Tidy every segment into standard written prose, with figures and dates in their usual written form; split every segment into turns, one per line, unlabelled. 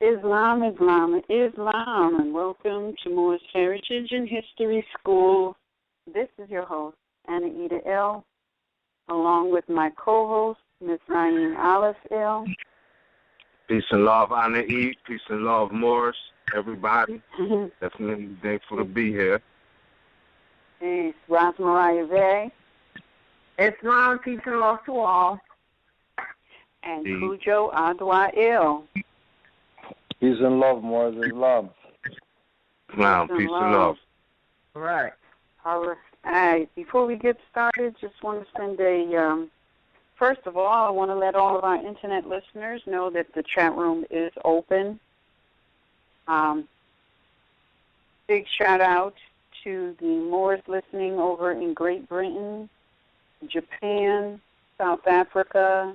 Islam, Islam, Islam, and welcome to Moor's Heritage and History School. This is your host, Anna L., along with my co-host, Ms. Ryan Alice L.
Peace and love, Anna E. Peace and love, Moorish, everybody. Definitely thankful to be here.
Peace, RVBey.
Islam, peace and love to all.
And Cujo Adwa L.
Peace and love, Moors Islam.
Wow, peace and love.
Right.
All right. Before we get started, just want to send a, first of all, I want to let all of our internet listeners know that the chat room is open. Big shout out to the Moors listening over in Great Britain, Japan, South Africa,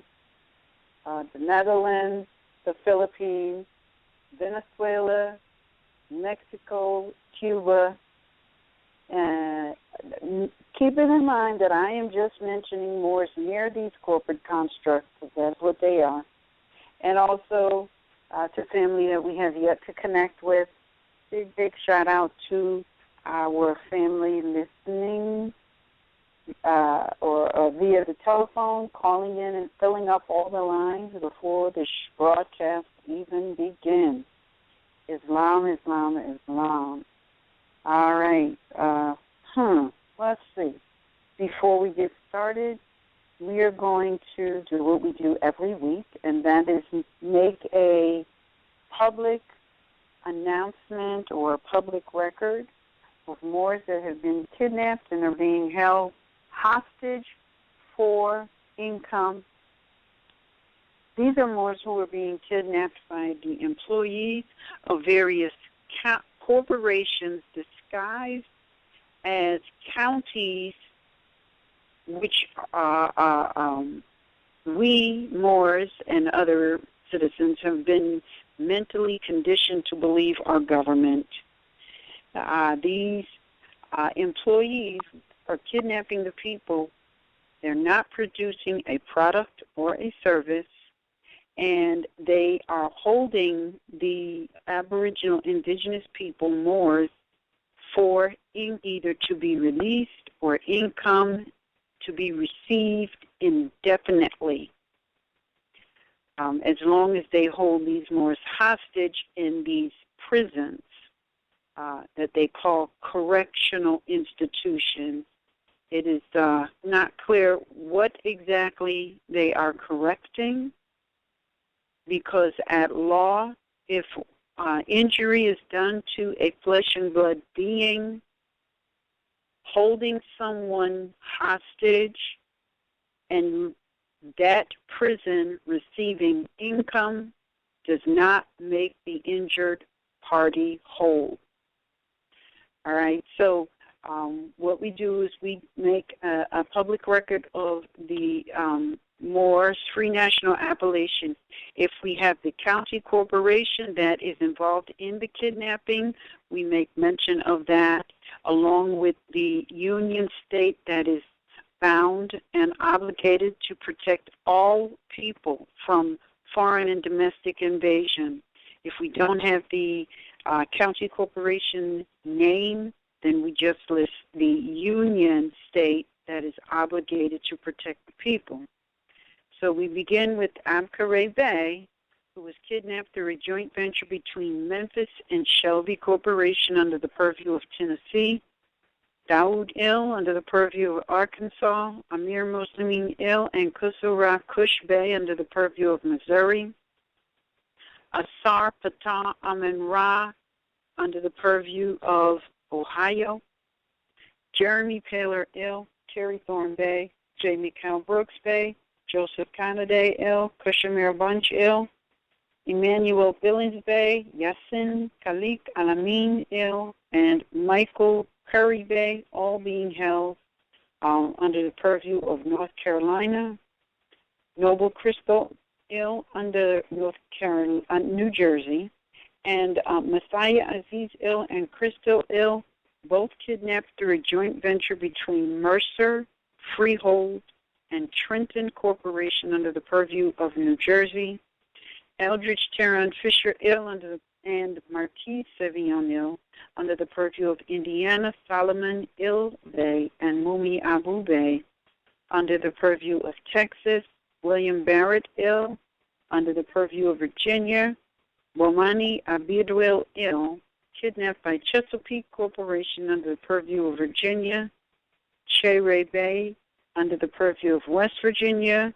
the Netherlands, the Philippines, Venezuela, Mexico, Cuba, and keeping in mind that I am just mentioning Moors near these corporate constructs, because that's what they are, and also to family that we have yet to connect with. Big shout out to our family listening or via the telephone, calling in and filling up all the lines before the broadcast even begins. Islam, Islam, Islam. All right. Let's see. Before we get started, we are going to do what we do every week, and that is make a public announcement or a public record of Moors that have been kidnapped and are being held hostage for income. These are Moors who are being kidnapped by the employees of various corporations disguised as counties, which we, Moors, and other citizens have been mentally conditioned to believe are government. These employees are kidnapping the people. They're not producing a product or a service, and they are holding the Aboriginal indigenous people, Moors, for either to be released or income to be received indefinitely. As long as they hold these Moors hostage in these prisons that they call correctional institutions. It is not clear what exactly they are correcting, because at law, if injury is done to a flesh and blood being, holding someone hostage and that prison receiving income does not make the injured party whole. All right, so what we do is we make a public record of the Moors Free National Appellation. If we have the county corporation that is involved in the kidnapping, we make mention of that, along with the union state that is bound and obligated to protect all people from foreign and domestic invasion. If we don't have the county corporation name, then we just list the union state that is obligated to protect the people. So we begin with RVBey, who was kidnapped through a joint venture between Memphis and Shelby Corporation under the purview of Tennessee, Daoud Il under the purview of Arkansas, Amir Muslimin Il and Kusura Kush Bey under the purview of Missouri, Asar Patah Amin Ra under the purview of Ohio, Jeremy Taylor Il, Terry Thorne Bey, J. Mikhail Brooks Bey, Joseph Kanaday Il, Kushamir Bunch Il, Emmanuel Billings Bey, Yassin Khalik Alamin Il, and Michael Curry Bey, all being held under the purview of North Carolina, Noble Crystal Il under New Jersey, and Messiah Aziz Il and Crystal Il, both kidnapped through a joint venture between Mercer, Freehold, and Trenton Corporation under the purview of New Jersey. Eldridge Teron Fisher Ill and Marquis Sevion Ill under the purview of Indiana, Solomon Bey and Mumi Bey under the purview of Texas, William Barrett Ill under the purview of Virginia, Bomani Abidwell Ill, kidnapped by Chesapeake Corporation under the purview of Virginia, RVBey under the purview of West Virginia,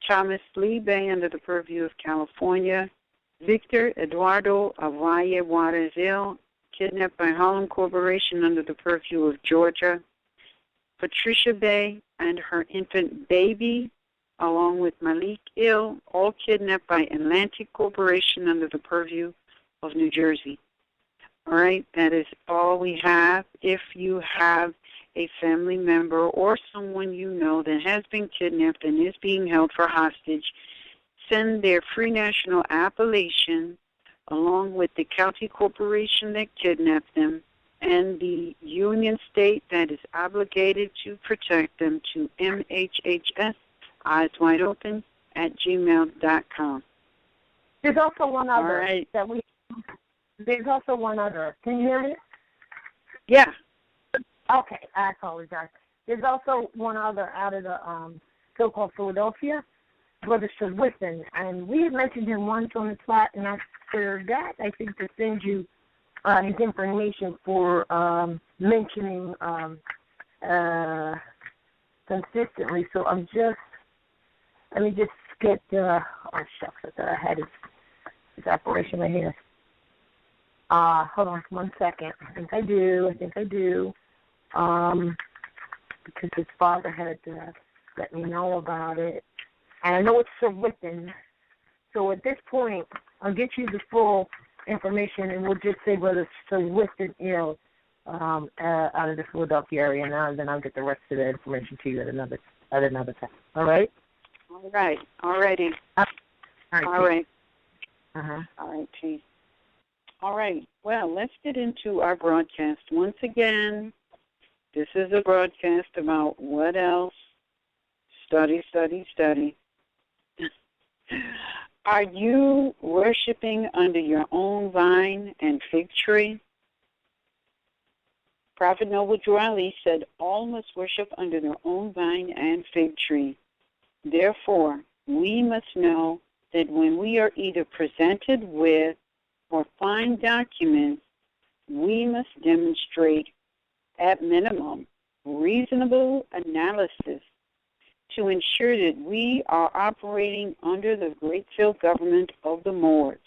Thomas Lee Bay under the purview of California, Victor Eduardo Avalle Juarez Ill, kidnapped by Harlem Corporation under the purview of Georgia, Patricia Bay and her infant baby, along with Malik Ill, all kidnapped by Atlantic Corporation under the purview of New Jersey. All right, that is all we have. If you have a family member or someone you know that has been kidnapped and is being held for hostage, send their free national appellation along with the county corporation that kidnapped them and the union state that is obligated to protect them to MHHS-Eyes Wide Open at gmail.com.
There's also one other
All right.
There's also one other. Can you hear me?
Yeah.
Okay, I apologize. There's also one other out of the so-called Philadelphia, Brother Sherwithan, and we had mentioned him once on the spot, and I forgot, I think, to send you his information for mentioning consistently. So let me just get, oh shucks, I thought I had his operation right here. Hold on 1 second. I think I do. Because his father had let me know about it. And I know it's Sherwithan. So at this point, I'll get you the full information, and we'll just say whether Sherwithan Ill out of the Philadelphia area now, and then I'll get the rest of the information to you at another time. All right?
All right. All righty.
All
right.
Uh-huh.
All right, Chief. All right. Well, let's get into our broadcast. Once again, this is a broadcast about what else? Study, study, study. Are you worshiping under your own vine and fig tree? Prophet Noble Drew Ali said, all must worship under their own vine and fig tree. Therefore, we must know that when we are either presented with or find documents, we must demonstrate, at minimum, reasonable analysis to ensure that we are operating under the great field government of the Moors.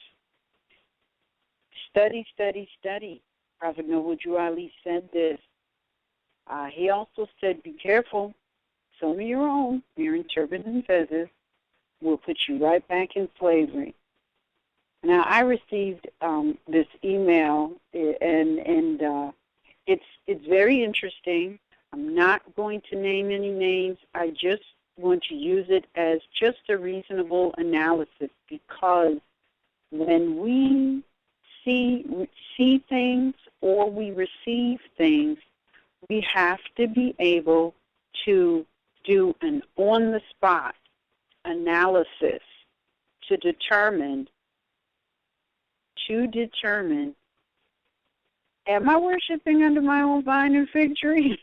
Study, study, study. Prophet Noble Drew Ali said this. He also said, be careful. Some of your own, wearing turbans and feathers, will put you right back in slavery. Now, I received this email, and it's very interesting. I'm not going to name any names. I just want to use it as just a reasonable analysis, because when we see things or we receive things, we have to be able to do an on-the-spot analysis to determine, am I worshiping under my own vine and fig tree?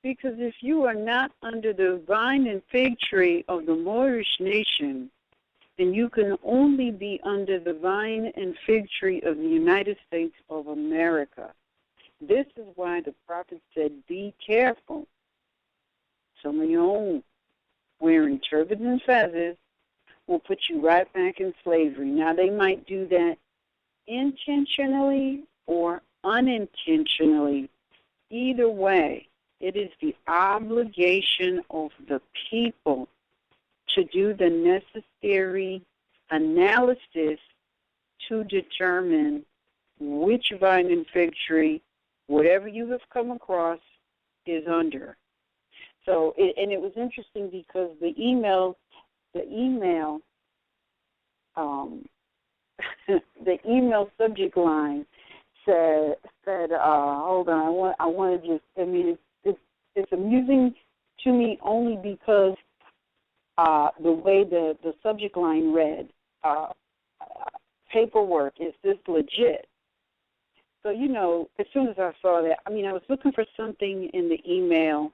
Because if you are not under the vine and fig tree of the Moorish nation, then you can only be under the vine and fig tree of the United States of America. This is why the prophet said, be careful. Some of your own wearing turbans and feathers will put you right back in slavery. Now, they might do that intentionally or unintentionally. Either way, it is the obligation of the people to do the necessary analysis to determine which vine and fig tree, whatever you have come across, is under. So, and it was interesting because the email subject line said, hold on, I want to just, I mean, it's amusing to me only because the way the subject line read, paperwork, is this legit? So, as soon as I saw that, I was looking for something in the email,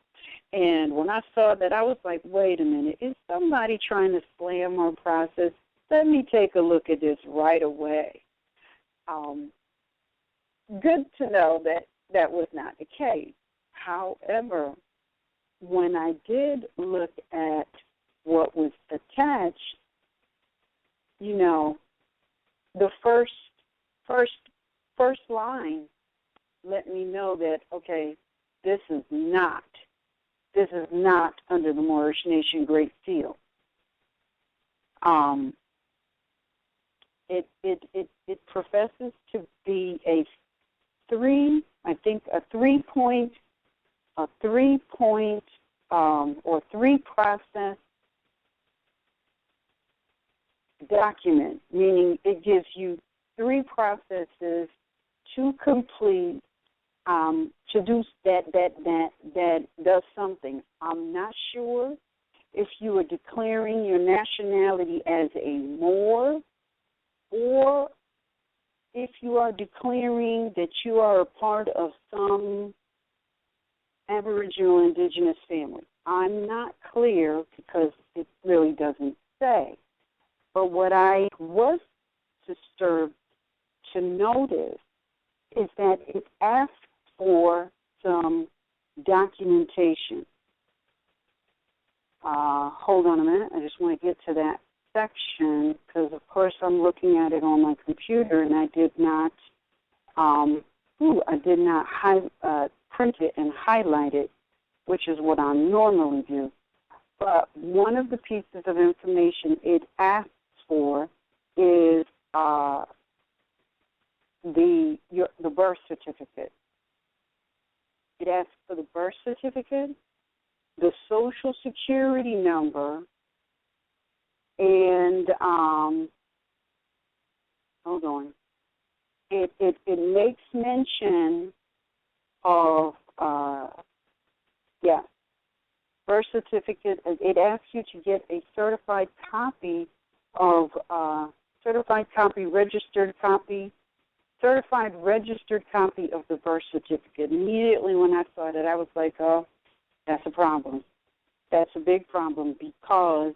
and when I saw that, I was like, wait a minute, is somebody trying to slam our process? Let me take a look at this right away. Good to know that that was not the case. However, when I did look at what was attached, the first line let me know that, okay, this is not under the Moorish Nation Great Seal. It professes to be a three process document, meaning it gives you 3 processes to complete, to do that does something. I'm not sure if you are declaring your nationality as a Moor, or if you are declaring that you are a part of some Aboriginal indigenous family. I'm not clear because it really doesn't say. But what I was disturbed to notice is that it asks for some documentation. Hold on a minute. I just want to get to that section because, of course, I'm looking at it on my computer, and I did not print it and highlight it, which is what I normally do. But one of the pieces of information it asks for is the birth certificate. It asks for the birth certificate, the Social Security number, and hold on. It makes mention of birth certificate. It asks you to get a certified registered copy of the birth certificate. Immediately when I saw that, I was like, oh, that's a problem. That's a big problem, because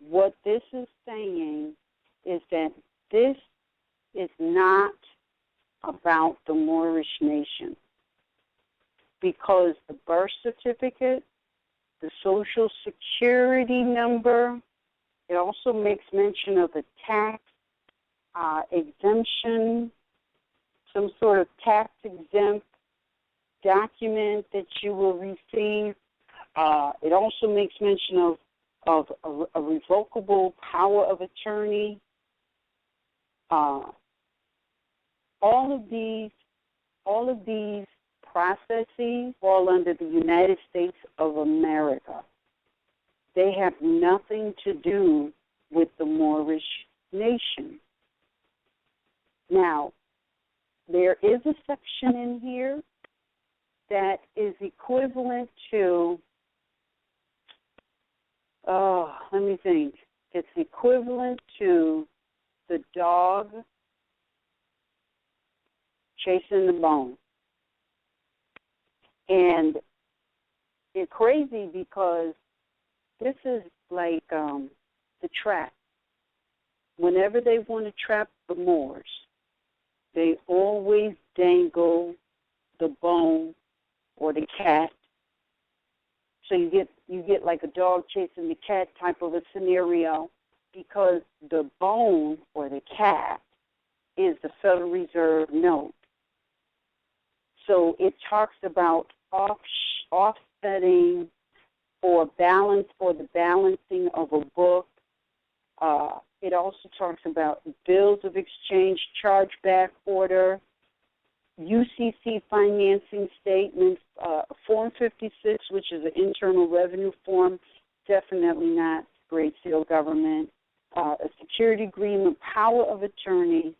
what this is saying is that this is not about the Moorish nation, because the birth certificate, the Social Security number, it also makes mention of a tax exemption, some sort of tax-exempt document that you will receive. It also makes mention of a revocable power of attorney. All of these processes fall under the United States of America. They have nothing to do with the Moorish nation. Now, there is a section in here that is equivalent to, let me think. It's equivalent to the dog chasing the bone. And it's crazy because this is like the trap. Whenever they want to trap the Moors, they always dangle the bone or the cat. So you get like a dog chasing the cat type of a scenario, because the bone or the cat is the Federal Reserve note. So it talks about offsetting for the balancing of a book. It also talks about bills of exchange, chargeback order, UCC financing statements, Form 56, which is an internal revenue form, definitely not Great Seal government, a security agreement, power of attorney,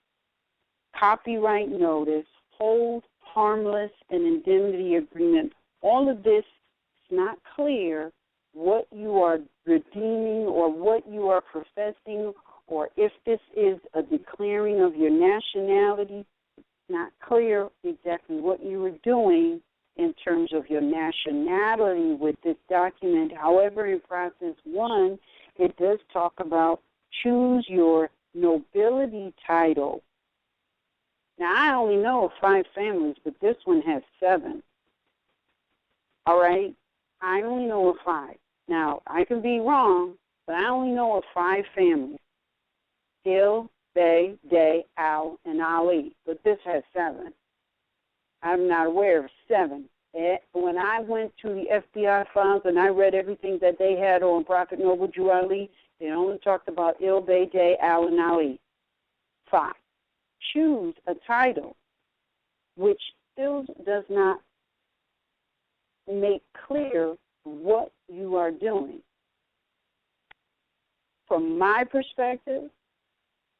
copyright notice, hold, harmless, and indemnity agreement. All of this is not clear what you are redeeming or what you are professing, or if this is a declaring of your nationality. It's not clear exactly what you were doing in terms of your nationality with this document. However, in process 1, it does talk about choose your nobility title. Now, I only know of 5 families, but this one has 7. All right? I only know of 5. Now, I can be wrong, but I only know of 5 families. Il, Bey, Day, Al, and Ali. But this has 7. I'm not aware of 7. When I went to the FBI files and I read everything that they had on Prophet Noble Jew Ali, they only talked about Il, Bey, Day, Al, and Ali. 5. Choose a title which still does not make clear what you are doing. From my perspective,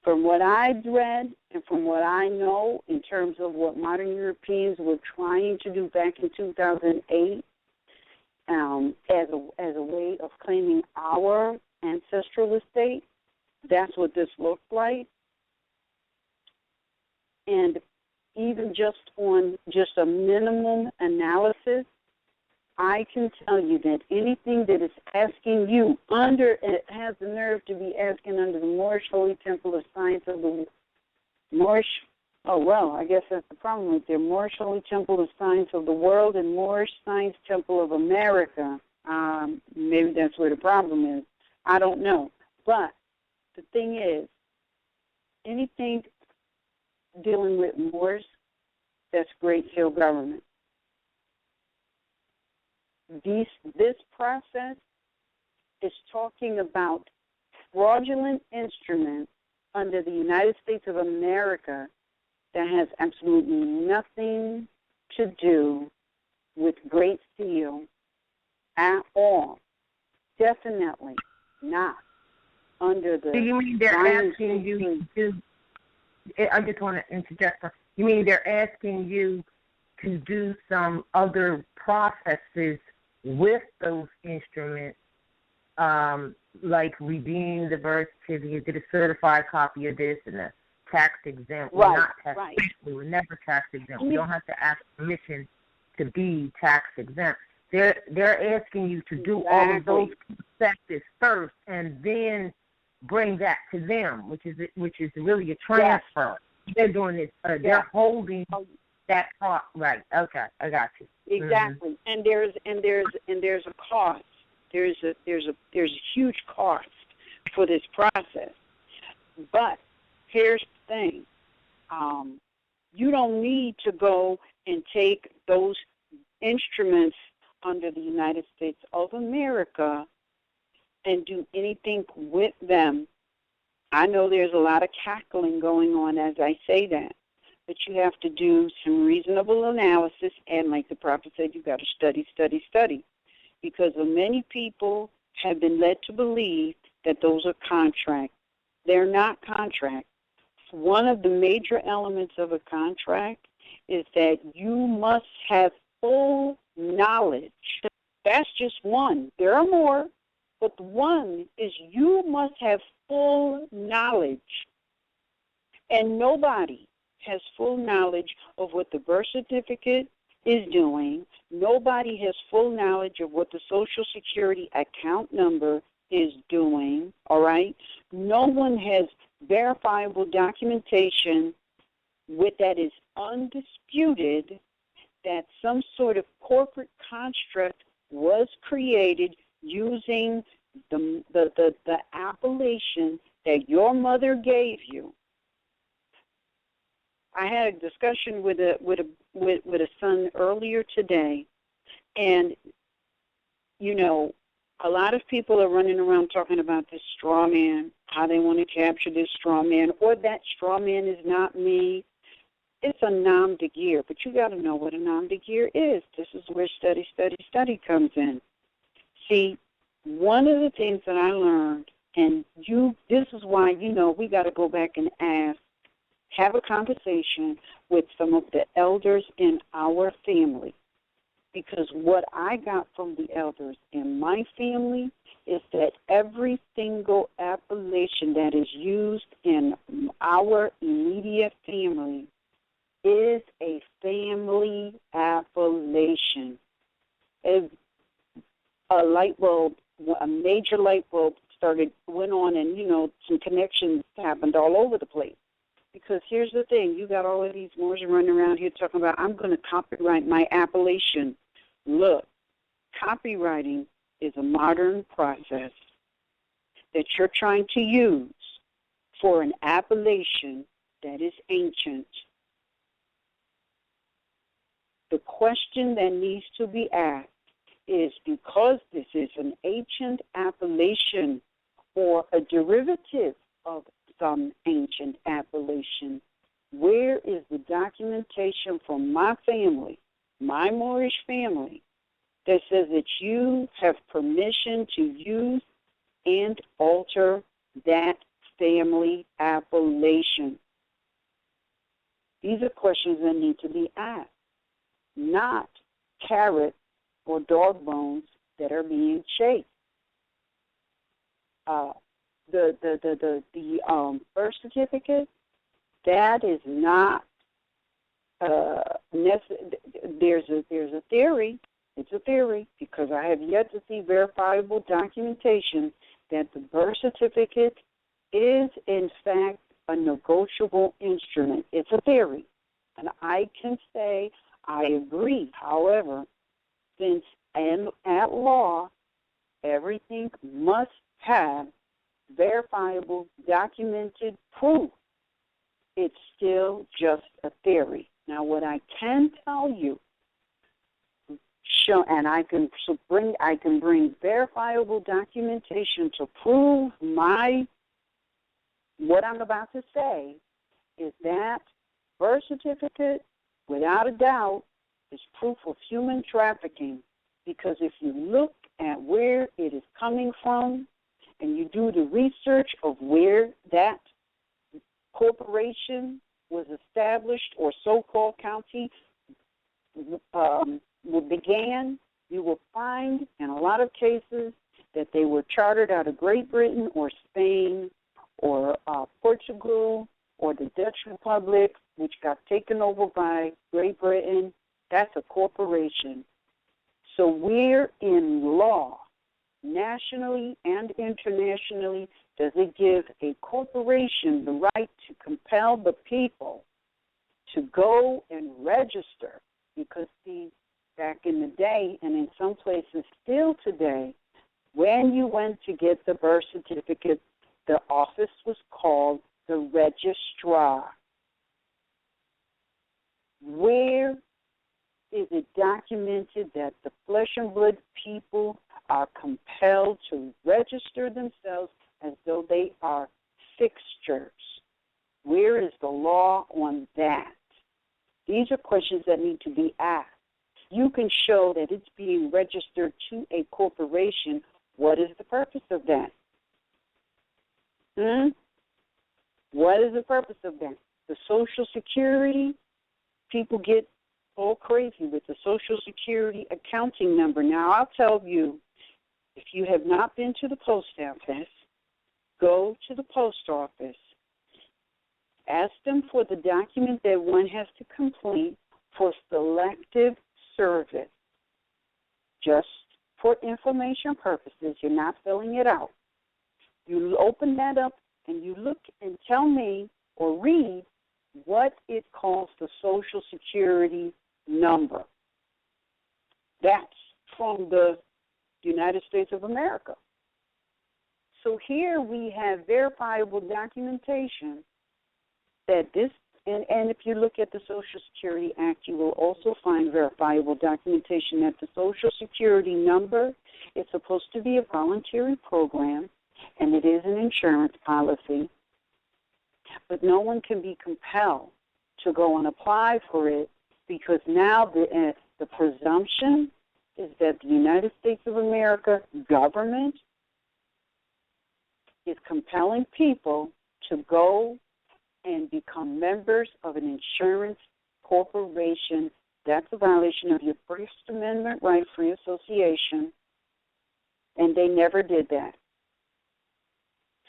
from what I've read and from what I know in terms of what modern Europeans were trying to do back in 2008 as a way of claiming our ancestral estate, that's what this looked like. And even just on just a minimum analysis, I can tell you that anything that is asking you it has the nerve to be asking under the Moorish Holy Temple of Science of the Moorish, I guess that's the problem right there, Moorish Holy Temple of Science of the World and Moorish Science Temple of America. Maybe that's where the problem is. I don't know. But the thing is, anything dealing with Moors, that's Great Seal government. This process is talking about fraudulent instruments under the United States of America that has absolutely nothing to do with Great Seal at all. Definitely not under the...
Do you mean they're asking you to... I just want to interject. You mean they're asking you to do some other processes with those instruments, like redeeming the birth certificate, get a certified copy of this, and a tax exempt.
Right,
We're not tax
right.
We were never tax exempt. We don't have to ask permission to be tax exempt. They're asking you to do all of those processes first, and then bring that to them, which is really a transfer. Yes. They're doing this. They're holding that part. Right. Okay, I got you.
Exactly. Mm-hmm. And there's a cost. There's a huge cost for this process. But here's the thing. You don't need to go and take those instruments under the United States of America and do anything with them. I know there's a lot of cackling going on as I say that, but you have to do some reasonable analysis, and like the prophet said, you've got to study, because many people have been led to believe that those are contracts. They're not contracts. One of the major elements of a contract is that you must have full knowledge. That's just one. There are more, but one is you must have full knowledge. And nobody has full knowledge of what the birth certificate is doing. Nobody has full knowledge of what the Social Security account number is doing, all right? No one has verifiable documentation that is undisputed that some sort of corporate construct was created using the appellation that your mother gave you. I had a discussion with a son earlier today, and you know, a lot of people are running around talking about this straw man, how they want to capture this straw man, or that straw man is not me. It's a nam de gear, but you got to know what a nam de gear is. This is where study comes in. See, one of the things that I learned, and this is why, we got to go back and have a conversation with some of the elders in our family. Because what I got from the elders in my family is that every single appellation that is used in our immediate family is a family appellation. If a light bulb, a major light bulb went on, and, some connections happened all over the place. Because here's the thing, you got all of these Moors running around here talking about, I'm going to copyright my appellation. Look, copywriting is a modern process that you're trying to use for an appellation that is ancient. The question that needs to be asked is, because this is an ancient appellation or a derivative of some ancient appellation, where is the documentation from my family, my Moorish family, that says that you have permission to use and alter that family appellation? These are questions that need to be asked, not carrot or dog bones that are being chased. The birth certificate, that is not there's a theory. It's a theory, because I have yet to see verifiable documentation that the birth certificate is in fact a negotiable instrument. It's a theory, and I can say I agree. However, since at law everything must have verifiable, documented proof, it's still just a theory. Now, what I can tell you, and I can bring verifiable documentation to prove what I'm about to say, is that birth certificate, without a doubt, is proof of human trafficking. Because if you look at where it is coming from, and you do the research of where that corporation was established, or so-called county began, you will find in a lot of cases that they were chartered out of Great Britain or Spain or Portugal or the Dutch Republic, which got taken over by Great Britain. That's a corporation. So where in law, nationally and internationally, does it give a corporation the right to compel the people to go and register? Because, see, back in the day, and in some places still today, when you went to get the birth certificate, the office was called the registrar. Where is it documented that the flesh and blood people are compelled to register themselves as though they are fixtures? Where is the law on that? These are questions that need to be asked. You can show that it's being registered to a corporation. What is the purpose of that? What is the purpose of that? The Social Security, people get all crazy with the Social Security accounting number. Now, I'll tell you, if you have not been to the post office, go to the post office. Ask them for the document that one has to complete for selective service. Just for information purposes, you're not filling it out. You open that up and you look and tell me or read what it calls the Social Security number. That's from the United States of America. So here we have verifiable documentation that this, and if you look at the Social Security Act, you will also find verifiable documentation that the Social Security number is supposed to be a voluntary program, and it is an insurance policy, but no one can be compelled to go and apply for it, because now the presumption is that the United States of America government is compelling people to go and become members of an insurance corporation That's a violation of your First Amendment right, free association, and they never did that.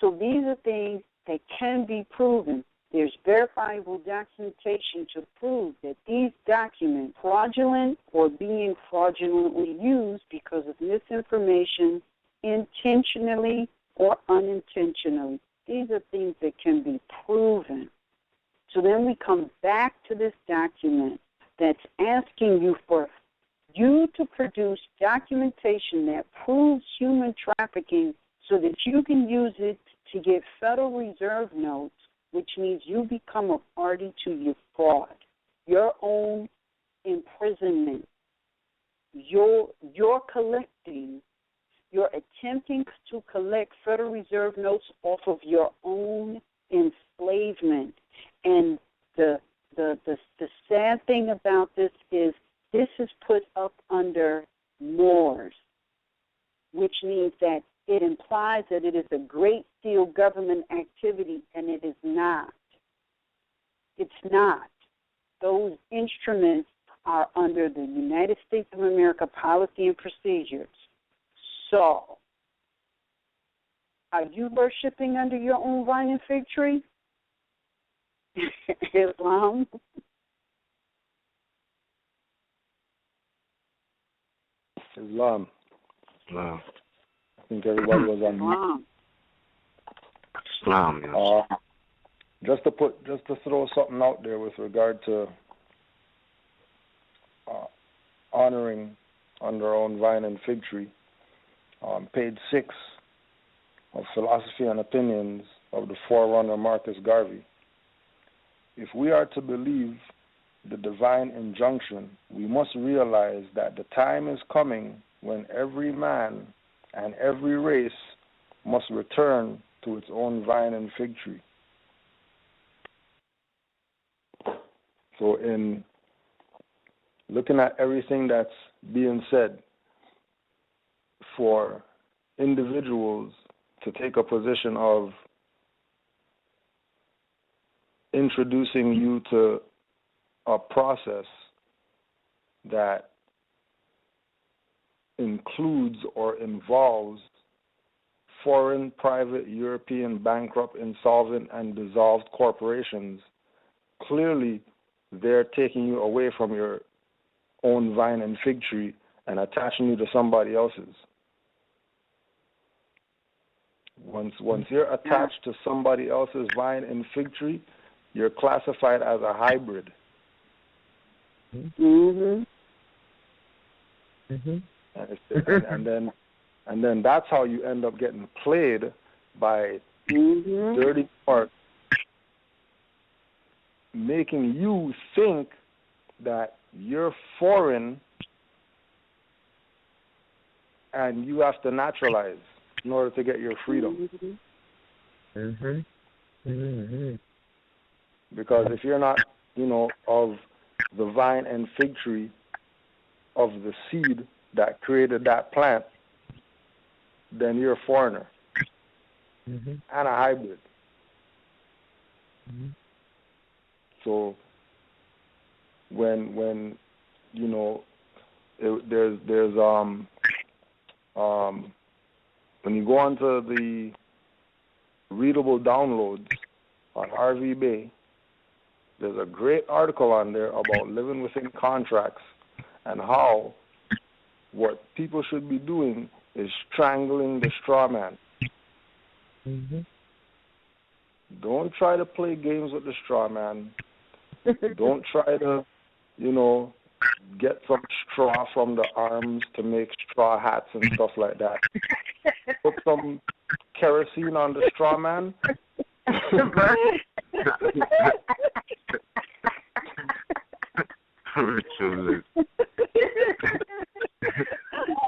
So these are things that can be proven. There's verifiable documentation to prove that these documents are fraudulent or being fraudulently used because of misinformation, intentionally or unintentionally. These are things that can be proven. So then we come back to this document that's asking you for you to produce documentation that proves human trafficking so that you can use it to get Federal Reserve notes, which means you become a party to your fraud, your own imprisonment. You're collecting, you're attempting to collect Federal Reserve notes off of your own enslavement. And the sad thing about this is put up under Moors, which means that it implies that it is a great deal government activity, and it is not. It's not. Those instruments are under the United States of America policy and procedures. So, are you worshiping under your own vine and fig tree? Islam?
Islam.
Islam.
I think everybody was on mute.
Islam, yes.
Just to throw something out there with regard to honoring under our own vine and fig tree. On page 6 of Philosophy and Opinions of the Forerunner Marcus Garvey. If we are to believe the divine injunction, we must realize that the time is coming when every man and every race must return to its own vine and fig tree. So in looking at everything that's being said, for individuals to take a position of introducing you to a process that includes or involves foreign, private, European, bankrupt, insolvent, and dissolved corporations, clearly they're taking you away from your own vine and fig tree and attaching you to somebody else's. Once you're attached to somebody else's vine and fig tree, you're classified as a hybrid.
Mhm. Mhm.
And then that's how you end up getting played by dirty parts, making you think that you're foreign and you have to naturalize in order to get your freedom.
Mhm. Mhm.
Because if you're not, of the vine and fig tree of the seed that created that plant, then you're a foreigner and a hybrid. So when there's when you go onto the readable downloads on RVBey, there's a great article on there about living within contracts and how what people should be doing is strangling the straw man. Don't try to play games with the straw man. Don't try to, get some straw from the arms to make straw hats and stuff like that. Put some kerosene on the straw man.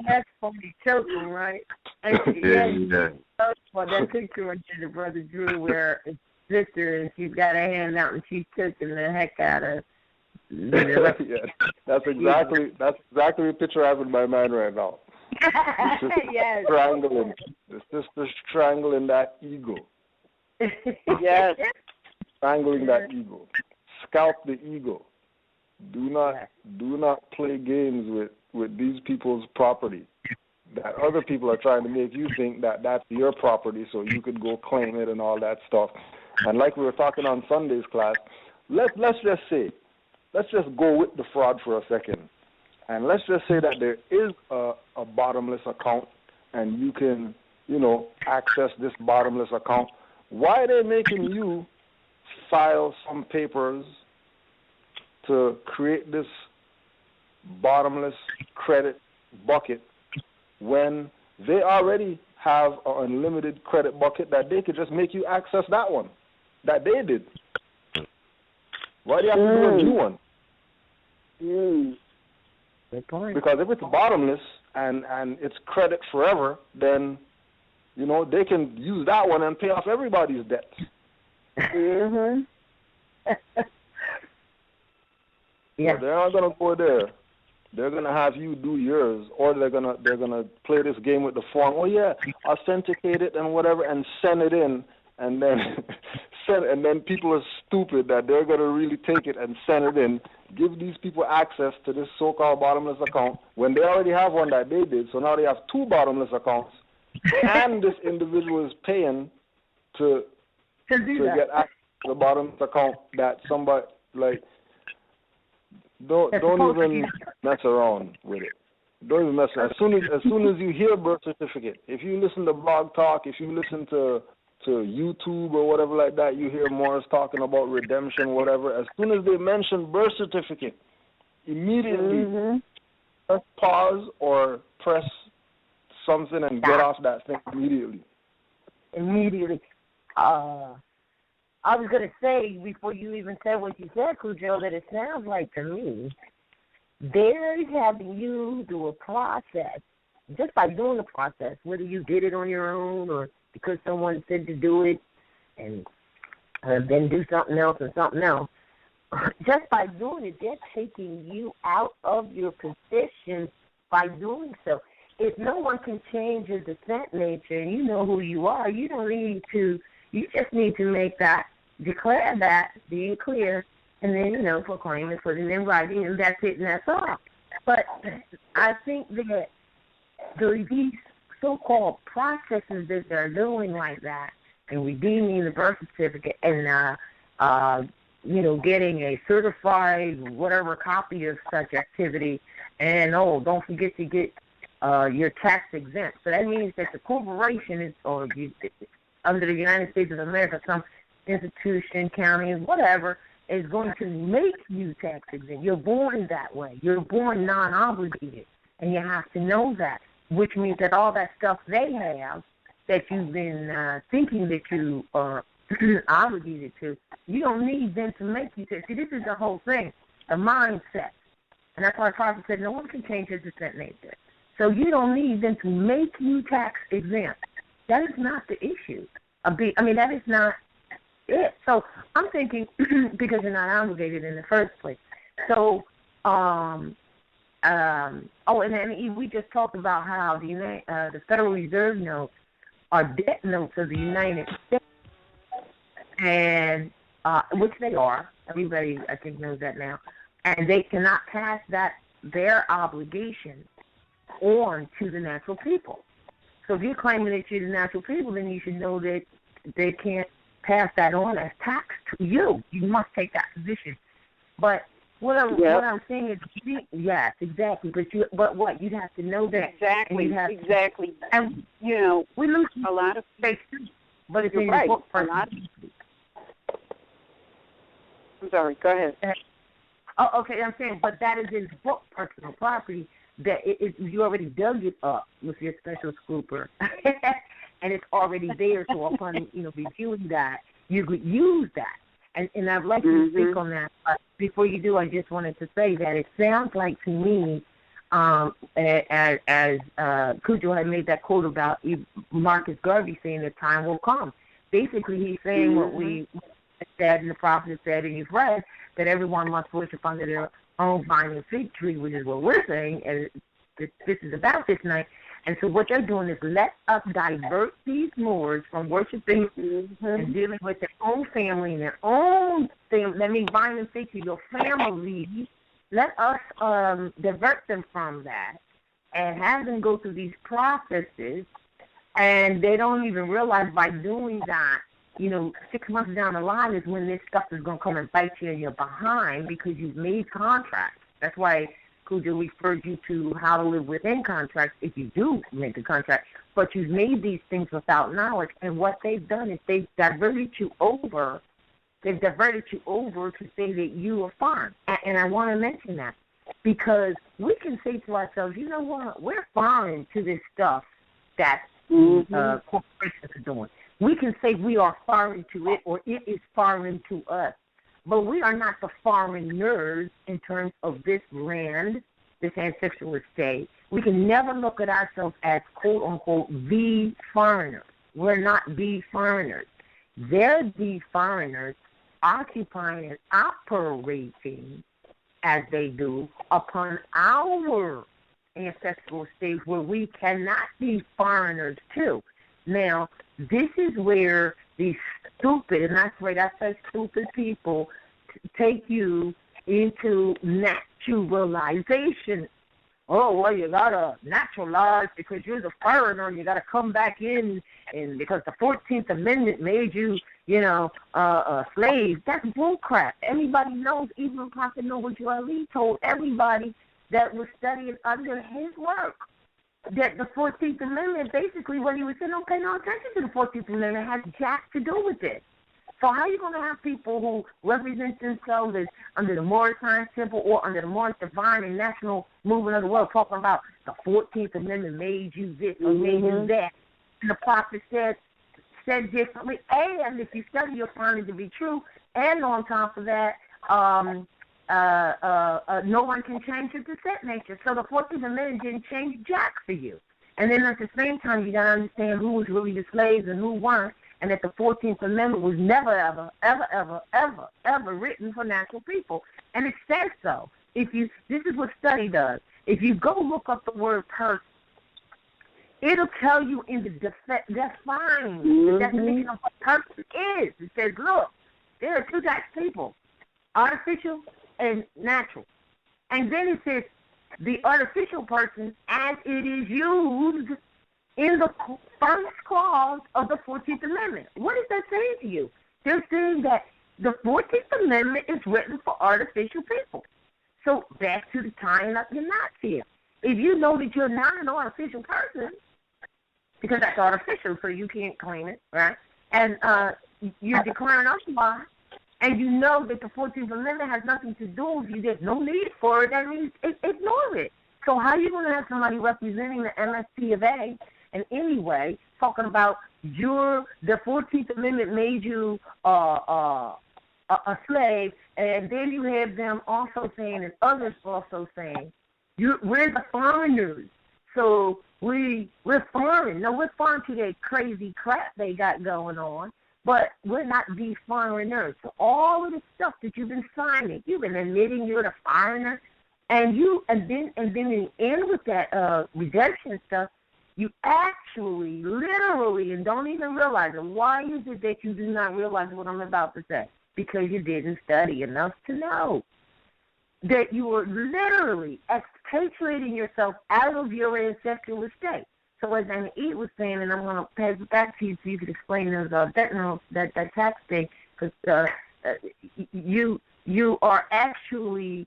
That's funny, choking, right?
Yeah.
Well, that picture to the brother Drew where his sister and she's got her hand out and she's choking the heck out of.
Yeah, that's exactly the picture I have in my mind right now.
Yes.
Strangling. The sister strangling that ego.
Yes.
Strangling that ego. Scalp the ego. do not play games with these people's property. That other people are trying to make you think that that's your property, so you could go claim it and all that stuff. And like we were talking on Sunday's class, let's just go with the fraud for a second, and let's just say that there is a bottomless account, and you can, access this bottomless account. Why are they making you file some papers to create this bottomless credit bucket when they already have an unlimited credit bucket that they could just make you access that one that they did? Why do you have to do a new one?
Good point.
Because if it's bottomless and it's credit forever, then they can use that one and pay off everybody's debts.
Mm-hmm. Yeah.
So they're not gonna go there. They're gonna have you do yours, or they're gonna play this game with the form. Oh yeah, authenticate it and whatever, and send it in, and then people are stupid that they're gonna really take it and send it in. Give these people access to this so-called bottomless account when they already have one that they did. So now they have two bottomless accounts, and this individual is paying to get access to the bottomless account that somebody like. Don't even mess around with it. Don't even mess around. As soon as you hear birth certificate, if you listen to Blog Talk, if you listen to YouTube or whatever like that, you hear Morris talking about redemption, whatever. As soon as they mention birth certificate, immediately press pause or press something and get off that thing immediately.
Immediately. I was going to say, before you even said what you said, Cujo, that it sounds like to me they're having you do a process. Just by doing the process, whether you did it on your own or because someone said to do it and then do something else and something else, just by doing it, they're taking you out of your position by doing so. If no one can change your descent nature and you know who you are, you don't need to. You just need to declare that, being clear, and then, proclaim it, put it in writing, and that's it, and that's all. But I think that these so-called processes that they're doing like that, and redeeming the birth certificate, and, getting a certified whatever copy of such activity, and, don't forget to get your tax exempt. So that means that the corporation is, under the United States of America, some institution, county, whatever, is going to make you tax exempt. You're born that way. You're born non-obligated, and you have to know that, which means that all that stuff they have that you've been thinking that you are obligated to, you don't need them to make you tax. See, this is the whole thing, the mindset. And that's why the prophet said no one can change his descent nature. So you don't need them to make you tax exempt. That is not the issue. That is not it. So I'm thinking, because you're not obligated in the first place. So, and then we just talked about how the Federal Reserve notes are debt notes of the United States, and which they are. Everybody, I think, knows that now. And they cannot pass their obligation on to the natural people. So if you're claiming that you're the natural people, then you should know that they can't pass that on as tax to you. You must take that position. But what I'm saying is, yes, exactly. But what you'd have to know that
exactly.
And we lose
a lot of
space, but it's
you're
in
right.
your book.
I'm sorry. Go ahead.
Okay. I'm saying, but that is in the book, personal property. That you already dug it up with your special scooper, and it's already there. So upon reviewing that, you could use that. And I'd like to speak on that. Before you do, I just wanted to say that it sounds like to me, as Cujo had made that quote about Marcus Garvey saying the time will come. Basically, he's saying what we said and the prophet said, and you've read, that everyone must worship under their own vine and fig tree, which is what we're saying, and this is about this night. And so what they're doing is let us divert these Moors from worshiping and dealing with their own family and their own thing. That means vine and fig tree, your family, let us divert them from that and have them go through these processes, and they don't even realize by doing that, 6 months down the line is when this stuff is going to come and bite you in your behind because you've made contracts. That's why Cujo referred you to how to live within contracts if you do make a contract. But you've made these things without knowledge, and what they've done is they've diverted you over. They've diverted you over to say that you are foreign. And I want to mention that because we can say to ourselves, you know what, we're foreign to this stuff that corporations are doing. We can say we are foreign to it or it is foreign to us. But we are not the foreigners in terms of this land, this ancestral estate. We can never look at ourselves as, quote, unquote, the foreigners. We're not the foreigners. They're the foreigners occupying and operating as they do upon our ancestral estate where we cannot be foreigners too. Now, this is where these stupid, and that's right, I say stupid people, take you into naturalization. Oh, well, you got to naturalize because you're the foreigner and you got to come back in and because the 14th Amendment made you, a slave. That's bullcrap. Everybody knows, even Prophet Noah Ali told everybody that was studying under his work that the 14th Amendment, basically what he was saying, don't pay no attention to the 14th Amendment, has jack to do with it. So how are you going to have people who represent themselves as under the Moorish Temple or under the Moorish Divine and National Movement of the World talking about the 14th Amendment made you this or made you that? And the prophet said differently. And if you study, you'll find it to be true. And on top of that, no one can change your descent nature. So the 14th Amendment didn't change jack for you. And then at the same time, you got to understand who was really the slaves and who weren't. And that the 14th Amendment was never, ever written for natural people. And it says so. This is what study does. If you go look up the word person, it'll tell you in the define the definition of what person is. It says, look, there are two types of people, artificial and natural. And then it says the artificial person as it is used in the first clause of the 14th Amendment. What is that saying to you? They're saying that the 14th Amendment is written for artificial people. So back to the tying up your knots here. If you know that you're not an artificial person, because that's artificial, so you can't claim it, right? And you're declaring otherwise, and you know that the 14th Amendment has nothing to do with you, there's no need for it, that means ignore it. So how are you going to have somebody representing the MSP of A in any way talking about the 14th Amendment made you a slave, and then you have them also saying, and others also saying, we're the foreigners, so we're foreign. No, we're foreign to that crazy crap they got going on, but we're not the foreigners. So all of the stuff that you've been signing, you've been admitting you're the foreigner, and then in the end with that redemption stuff, you actually, literally, and don't even realize it. Why is it that you do not realize what I'm about to say? Because you didn't study enough to know that you were literally expatriating yourself out of your ancestral estate. So as Anna E was saying, and I'm going to pass it back to you so you can explain that tax thing, because you are actually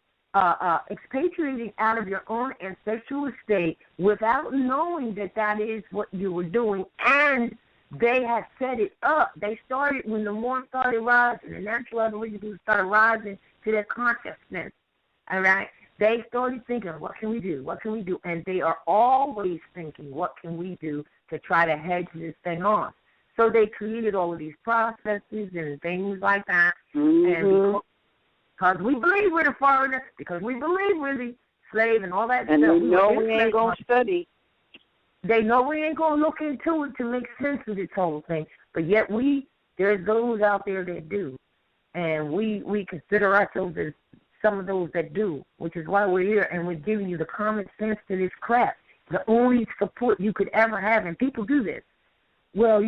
expatriating out of your own ancestral estate without knowing that is what you were doing, and they have set it up. They started when the Moor started rising, the natural Aborigines started rising to their consciousness. All right, they started thinking, what can we do? What can we do? And they are always thinking, what can we do to try to hedge this thing off? So they created all of these processes and things like that, and because we believe we're the foreigner, because we believe we're the slave and all that
and
stuff.
And they know we ain't going to study.
They know we ain't going to look into it to make sense of this whole thing. But yet there's those out there that do. And we consider ourselves as some of those that do, which is why we're here, and we're giving you the common sense to this crap. The only support you could ever have, and people do this. Well,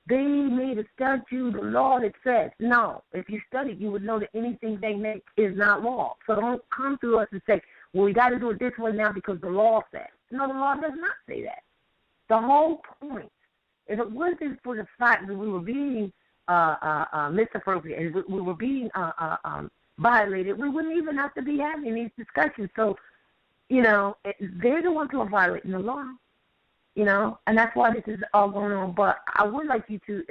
they made a statute, a law that says. No, if you studied, you would know that anything they make is not law. So don't come to us and say, well, we got to do it this way now because the law says. No, the law does not say that. The whole point, if it wasn't for the fact that we were being misappropriated, we were being violated, we wouldn't even have to be having these discussions. So, they're the ones who are violating the law, and that's why this is all going on. But I would like you to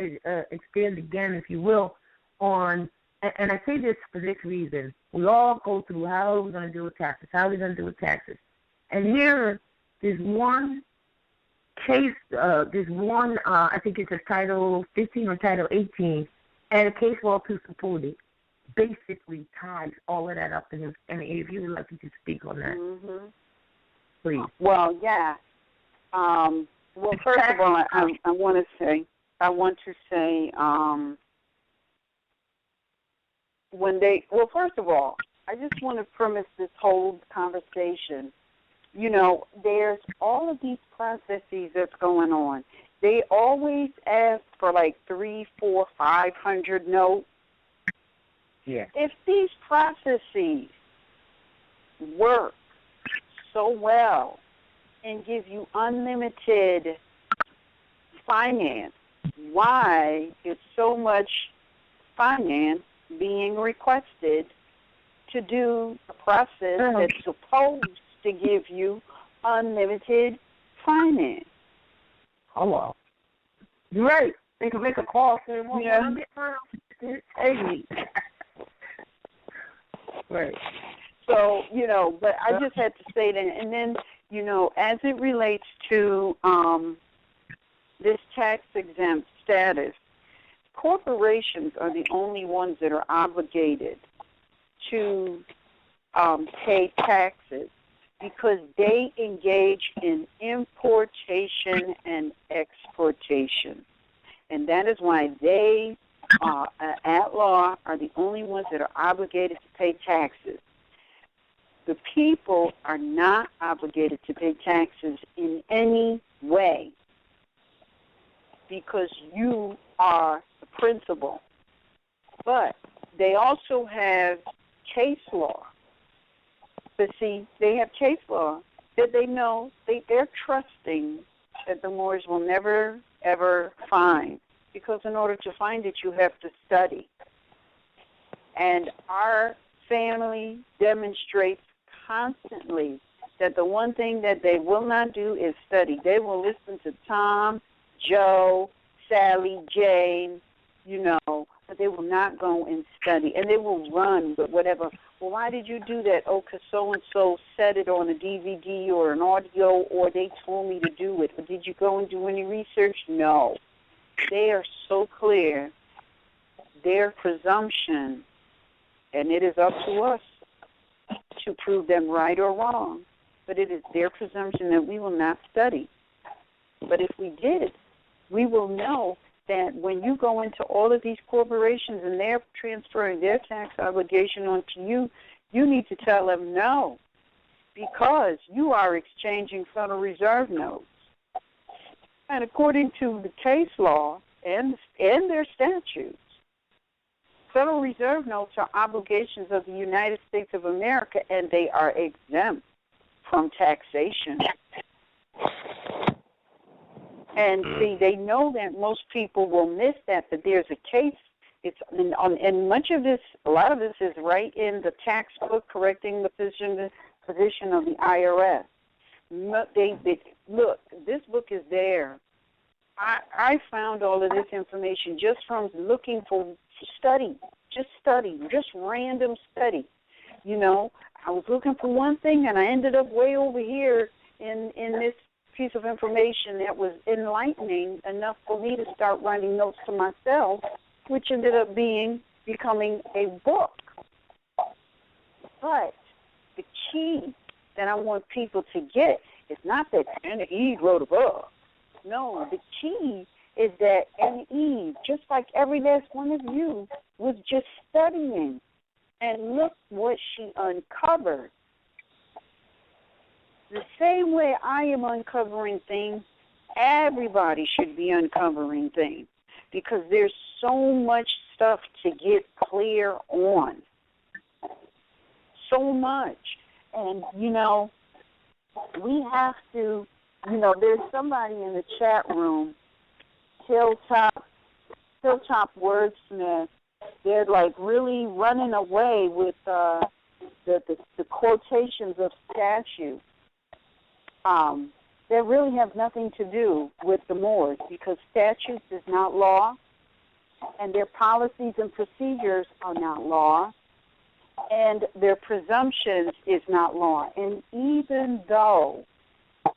expand again, if you will, on, and I say this for this reason. We all go through, how are we going to deal with taxes? How are we going to deal with taxes? And here, there's one case, I think it's a Title 15 or Title 18, and a case law to support it basically ties all of that up. And if you would like to speak on that, please.
Well, yeah. Well, first of all, I want to say, first of all, I just want to premise this whole conversation. There's all of these processes that's going on. They always ask for like 300, 400, 500 notes.
Yeah.
If these processes work so well and give you unlimited finance, why is so much finance being requested to do a process that's supposed to give you unlimited finance?
Hello. You're right. They can make a call saying, well, hey. Right.
So, but I just had to say that. And then, as it relates to this tax-exempt status, corporations are the only ones that are obligated to pay taxes because they engage in importation and exportation. And that is why they, at law, are the only ones that are obligated to pay taxes. The people are not obligated to pay taxes in any way because you are the principal. But they also have case law. But see, they have case law that they know they're trusting that the Moors will never, ever find. Because in order to find it, you have to study. And our family demonstrates constantly that the one thing that they will not do is study. They will listen to Tom, Joe, Sally, Jane, but they will not go and study. And they will run with whatever. Well, why did you do that? Oh, because so-and-so said it on a DVD or an audio, or they told me to do it. But did you go and do any research? No. They are so clear. Their presumption, and it is up to us to prove them right or wrong, but it is their presumption that we will not study. But if we did, we will know that when you go into all of these corporations and they're transferring their tax obligation onto you, you need to tell them no, because you are exchanging Federal Reserve notes. And according to the case law and their statutes, Federal Reserve notes are obligations of the United States of America, and they are exempt from taxation. And see, they know that most people will miss that, but there's a case. And much of this, a lot of this is right in the tax book, correcting the position of the IRS. Look, this book is there. I found all of this information just from looking for study, just random study. I was looking for one thing, and I ended up way over here in this piece of information that was enlightening enough for me to start writing notes to myself, which ended up becoming a book. But the key that I want people to get is not that Anna Eve wrote a book. No, the key is that Anna Eve, just like every last one of you, was just studying. And look what she uncovered. The same way I am uncovering things, everybody should be uncovering things. because there's so much stuff to get clear on. So much. And, you know, we have to, you know, there's somebody in the chat room, Hilltop Wordsmith. They're like really running away with the quotations of statute. That really have nothing to do with the Moors, because statutes is not law, and their policies and procedures are not law, and their presumptions is not law. And even though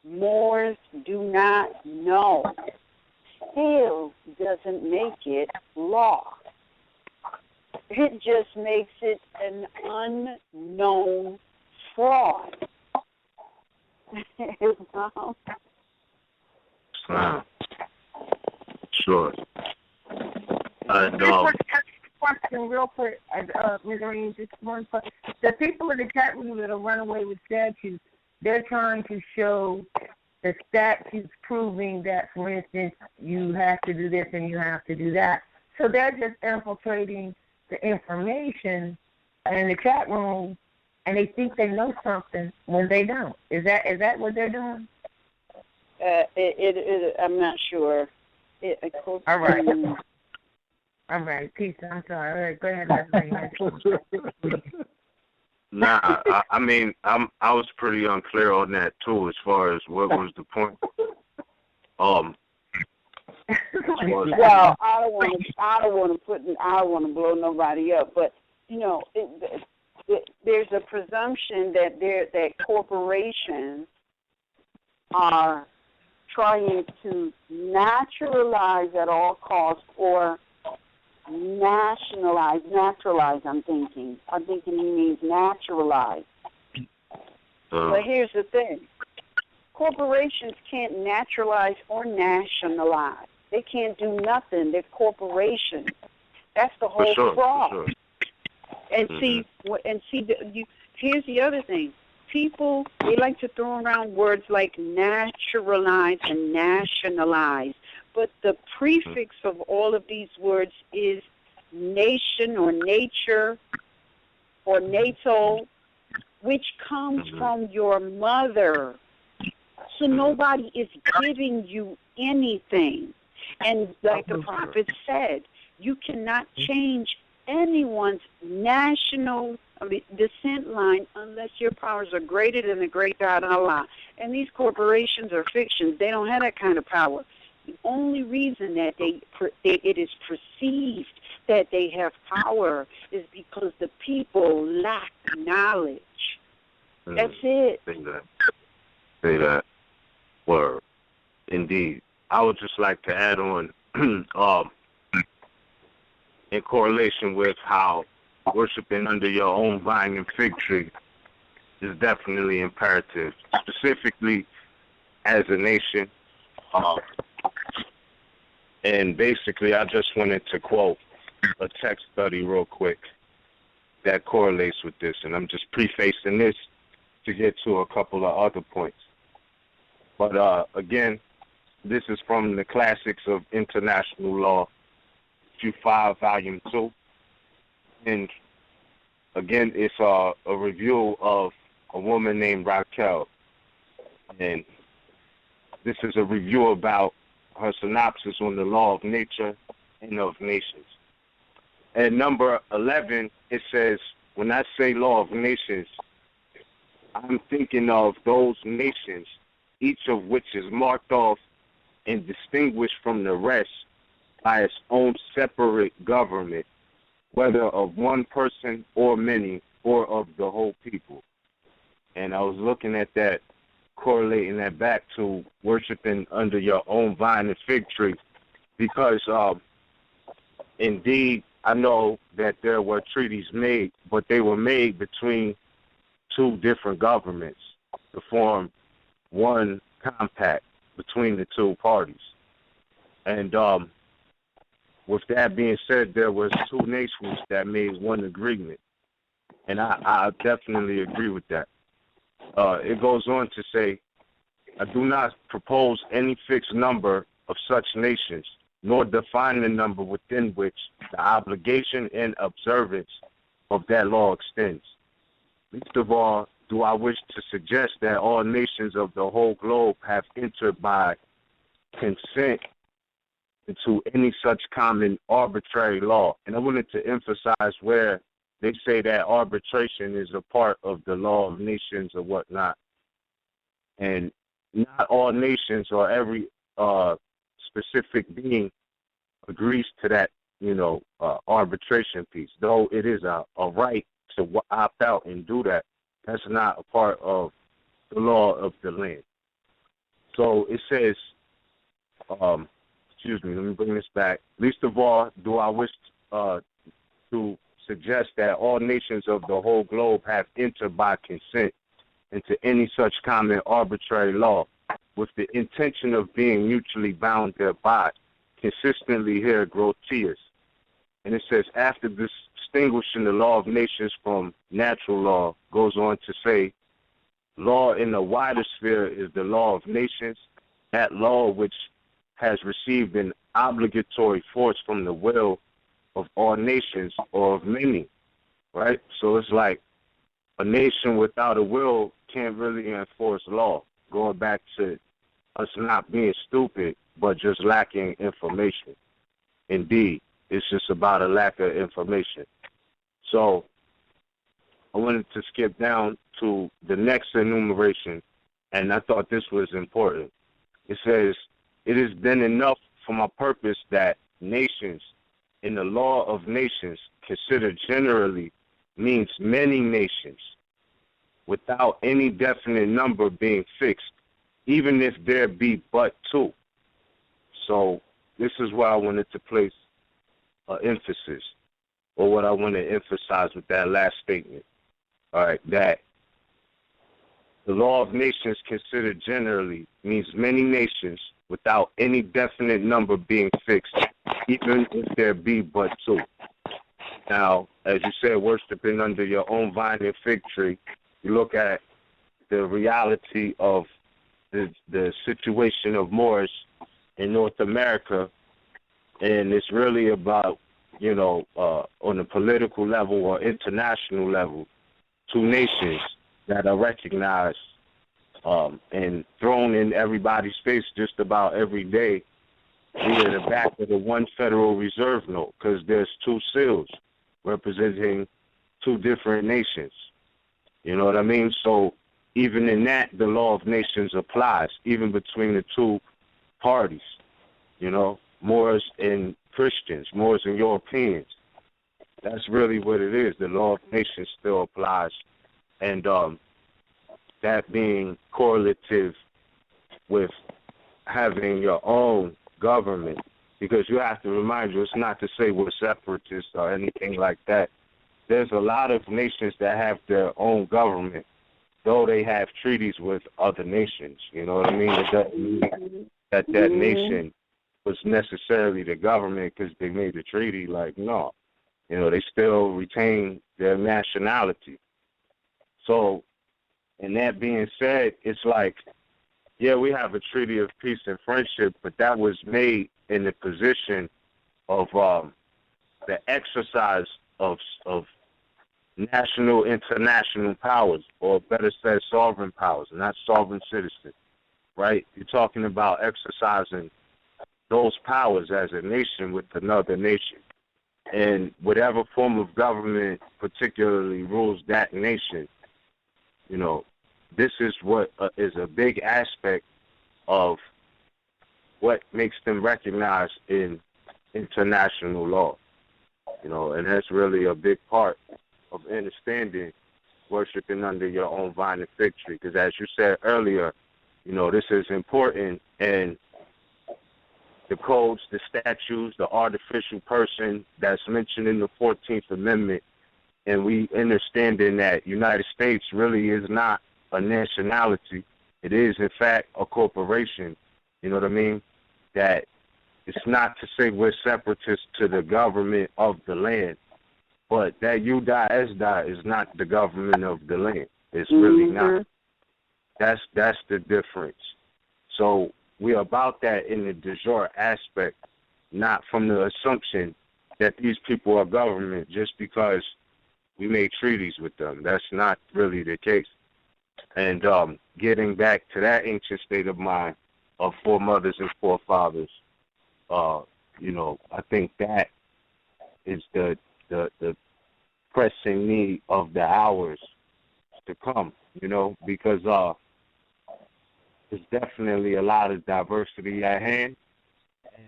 Moors do not know, still doesn't make it law. It just makes it an unknown fraud.
Sure.
Question real quick, Ms. Irene, just one question. The people in the chat room that are run away with statutes, they're trying to show the statutes proving that, for instance, you have to do this and you have to do that. So they're just infiltrating the information in the chat room, and they think they know something when they don't. Is that what they're doing?
I'm not sure.
All right. All right, peace. I'm sorry. All right, go ahead.
Nah, I mean, I was pretty unclear on that too, as far as what was the point.
Well, I don't want to blow nobody up, but you know, there's a presumption that corporations are trying to naturalize at all costs, or naturalize, I'm thinking he means naturalize. But here's the thing. Corporations can't naturalize or nationalize. They can't do nothing. They're corporations. That's the whole fraud.
For sure.
And here's the other thing. People, they like to throw around words like naturalize and nationalize. But the prefix of all of these words is nation or nature or natal, which comes from your mother. So nobody is giving you anything. And like the prophet said, you cannot change anyone's national descent line unless your powers are greater than the great God Allah. And these corporations are fictions. They don't have that kind of power. The only reason that it is perceived that they have power is because the people lack knowledge. That's it.
Say that. Word. Indeed. I would just like to add on, in correlation with how worshiping under your own vine and fig tree is definitely imperative, specifically as a nation. And basically, I just wanted to quote a text study real quick that correlates with this, and I'm just prefacing this to get to a couple of other points. But again, this is from the Classics of International Law, Issue 5, Volume 2. And again, it's a review of a woman named Raquel. And this is a review about her synopsis on the law of nature and of nations. At number 11, it says, when I say law of nations, I'm thinking of those nations, each of which is marked off and distinguished from the rest by its own separate government, whether of one person or many, or of the whole people. And I was looking at that, correlating that back to worshiping under your own vine and fig tree, because indeed, I know that there were treaties made, but they were made between two different governments to form one compact between the two parties. And with that being said, there was two nations that made one agreement. And I definitely agree with that. It goes on to say, I do not propose any fixed number of such nations, nor define the number within which the obligation and observance of that law extends. Least of all, do I wish to suggest that all nations of the whole globe have entered by consent into any such common arbitrary law. And I wanted to emphasize where they say that arbitration is a part of the law of nations or whatnot. And not all nations or every specific being agrees to that, arbitration piece. Though it is a right to opt out and do that, that's not a part of the law of the land. So it says, let me bring this back. Least of all, do I wish to suggest that all nations of the whole globe have entered by consent into any such common arbitrary law with the intention of being mutually bound thereby, consistently here grow tears. And it says, after distinguishing the law of nations from natural law, goes on to say, law in the wider sphere is the law of nations, that law which has received an obligatory force from the will of all nations or of many, right? So it's like a nation without a will can't really enforce law, going back to us not being stupid, but just lacking information. Indeed, it's just about a lack of information. So I wanted to skip down to the next enumeration, and I thought this was important. It says, it is then enough for my purpose that nations in the law of nations considered generally means many nations without any definite number being fixed, even if there be but two. So this is where I wanted to place emphasis, or what I want to emphasize with that last statement. All right, that the law of nations considered generally means many nations without any definite number being fixed, even if there be but two. Now, as you said, worshiping under your own vine and fig tree, you look at the reality of the situation of Moors in North America, and it's really about, on a political level or international level, two nations that are recognized and thrown in everybody's face just about every day via the back of the one Federal Reserve note, because there's two seals representing two different nations. You know what I mean? So even in that, the law of nations applies, even between the two parties, Moors and Christians, Moors and Europeans. That's really what it is. The law of nations still applies. And that being correlative with having your own government, because you have to remind you, it's not to say we're separatists or anything like that. There's a lot of nations that have their own government, though they have treaties with other nations. You know what I mean? It doesn't mean that nation was necessarily the government because they made the treaty. Like, no. They still retain their nationality. So, and that being said, it's like, yeah, we have a treaty of peace and friendship, but that was made in the position of the exercise of national, international powers, or better said, sovereign powers, not sovereign citizens, right? You're talking about exercising those powers as a nation with another nation. And whatever form of government particularly rules that nation, this is what is a big aspect of what makes them recognized in international law. And that's really a big part of understanding worshiping under your own vine and fig tree. Because as you said earlier, this is important. And the codes, the statutes, the artificial person that's mentioned in the 14th Amendment, and we understanding that United States really is not a nationality. It is, in fact, a corporation. You know what I mean? That it's not to say we're separatists to the government of the land, but that UDI is not the government of the land. It's really not. That's the difference. So we're about that in the de jure aspect, not from the assumption that these people are government just because we made treaties with them. That's not really the case. And getting back to that ancient state of mind of foremothers and forefathers, you know, I think that is the pressing need of the hours to come, you know, because there's definitely a lot of diversity at hand,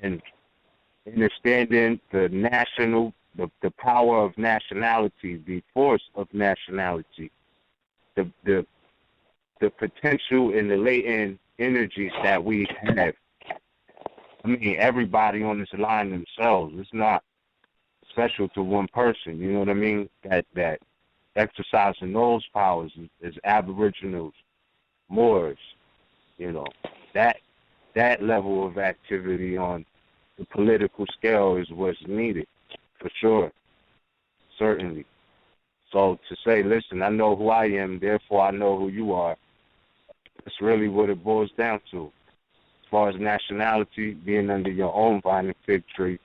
and understanding the power of nationality, the force of nationality, the potential and the latent energies that we have. I mean, everybody on this line themselves. It's not special to one person. You know what I mean? That exercising those powers is Aboriginals, Moors. You know, that level of activity on the political scale is what's needed, for sure, certainly. So to say, listen, I know who I am, therefore I know who you are, that's really what it boils down to. As far as nationality, being under your own vine and fig tree,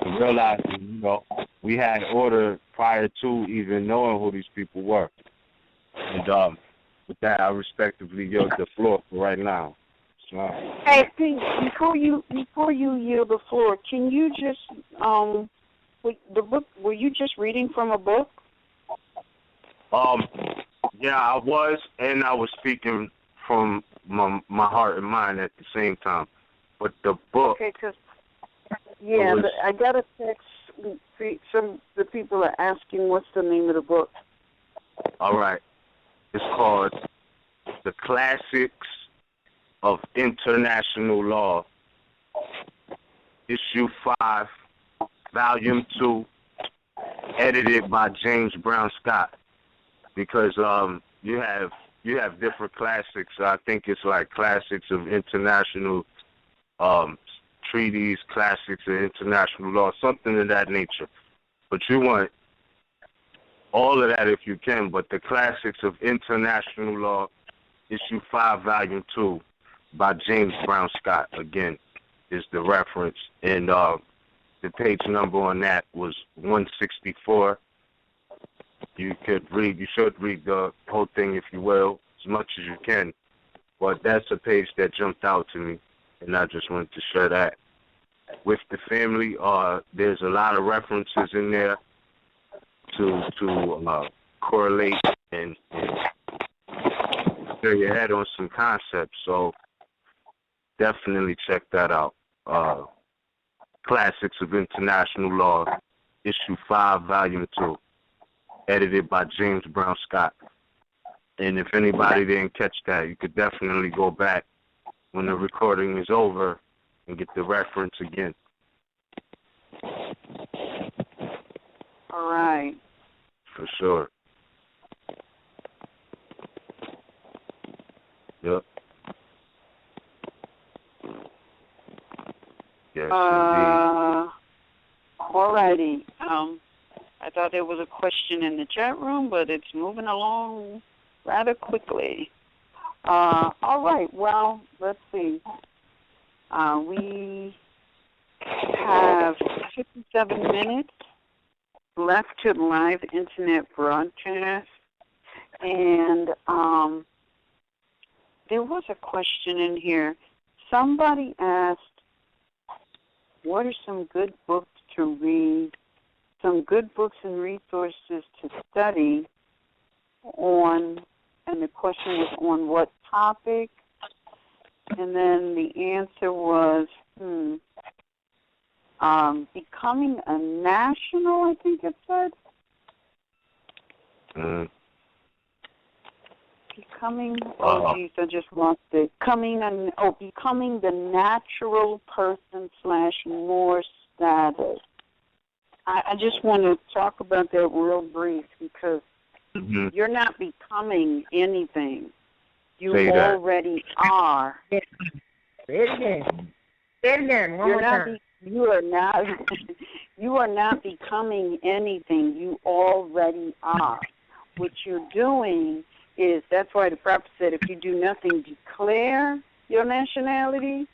and realizing, you know, we had order prior to even knowing who these people were. And with that, I respectively yield the floor for right now. So,
hey, Pete, before you yield the floor, can you just the book? Were you just reading from a book?
Yeah, I was, and I was speaking from my heart and mind at the same time. But the book.
Okay, because but I got a text. Some the people are asking, what's the name of the book?
All right. It's called The Classics of International Law, Issue 5, Volume 2, edited by James Brown Scott. Because you have different classics. I think it's like classics of international treaties, classics of international law, something of that nature. But you want all of that if you can, but the classics of international law, issue 5, volume 2, by James Brown Scott, again, is the reference. And the page number on that was 164. You should read the whole thing, if you will, as much as you can. But that's a page that jumped out to me, and I just wanted to share that with the family. There's a lot of references in there to correlate and clear your head on some concepts. So definitely check that out. Classics of International Law, Issue 5, Volume 2, edited by James Brown Scott. And if anybody didn't catch that, you could definitely go back when the recording is over and get the reference again.
All right.
For sure. Yep. Yes, indeed.
Alrighty. I thought there was a question in the chat room, but it's moving along rather quickly. All right. Well, let's see. We have 57 minutes left to the live internet broadcast, and there was a question in here. Somebody asked, what are some good books to read, some good books and resources to study on, and the question was on what topic? And then the answer was, becoming a national, I think it said. Becoming, I just lost it. Becoming the natural person / Moor status. I just want to talk about that real brief because you're not becoming anything. You already are.
Say it again. Say it again. One more time.
You are not becoming anything. You already are. What you're doing is, that's why the prophet said, if you do nothing, declare your nationality.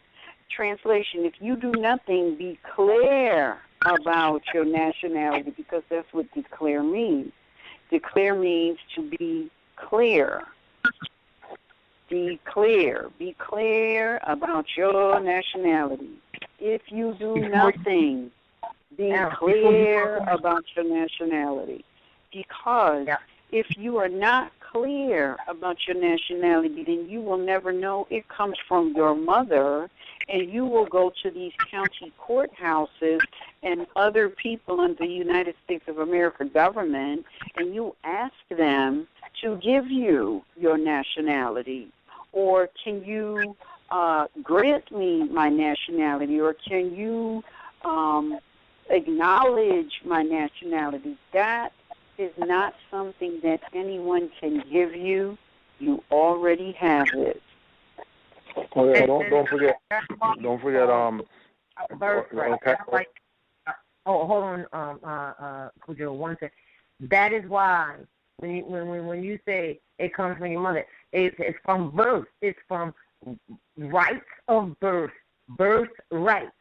Translation, if you do nothing, be clear about your nationality, because that's what declare means. Declare means to be clear. Be clear. Be clear about your nationality. If you do nothing, be clear about your nationality. Because if you are not clear about your nationality, then you will never know it comes from your mother, and you will go to these county courthouses and other people in the United States of America government, and you ask them to give you your nationality, or can you grant me my nationality, or can you acknowledge my nationality. That is not something that anyone can give you. You already have it.
Oh yeah, don't forget.
Birthright. Hold on, Cujo, one second. That is why when you say it comes from your mother, it's from birth. It's from rights of birth. Birthright.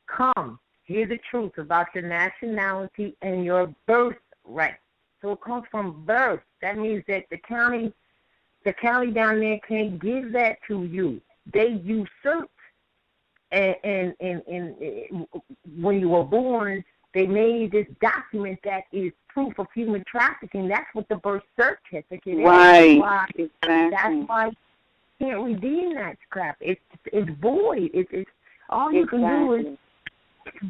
Come. Hear the truth about your nationality and your birthright. So it comes from birth. That means that the county down there can't give that to you. They usurp. And when you were born, they made this document that is proof of human trafficking. That's what the birth certificate is.
Right. Exactly.
That's why you can't redeem that crap. It's void. It's all you can do is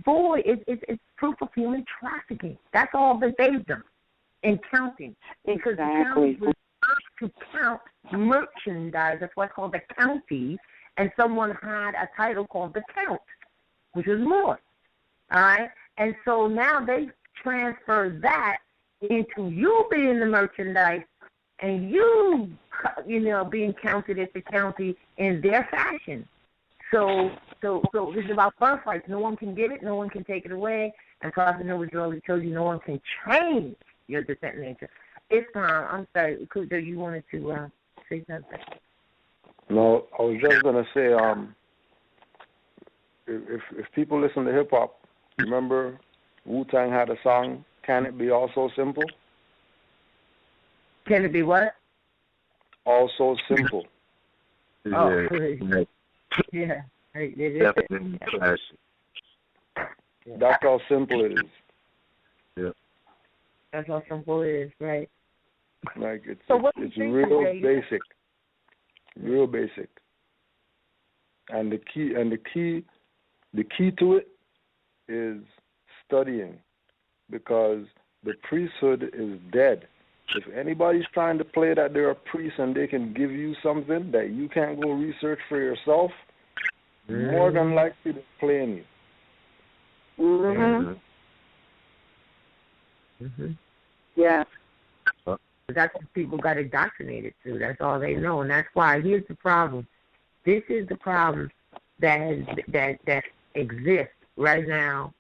void. It's proof of human trafficking. That's all that they've done in counting. Because the county was first to count merchandise. That's what's called the county. And someone had a title called the Count, which was Moor. All right? And so now they transferred that into you being the merchandise and you being counted as the county in their fashion. So this is about birthrights. No one can get it. No one can take it away. And Prophet Noah already told you no one can change your descent nature. It's time. I'm sorry. Kudo, you wanted to say something?
No, I was just gonna say, if people listen to hip hop, remember Wu-Tang had a song, "Can It Be All So Simple"?
Can it be what?
All So Simple.
Oh, yeah.
That's how simple it is.
Yeah.
That's how simple it is, right?
Like it's
real
basic. Real basic. And the key to it is studying, because the priesthood is dead. If anybody's trying to play that they're a priest and they can give you something that you can't go research for yourself, more than likely they're playing you.
Mm-hmm.
Mm-hmm.
Yeah.
That's what people got indoctrinated to. That's all they know, and that's why. Here's the problem. This is the problem that exists right now,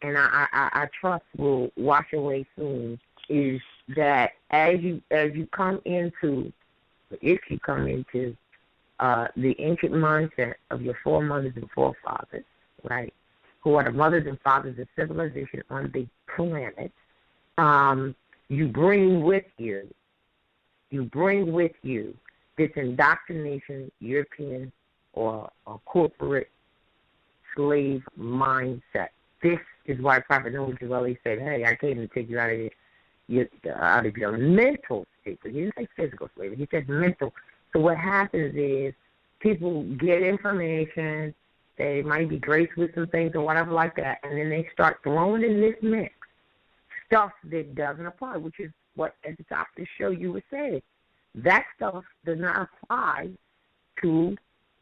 and I trust will wash away soon. Is that as you come into, if you come into the ancient mindset of your foremothers and forefathers, right, who are the mothers and fathers of civilization on the planet, you bring with you this indoctrination, European or corporate slave mindset. This is why Prophet Noah said, "Hey, I came to take you out of your mental state." He didn't say physical slavery. He said mental. So what happens is people get information, they might be graced with some things or whatever like that, and then they start throwing in this mix stuff that doesn't apply, which is what at the top of the show you were saying. That stuff does not apply to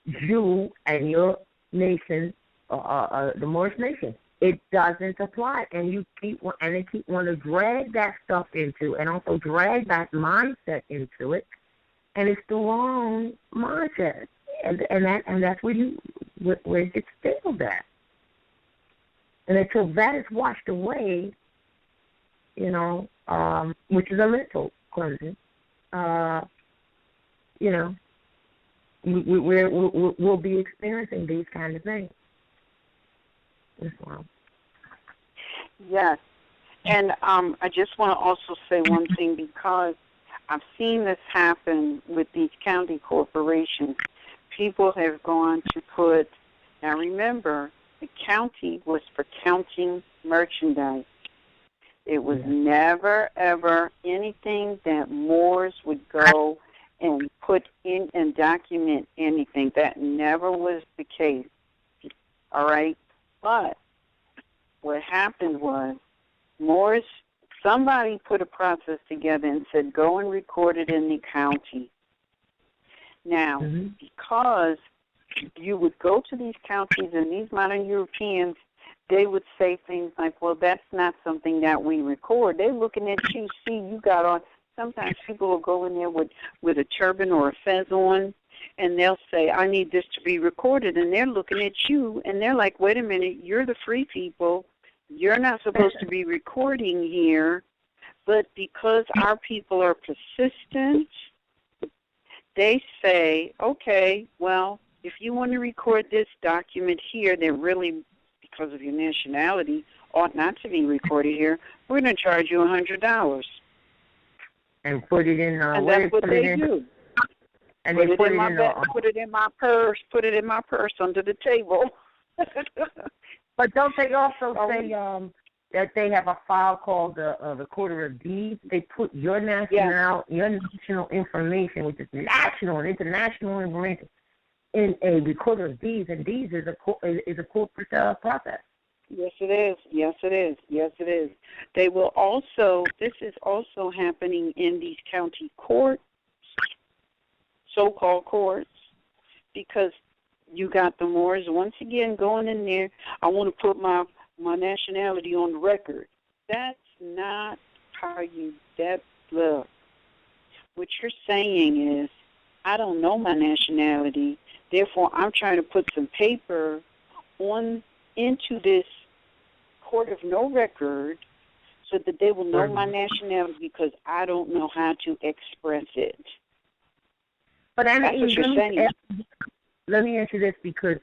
you and your nation, the Moorish nation. It doesn't apply, and they keep wanting to drag that stuff into, and also drag that mindset into it, and it's the wrong mindset, and that's where it gets failed at. And until that is washed away, which is a mental cleansing, we'll be experiencing these kind of things. Wow.
Yes. And I just want to also say one thing, because I've seen this happen with these county corporations. People have gone to put, now remember, the county was for counting merchandise. It was never, ever anything that Moors would go and put in and document anything. That never was the case. All right? But what happened was Moors, somebody put a process together and said, go and record it in the county. Now, because you would go to these counties and these modern Europeans, they would say things like, well, that's not something that we record. They're looking at you, see, you got on. Sometimes people will go in there with a turban or a fez on, and they'll say, I need this to be recorded. And they're looking at you, and they're like, wait a minute, you're the free people. You're not supposed to be recording here. But because our people are persistent, they say, okay, well, if you want to record this document here that really, because of your nationality, ought not to be recorded here, we're going to charge you $100.
And put it in.
And that's what they do.
And
put
they
it in my bag, put it in my purse. Put it in my purse under the table.
But don't they also say that they have a file called the Recorder of Deeds? They put your national information, which is national and international information, in a Recorder of Deeds, and Deeds is a corporate process.
Yes, it is. Yes, it is. Yes, it is. They will also, this is also happening in these county courts, so-called courts, because you got the Moors once again going in there. I want to put my nationality on the record. That's not how you, look. What you're saying is, I don't know my nationality, therefore I'm trying to put some paper into this court of no record so that they will know my nationality because I don't know how to express it.
But
that's what you're saying.
Let me answer this, because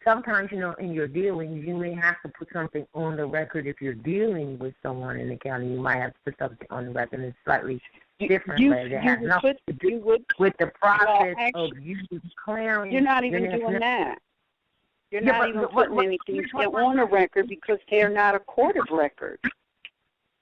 sometimes, in your dealings, you may have to put something on the record. If you're dealing with someone in the county, you might have to put something on the record. It's slightly different. It has nothing to do with the process of you declaring.
You're not even doing that. You're not even putting anything on a record because they're not a court of record.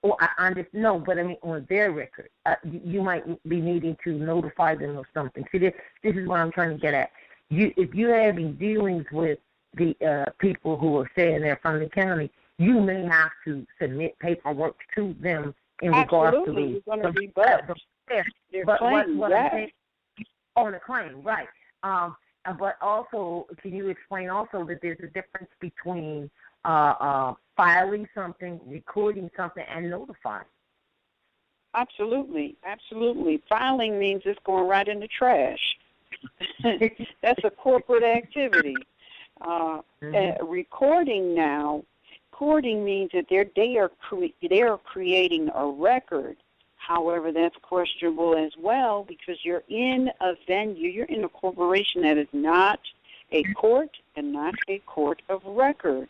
Well, I understand. No, but I mean on their record. You might be needing to notify them of something. See, this is what I'm trying to get at. If you're having dealings with the people who are saying they're from the county, you may have to submit paperwork to them in regards to the
you're going to rebut their claim,
on a claim, right? But also, can you explain also that there's a difference between filing something, recording something, and notifying?
Absolutely, absolutely. Filing means it's going right in the trash. That's a corporate activity. Recording means that they are creating a record. However, that's questionable as well because you're in a venue, you're in a corporation that is not a court and not a court of record.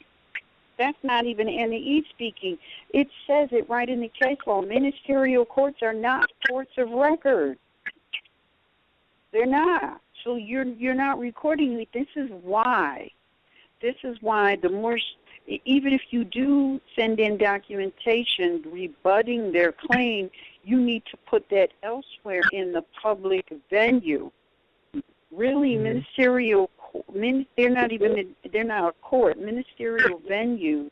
That's not even NE speaking. It says it right in the case law. Ministerial courts are not courts of record. They're not. So you're not recording it. This is why the more, even if you do send in documentation rebutting their claim, you need to put that elsewhere in the public venue. Really, ministerial, they're not a court. Ministerial venues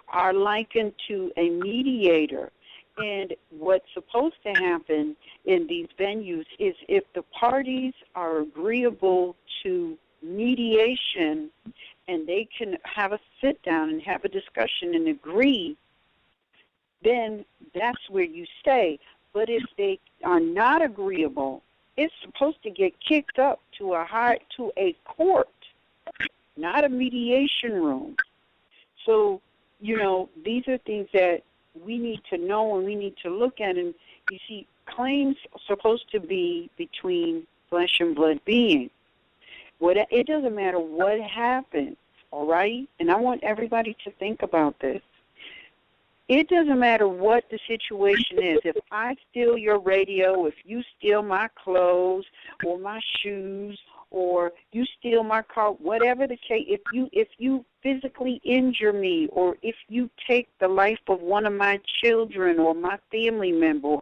are likened to a mediator. And what's supposed to happen in these venues is if the parties are agreeable to mediation and they can have a sit down and have a discussion and agree, then that's where you stay. But if they are not agreeable, it's supposed to get kicked up to a court, not a mediation room. So, these are things that we need to know and we need to look at. And you see, claims are supposed to be between flesh and blood beings. It doesn't matter what happens, all right? And I want everybody to think about this. It doesn't matter what the situation is. If I steal your radio, if you steal my clothes or my shoes, or you steal my car, whatever the case, if you physically injure me, or if you take the life of one of my children or my family member,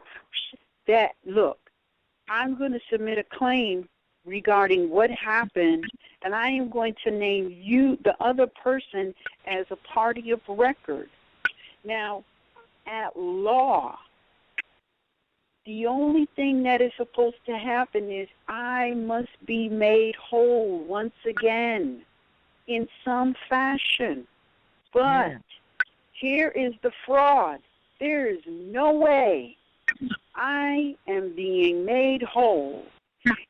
look, I'm going to submit a claim regarding what happened, and I am going to name you, the other person, as a party of record. Now, at law, the only thing that is supposed to happen is I must be made whole once again in some fashion. But here is the fraud. There is no way I am being made whole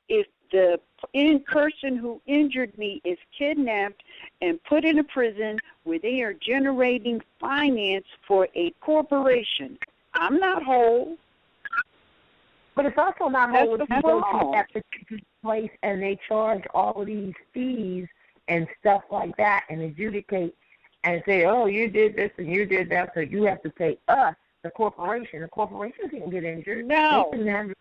if the person who injured me is kidnapped and put in a prison where they are generating finance for a corporation. I'm not whole.
But it's also not whole if you go to that particular place and they charge all of these fees and stuff like that and adjudicate and say, oh, you did this and you did that, so you have to pay us, the corporation. The corporation can't get injured.
No.
They can have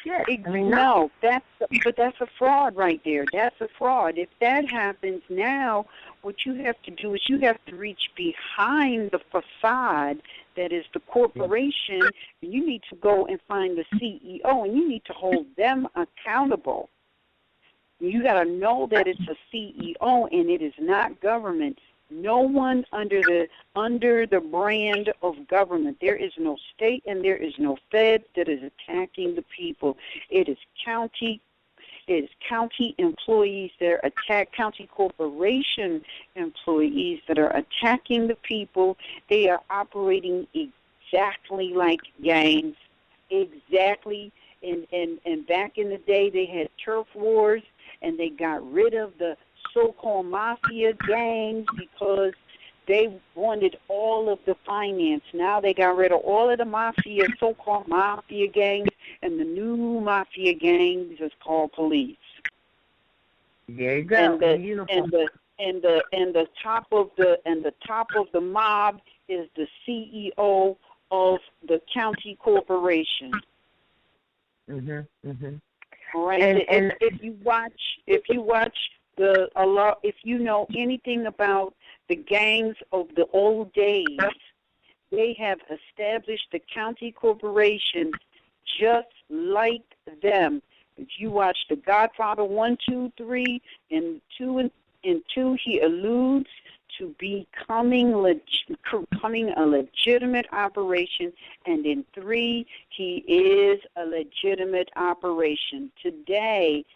shit. I mean,
no, that's a fraud right there. That's a fraud. If that happens now, what you have to do is you have to reach behind the facade that is the corporation, and you need to go and find the CEO, and you need to hold them accountable. You got to know that it's a CEO and it is not government. No one under the brand of government. There is no state and there is no Fed that is attacking the people. It is county employees that are county corporation employees that are attacking the people. They are operating exactly like gangs. Exactly. And back in the day they had turf wars and they got rid of the so-called mafia gangs because they wanted all of the finance. Now they got rid of all of the so-called mafia gangs, and the new mafia gangs is called police.
There you go.
And the top of the mob is the CEO of the county corporation. All right. And if you watch if you know anything about the gangs of the old days, they have established the county corporation just like them. If you watch The Godfather 1, 2, 3, and 2, he alludes to becoming a legitimate operation, and in 3, he is a legitimate operation. Today,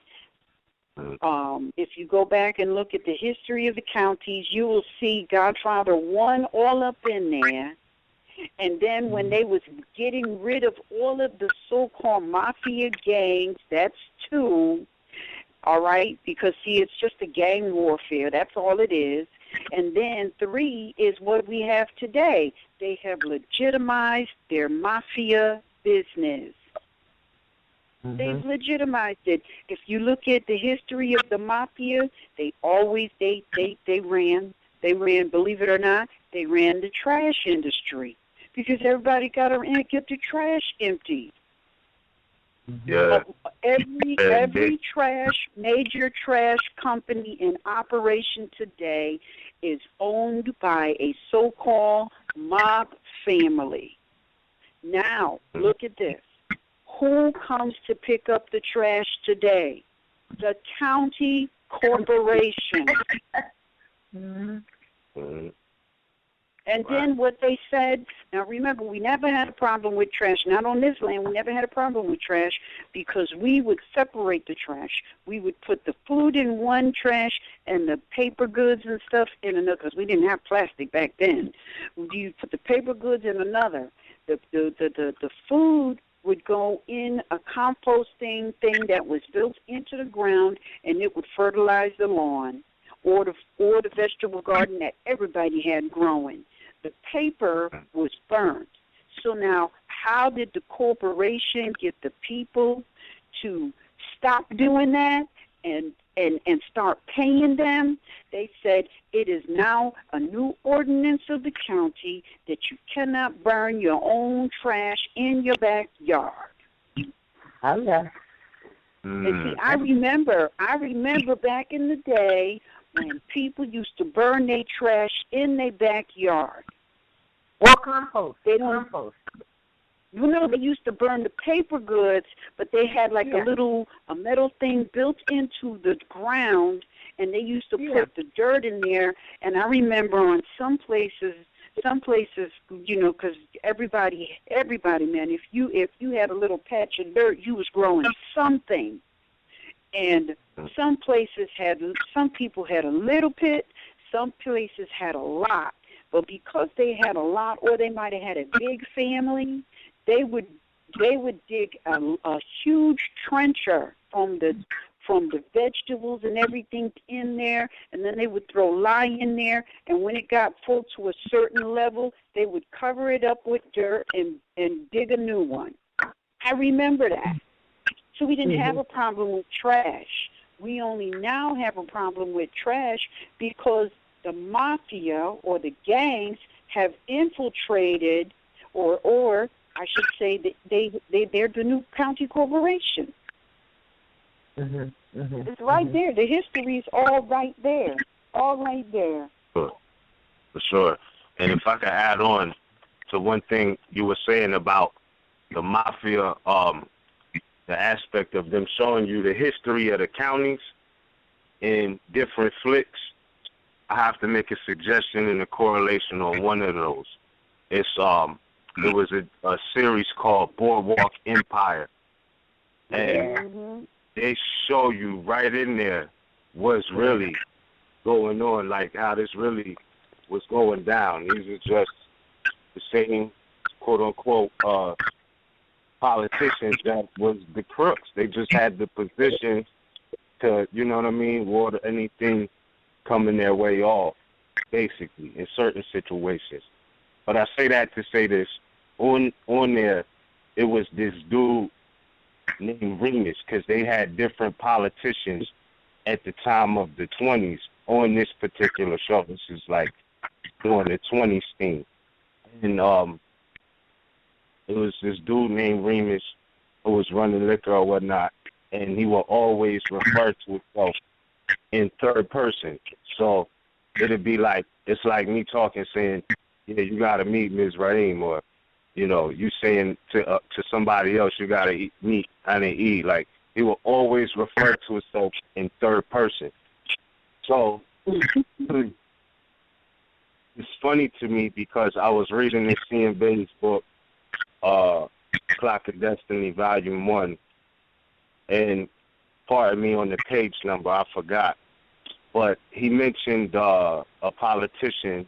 if you go back and look at the history of the counties, you will see Godfather 1 all up in there. And then when they was getting rid of all of the so-called mafia gangs, that's 2, all right? Because, see, it's just a gang warfare. That's all it is. And then 3 is what we have today. They have legitimized their mafia business. They've legitimized it. If you look at the history of the mafia, they always they ran, believe it or not, they ran the trash industry because everybody got to get the trash emptied.
Yeah.
Every major trash company in operation today is owned by a so-called mob family. Now, look at this. Who comes to pick up the trash today? The county corporation. And then what they said, now remember, we never had a problem with trash. Not on this land, we never had a problem with trash because we would separate the trash. We would put the food in one trash and the paper goods and stuff in another, because we didn't have plastic back then. You put the paper goods in another. The food would go in a composting thing that was built into the ground, and it would fertilize the lawn or the vegetable garden that everybody had growing. The paper was burnt. So now, how did the corporation get the people to stop doing that and and start paying them, they said it is now a new ordinance of the county that you cannot burn your own trash in your backyard.
Okay.
And see, I remember back in the day when people used to burn their trash in their backyard.
Or compost.
They don't.
Compost.
You know, they used to burn the paper goods, but they had like a metal thing built into the ground, and they used to put the dirt in there. And I remember on some places, you know, because everybody, man, if you had a little patch of dirt, you was growing something. And some people had a little bit, some places had a lot. But because they had a lot, or they might have had a big family, they would dig a huge trencher from the vegetables and everything in there, and then they would throw lye in there, and when it got full to a certain level, they would cover it up with dirt and dig a new one. I remember that. So we didn't have a problem with trash. We only now have a problem with trash because the mafia or the gangs have infiltrated, or I should say that they're the new county corporation. It's right there. The history is all right there. All right there.
For sure. And if I could add on to one thing you were saying about the mafia, the aspect of them showing you the history of the counties in different flicks, I have to make a suggestion and a correlation on one of those. It's there was a series called Boardwalk Empire, and they show you right in there what's really going on, like how this really was going down. These are just the same quote unquote politicians that was the crooks. They just had the position to, you know what I mean, ward anything coming their way off, basically, in certain situations. But I say that to say this, on there, it was this dude named Remus, because they had different politicians at the time of the 20s on this particular show. This is like during the 20s thing. And it was this dude named Remus who was running liquor or whatnot, and he will always refer to himself in third person. So it'd be like, it's like me talking, saying, yeah, you got to meet Ms. Raheem, or, you know, you saying to somebody else, you got to meet Anna E. Like, he will always refer to himself in third person. So it's funny to me because I was reading this CMB's book, Clock of Destiny, Volume 1, and pardon me on the page number, I forgot, but he mentioned a politician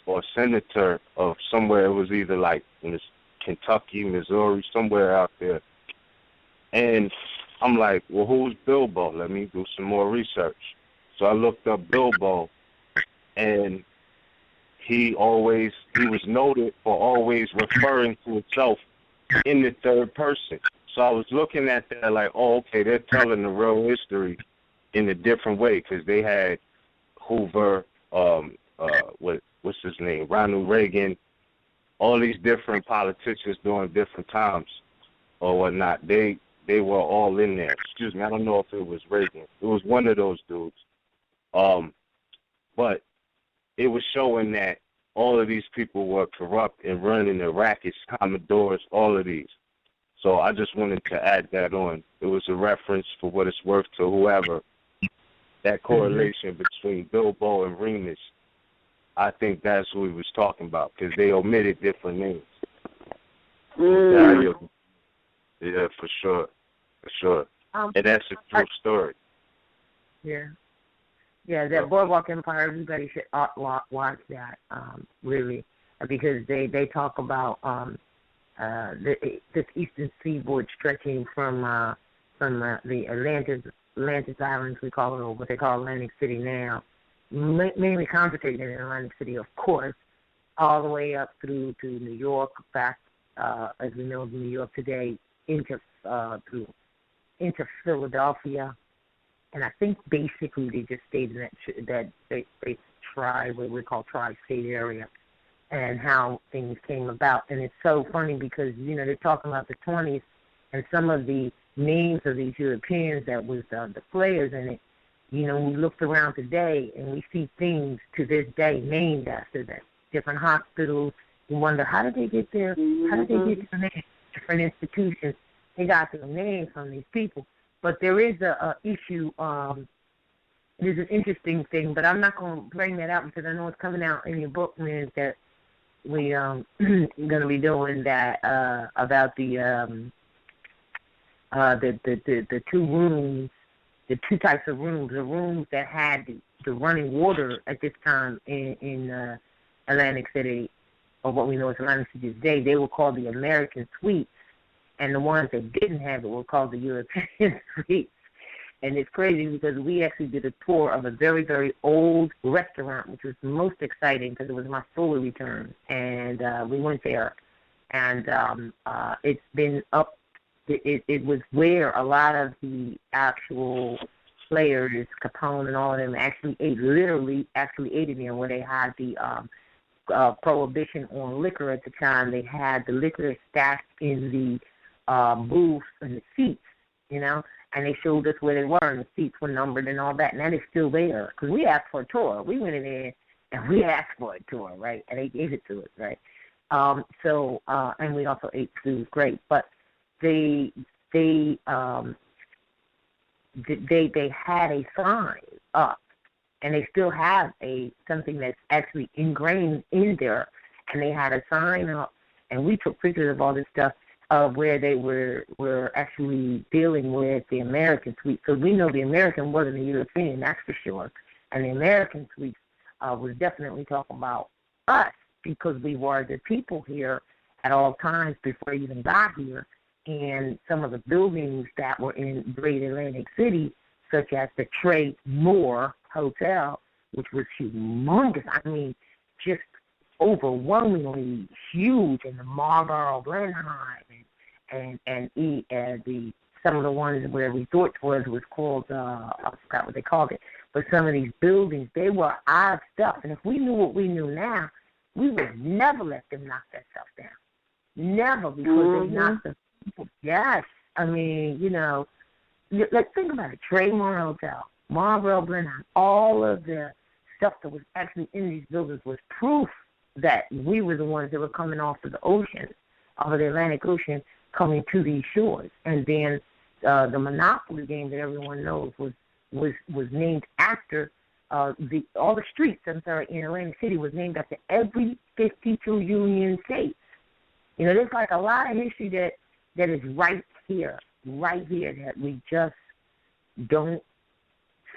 or senator of somewhere, it was either like in Kentucky, Missouri, somewhere out there. And I'm like, well, who's Bilbo? Let me do some more research. So I looked up Bilbo, and he was noted for always referring to himself in the third person. So I was looking at that like, oh, okay, they're telling the real history in a different way, because they had Hoover, what's his name, Ronald Reagan, all these different politicians during different times or whatnot. They were all in there. Excuse me, I don't know if it was Reagan. It was one of those dudes. But it was showing that all of these people were corrupt and running the rackets, Commodores, all of these. So I just wanted to add that on. It was a reference for what it's worth to whoever. That correlation between Bilbo and Remus, I think that's who he was talking about, because they omitted different names. Yeah, for sure. For sure. And that's a true story.
Yeah. Yeah, that Boardwalk Empire, everybody should watch that, really, because they talk about this eastern seaboard stretching from the Atlantis Islands, we call it, or what they call Atlantic City now, mainly concentrated in Atlantic City, of course, all the way up through to New York, back, as we know, New York today, into Philadelphia, And I think basically they just stayed in that what we call tri-state area, and how things came about. And it's so funny because, they're talking about the 20s, and some of the names of these Europeans that was the players in it, we looked around today and we see things to this day named after them. Different hospitals. You wonder, how did they get there? How did they get their names? Different institutions. They got their names from these people. But there is a issue. There's an interesting thing, but I'm not going to bring that out because I know it's coming out in your book, man, that we going to be doing that about the two rooms, the two types of rooms, the rooms that had the running water at this time in Atlantic City, or what we know as Atlantic City today. They were called the American suites, and the ones that didn't have it were called the European suites. And it's crazy because we actually did a tour of a very, very old restaurant, which was most exciting because it was my solar return. And we went there, and it's been up. It was where a lot of the actual players, Capone and all of them, actually ate in there, where they had the prohibition on liquor at the time. They had the liquor stashed in the booths and the seats, and they showed us where they were, and the seats were numbered and all that, and that is still there, because we asked for a tour. We went in there, and we asked for a tour, right, and they gave it to us, right? And we also ate food. It was great, but they had a sign up, and they still have something that's actually ingrained in there, and they had a sign up, and we took pictures of all this stuff of where they were actually dealing with the American suite. So we know the American wasn't a European, that's for sure. And the American suite was definitely talking about us, because we were the people here at all times before we even got here. And some of the buildings that were in Great Atlantic City, such as the Moor Hotel, which was humongous. I mean, just overwhelmingly huge, in the Marlboro Blenheim, and some of the ones where resorts was called, I forgot what they called it, but some of these buildings, they were our stuff. And if we knew what we knew now, we would never let them knock that stuff down. Never, because they knocked the people. Yes. I mean, let's think about it. Moor Hotel, Marlboro Blenheim, all of the stuff that was actually in these buildings was proof that we were the ones that were coming off of the ocean, off of the Atlantic Ocean, coming to these shores. And then the Monopoly game that everyone knows was named after all the streets, in Atlantic City was named after every 52 Union states. There's like a lot of history that is right here that we just don't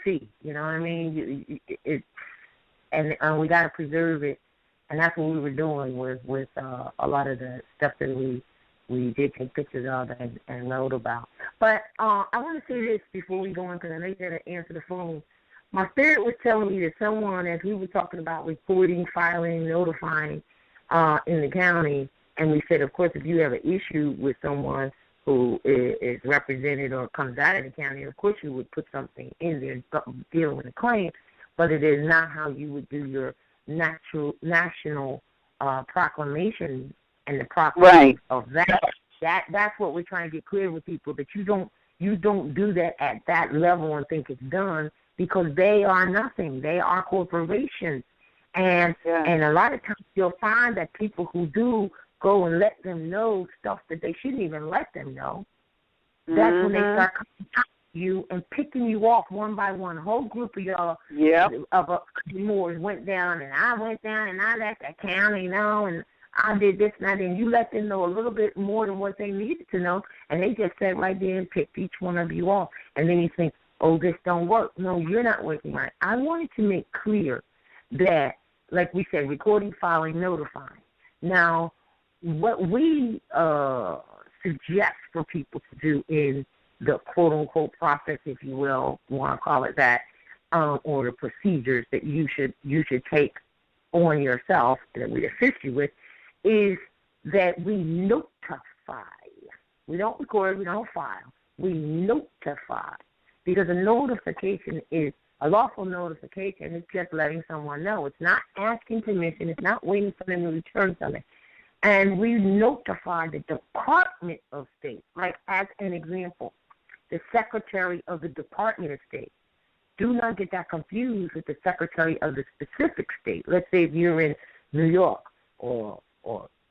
see. You know what I mean? And we got to preserve it. And that's what we were doing with a lot of the stuff that we did take pictures of and wrote about. But I want to say this before we go on, because I know you got to answer the phone. My spirit was telling me that someone, as we were talking about reporting, filing, notifying in the county, and we said, of course, if you have an issue with someone who is represented or comes out of the county, of course you would put something in there dealing with a claim, but it is not how you would do your national proclamation and the proclamation of that. That's what we're trying to get clear with people, that you don't do that at that level and think it's done, because they are nothing. They are corporations, and a lot of times you'll find that people who do go and let them know stuff that they shouldn't even let them know. That's when they start coming out to you and picking you off one by one. A whole group of y'all of Moors went down, and I went down, and I let that county know, and I did this and that, and you let them know a little bit more than what they needed to know, and they just sat right there and picked each one of you off. And then you think, oh, this don't work. No, you're not working right. I wanted to make clear that, like we said, recording, filing, notifying. Now, what we suggest for people to do in the quote-unquote process, if you will, want to call it that, or the procedures that you should take on yourself that we assist you with, is that we notify. We don't record, we don't file. We notify because a notification is a lawful notification. It's just letting someone know. It's not asking permission. It's not waiting for them to return something. And we notify the Department of State, like as an example, the Secretary of the Department of State. Do not get that confused with the Secretary of the specific state. Let's say if you're in New York or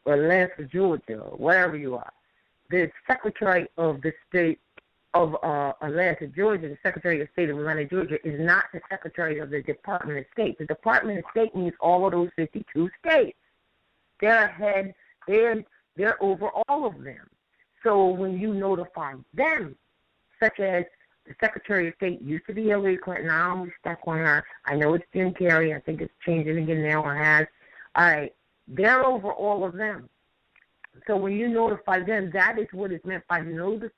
Atlanta, Georgia, or wherever you are. The Secretary of the State of Atlanta, Georgia, the Secretary of State of Atlanta, Georgia, is not the Secretary of the Department of State. The Department of State means all of those 52 states. They're ahead. They're over all of them. So when you notify them, such as the Secretary of State used to be Hillary Clinton, I always stuck on her. I know it's Jim Carrey. I think it's changing again now or has. All right. They're over all of them. So when you notify them, that is what is meant by notice.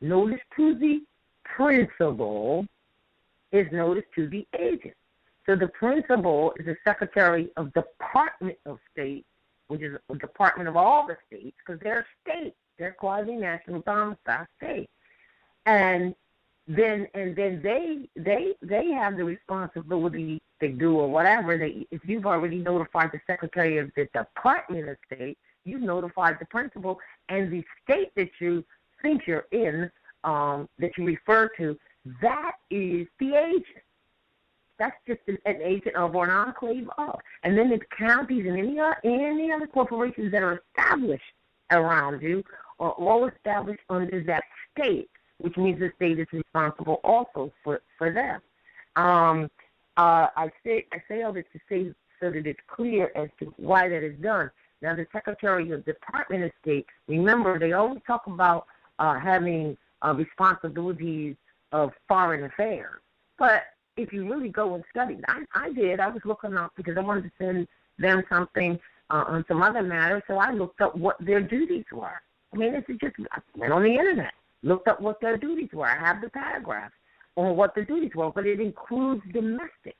Notice to the principal is notice to the agent. So the principal is the Secretary of Department of State, which is a department of all the states, because they're states. They're quasi-national domicile states. And then they have the responsibility to do or whatever. If you've already notified the Secretary of the Department of State, you've notified the principal, and the state that you think you're in, that you refer to, that is the agent. That's just an agent of or an enclave of. And then the counties and any other corporations that are established around you are all established under that state, which means the state is responsible also for them. I say all this to say so that it's clear as to why that is done. Now, the Secretary of the Department of State, remember, they always talk about having responsibilities of foreign affairs. But if you really go and study, I did. I was looking up because I wanted to send them something on some other matter, so I looked up what their duties were. I mean, I went on the Internet, looked up what their duties were. I have the paragraphs on what their duties were, but it includes domestic.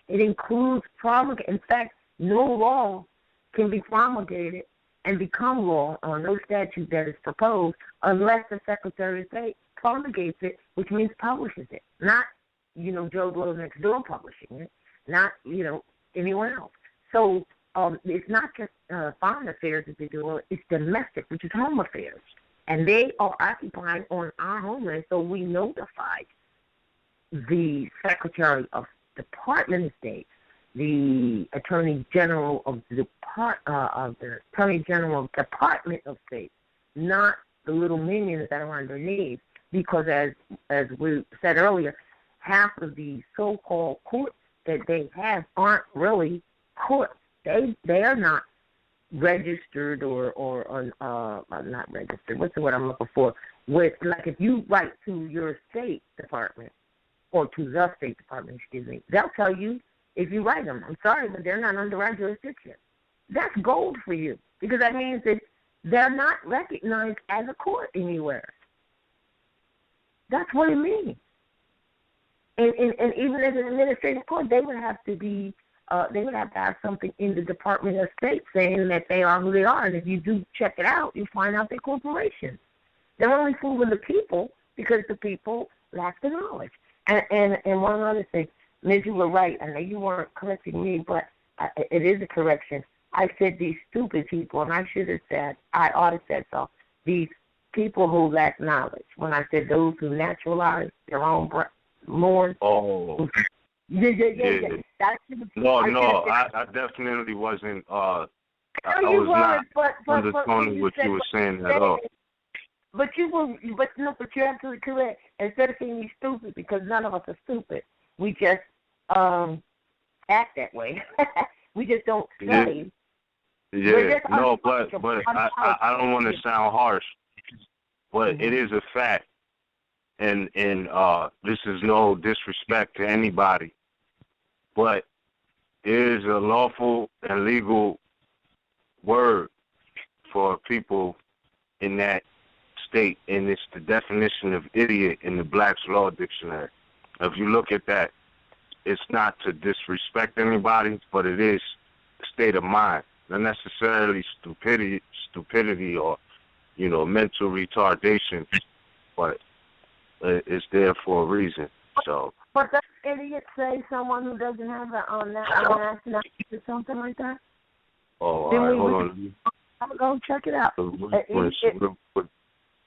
It includes promulgation. In fact, no law can be promulgated and become law on no statute that is proposed unless the Secretary of State promulgates it, which means publishes it. Not, Joe Blow next door publishing it, not, anyone else. So it's not just foreign affairs that they do, it's domestic, which is home affairs. And they are occupying on our homeland, so we notified the Secretary of Department of State, the Attorney General of the Department of State, not the little minions that are underneath, because as we said earlier, half of the so-called courts that they have aren't really courts. They are not registered or not registered. What's the word I'm looking for? With, like, if you write to your State Department or to the State Department, they'll tell you if you write them, I'm sorry, but they're not under our jurisdiction. That's gold for you, because that means that they're not recognized as a court anywhere. That's what it means. And even as an administrative court, they would have to have something in the Department of State saying that they are who they are. And if you do check it out, you find out they're corporations. They're only fooling the people because the people lack the knowledge. And one other thing, Ms., you were right. I know you weren't correcting me, but it is a correction. I said these stupid people, and I ought to said so. These people who lack knowledge. When I said those who naturalize their own Moors.
Oh.
Yeah.
I definitely wasn't. I was not understanding what you were saying at all.
But you're absolutely correct. Instead of saying you're stupid, because none of us are stupid, we just act that way. We just don't study.
Yeah. No, but I don't want to sound harsh, but it is a fact, and this is no disrespect to anybody, but it is a lawful and legal word for people in that state, and it's the definition of idiot in the Black's Law Dictionary. If you look at that, it's not to disrespect anybody, but it is a state of mind, not necessarily stupidity or mental retardation, but it's there for a reason. So.
But does idiot say someone who doesn't have nationality or something like that?
Oh, all right, hold on.
Go check it out.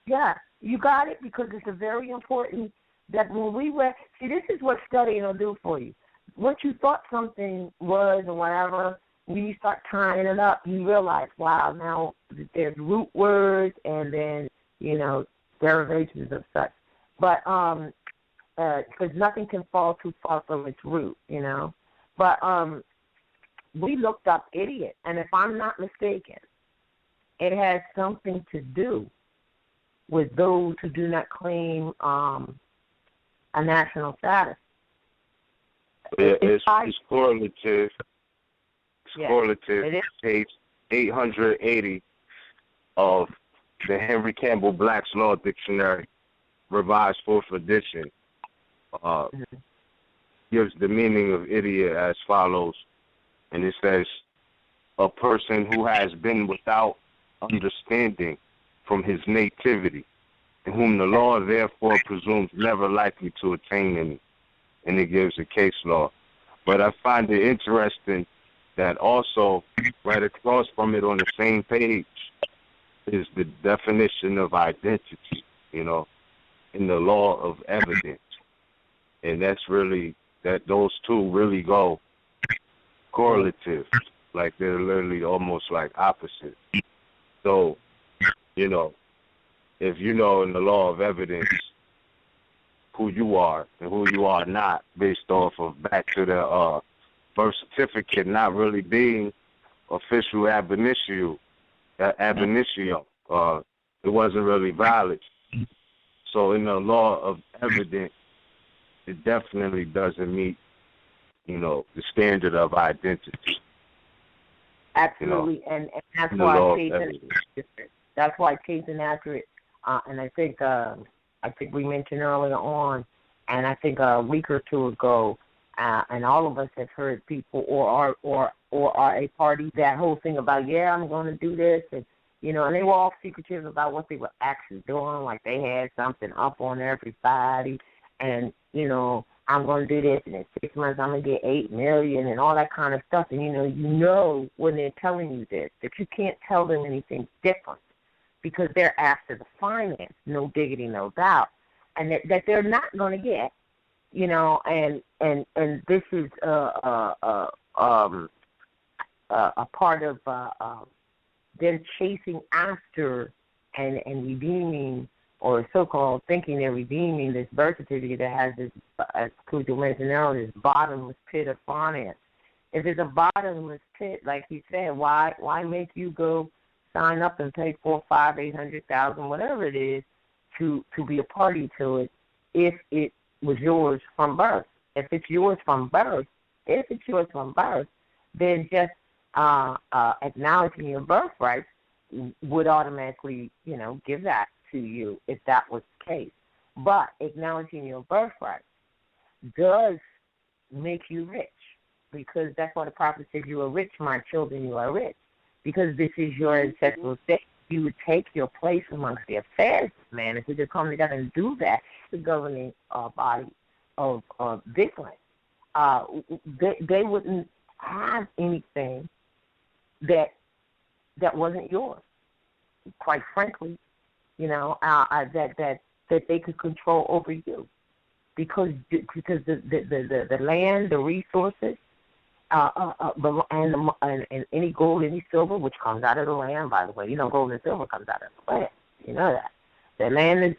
Yeah, you got it, because it's a very important that when we read. See, this is what studying will do for you. Once you thought something was or whatever, when you start tying it up, you realize, wow, now there's root words and then, derivations of such. But because nothing can fall too far from its root, But we looked up idiot, and if I'm not mistaken, it has something to do with those who do not claim a national status.
It's correlative. It's correlative. Page 880 of the Henry Campbell Black's Law Dictionary, revised 4th edition, gives the meaning of idiot as follows. And it says, a person who has been without understanding from his nativity, and whom the law therefore presumes never likely to attain any. And it gives a case law. But I find it interesting that also right across from it on the same page is the definition of identity, in the law of evidence. And that's really, that those two really go correlative, like they're literally almost like opposite. So, if you know in the law of evidence who you are and who you are not, based off of back to the birth certificate not really being official ab initio, it wasn't really valid. So in the law of evidence, it definitely doesn't meet, the standard of identity.
Absolutely, and that's why Chase and accurate. And I think we mentioned earlier on, and I think a week or two ago, and all of us have heard people or are a party, that whole thing about, I'm going to do this, and and they were all secretive about what they were actually doing, like they had something up on everybody, and I'm going to do this, and in 6 months I'm going to get $8 million and all that kind of stuff. And when they're telling you this, that you can't tell them anything different, because they're after the finance, no diggity, no doubt, and that they're not going to get, and this is a part of them chasing after and redeeming, or so-called thinking they're redeeming, this birth certificate that has this, as Cujo mentioned earlier, this bottomless pit of finance. If it's a bottomless pit, like he said, why make you go sign up and pay $400,000, $500,000, $800,000, whatever it is, to be a party to it, if it was yours from birth? If it's yours from birth, then just acknowledging your birthright would automatically, give that to you if that was the case. But acknowledging your birthright does make you rich, because that's why the prophet says, you are rich, my children, you are rich, because this is your ancestral state. You would take your place amongst the affairs, man. If we could come together and do that, the governing body of Vigilant, they wouldn't have anything that wasn't yours, quite frankly, that they could control over you, because the land, the resources, and any gold, any silver, which comes out of the land, by the way, gold and silver comes out of the land, that. The land,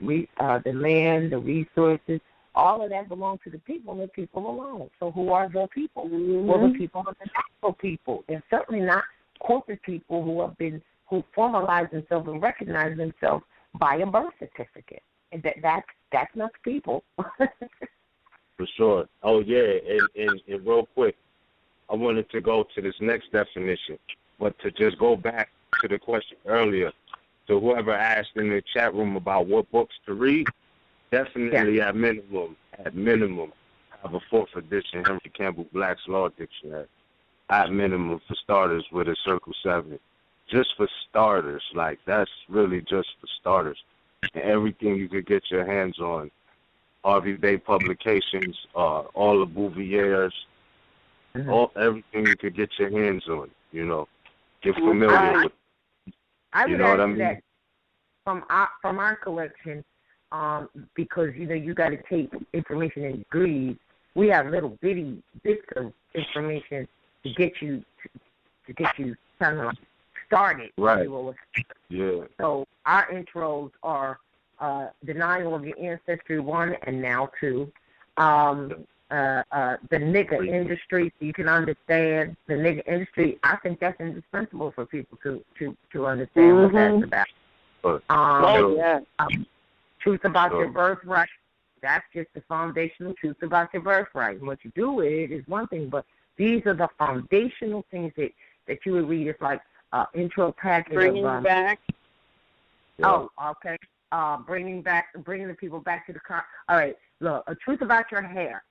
the resources, all of that belongs to the people, and the people alone. So who are the people? Mm-hmm. Well, the people are the natural people, and certainly not corporate people who formalize themselves and recognize themselves by a birth certificate. And that's not the people.
For sure. Oh, yeah, and real quick, I wanted to go to this next definition, but to just go back to the question earlier, to whoever asked in the chat room about what books to read, definitely at minimum, have a 4th edition Henry Campbell Black's Law Dictionary. At minimum, for starters, with a Circle 7. Just for starters, like that's really just for starters. And everything you could get your hands on RVBey publications, all the Bouvier's, everything you could get your hands on, you know. Get familiar with it.
I
You
would
know what I
add
mean?
that from our collection, because you know you got to take information in degrees. We have little bitty bits of information to get you kind of like started.
Right.
You know.
Yeah.
So our intros are Denial of Your Ancestry 1 and now 2. The nigger industry, so you can understand the nigger industry. I think that's indispensable for people to understand what that's about. Truth about your birthright. That's just the foundational truth about your birthright. And what you do with it is one thing, but these are the foundational things that you would read. It's like intro package
bringing back.
Oh, okay. Bringing the people back to the car. All right. Look, a truth about your hair.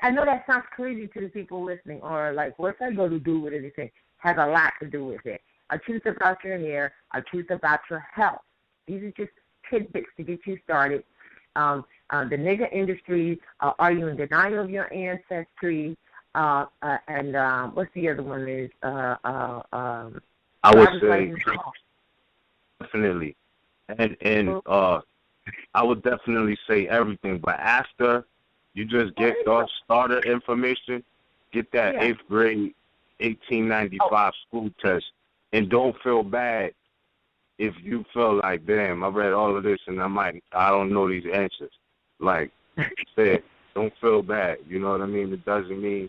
I know that sounds crazy to the people listening, or like, what's that going to do with anything? Has a lot to do with it. A truth about your hair, a truth about your health. These are just tidbits to get you started. The nigger industry, are you in denial of your ancestry? And what's the other one is?
I would say definitely. And I would definitely say everything, but after you just get the starter information, get that 8th grade 1895 school test, and don't feel bad if you feel like, damn, I read all of this and I don't know these answers. Like I said, don't feel bad. You know what I mean? It doesn't mean,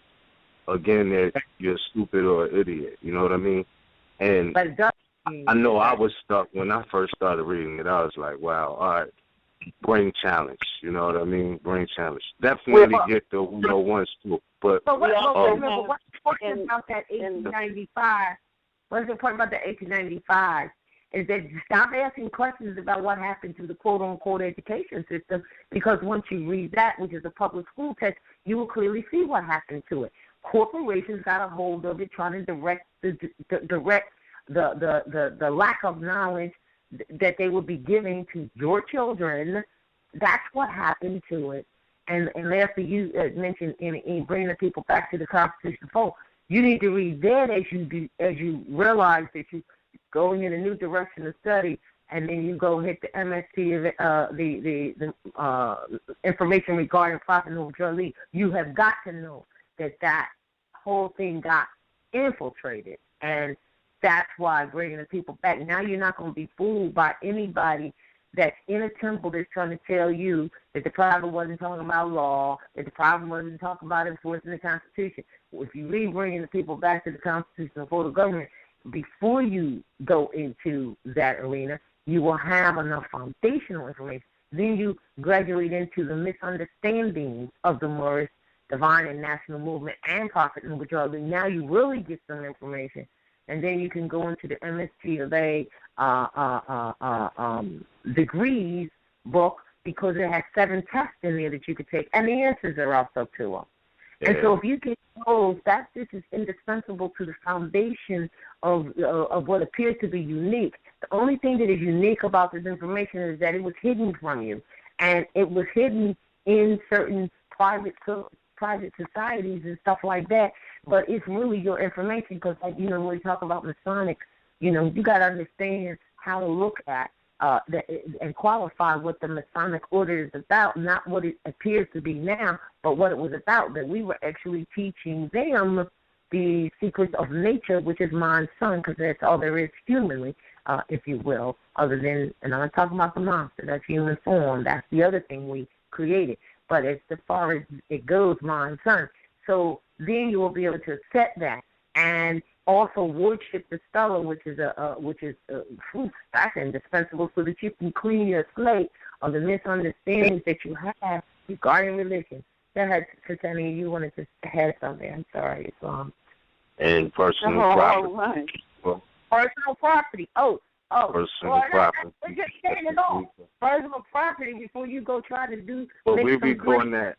again, that you're stupid or an idiot. You know what I mean? And I know I was stuck when I first started reading it. I was like, wow, all right, brain challenge. You know what I mean? Brain challenge. Definitely get the 101s too. But
what's important about that 1895? What's important about that 1895 is that stop asking questions about what happened to the quote-unquote education system, because once you read that, which is a public school test, you will clearly see what happened to it. Corporations got a hold of it, trying to direct the lack of knowledge that they would be giving to your children. That's what happened to it. And after you mentioned in bringing the people back to the Constitution fold, you need to read that as you realize that you're going in a new direction of study, and then you go hit the MSc, the information regarding profit and neutrality. You have got to know that whole thing got infiltrated, and that's why bringing the people back. Now you're not going to be fooled by anybody that's in a temple that's trying to tell you that the problem wasn't talking about law, that the problem wasn't talking about enforcing the Constitution. If you read bringing the people back to the Constitution for the government, before you go into that arena, you will have enough foundational information. Then you graduate into the misunderstandings of the Moorish, divine and national movement, and prophet and neutrality. Now you really get some information. And then you can go into the MHHS-Eyes degrees book, because it has 7 tests in there that you could take, and the answers are also to them. Yeah. And so if you get those, this is indispensable to the foundation of what appears to be unique. The only thing that is unique about this information is that it was hidden from you, and it was hidden in certain private societies and stuff like that. But it's really your information, because, like, you know, when we talk about Masonic, you know, you got to understand how to look at and qualify what the Masonic order is about, not what it appears to be now, but what it was about, that we were actually teaching them the secrets of nature, which is mind sun, because that's all there is humanly, if you will, other than, and I'm not talking about the monster, that's human form, that's the other thing we created, but as far as it goes, mind sun. So then you will be able to accept that, and also worship the stellar, which is that's indispensable, so that you can clean your slate of the misunderstandings that you have regarding religion. Go ahead, Christina, you wanted to add something. I'm sorry.
And personal property.
Right. Well, personal property. Personal
property.
We're just saying it all. Personal property before you go try to do.
Well, we be doing that.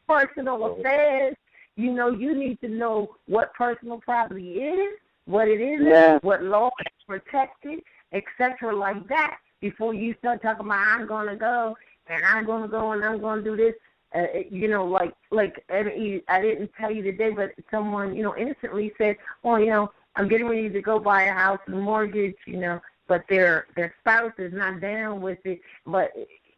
Personal affairs. You know, you need to know what personal property is, what it isn't, what law is protected, etc., like that, before you start talking about, I'm going to go and I'm going to go and I'm going to do this. You know, like I didn't tell you today, but someone, you know, innocently said, "Oh, you know, I'm getting ready to go buy a house and mortgage, you know, but their spouse is not down with it, but."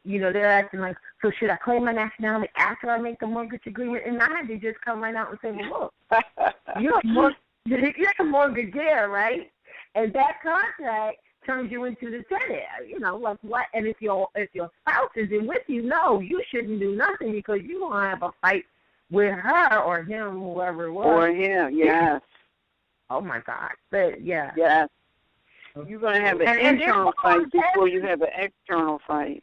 You know, they're asking like, so should I claim my nationality after I make the mortgage agreement? And I had to just come right out and say, well, look, you're a mortgagee, right? And that contract turns you into the tenant. You know, like what? And if your spouse isn't with you, no, you shouldn't do nothing because you're gonna have a fight with her or him, whoever it was.
Or him, yes.
Oh my God! But yeah.
Yes. You're gonna have an internal fight before you have an external fight.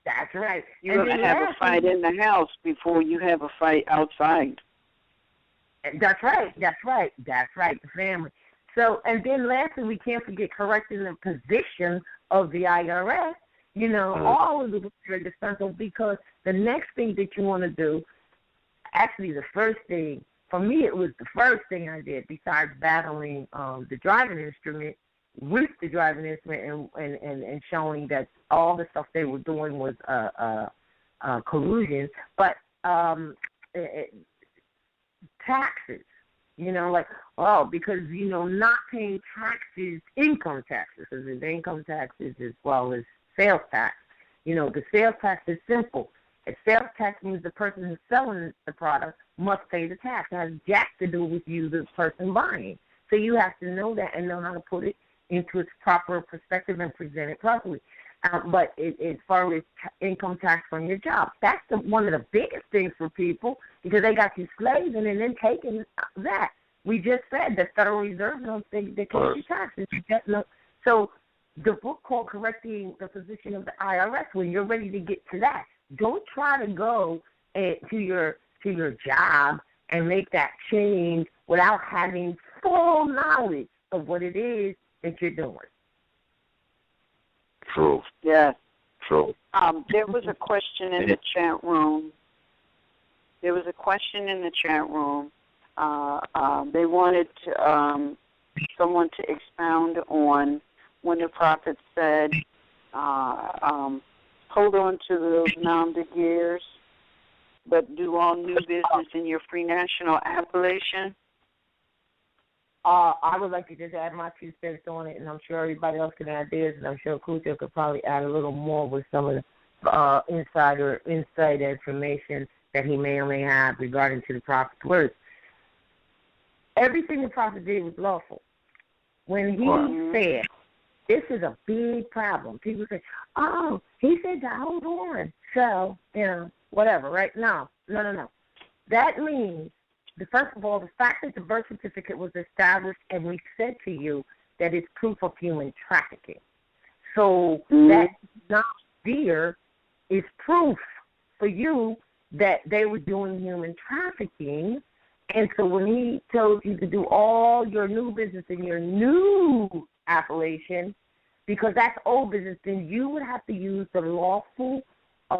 That's right.
You're going to have a fight in the house before you have a fight outside.
That's right. The family. So, and then lastly, we can't forget correcting the position of the IRS. You know, all of the essential because the next thing that you want to do, actually the first thing, for me it was the first thing I did besides battling the driving instrument, with the driving instrument and showing that all the stuff they were doing was collusion, but taxes, you know, like, because, you know, not paying taxes, income taxes as well as sales tax. You know, the sales tax is simple. A sales tax means the person who's selling the product must pay the tax. It has jack to do with you, the person buying. So you have to know that and know how to put it into its proper perspective and present it properly. But as far as income tax from your job, that's one of the biggest things for people because they got you slaves and then taking that. We just said the Federal Reserve don't think they can do taxes. So the book called Correcting the Position of the IRS, when you're ready to get to that, don't try to go to your job and make that change without having full knowledge of what it is that you're doing.
True.
Yes.
True.
There was a question in the chat room. They wanted someone to expound on when the prophet said, hold on to those non-begeers, but do all new business in your free national appellation.
I would like to just add my 2 cents on it, and I'm sure everybody else can add theirs, and I'm sure Kucha could probably add a little more with some of the inside information that he may or may have regarding to the prophet's words. Everything the prophet did was lawful. When he said, this is a big problem, people say, oh, he said to hold on. So, you know, whatever, right? No. That means, first of all, the fact that the birth certificate was established, and we said to you that it's proof of human trafficking. So that not there is proof for you that they were doing human trafficking. And so when he told you to do all your new business in your new appellation, because that's old business, then you would have to use the lawful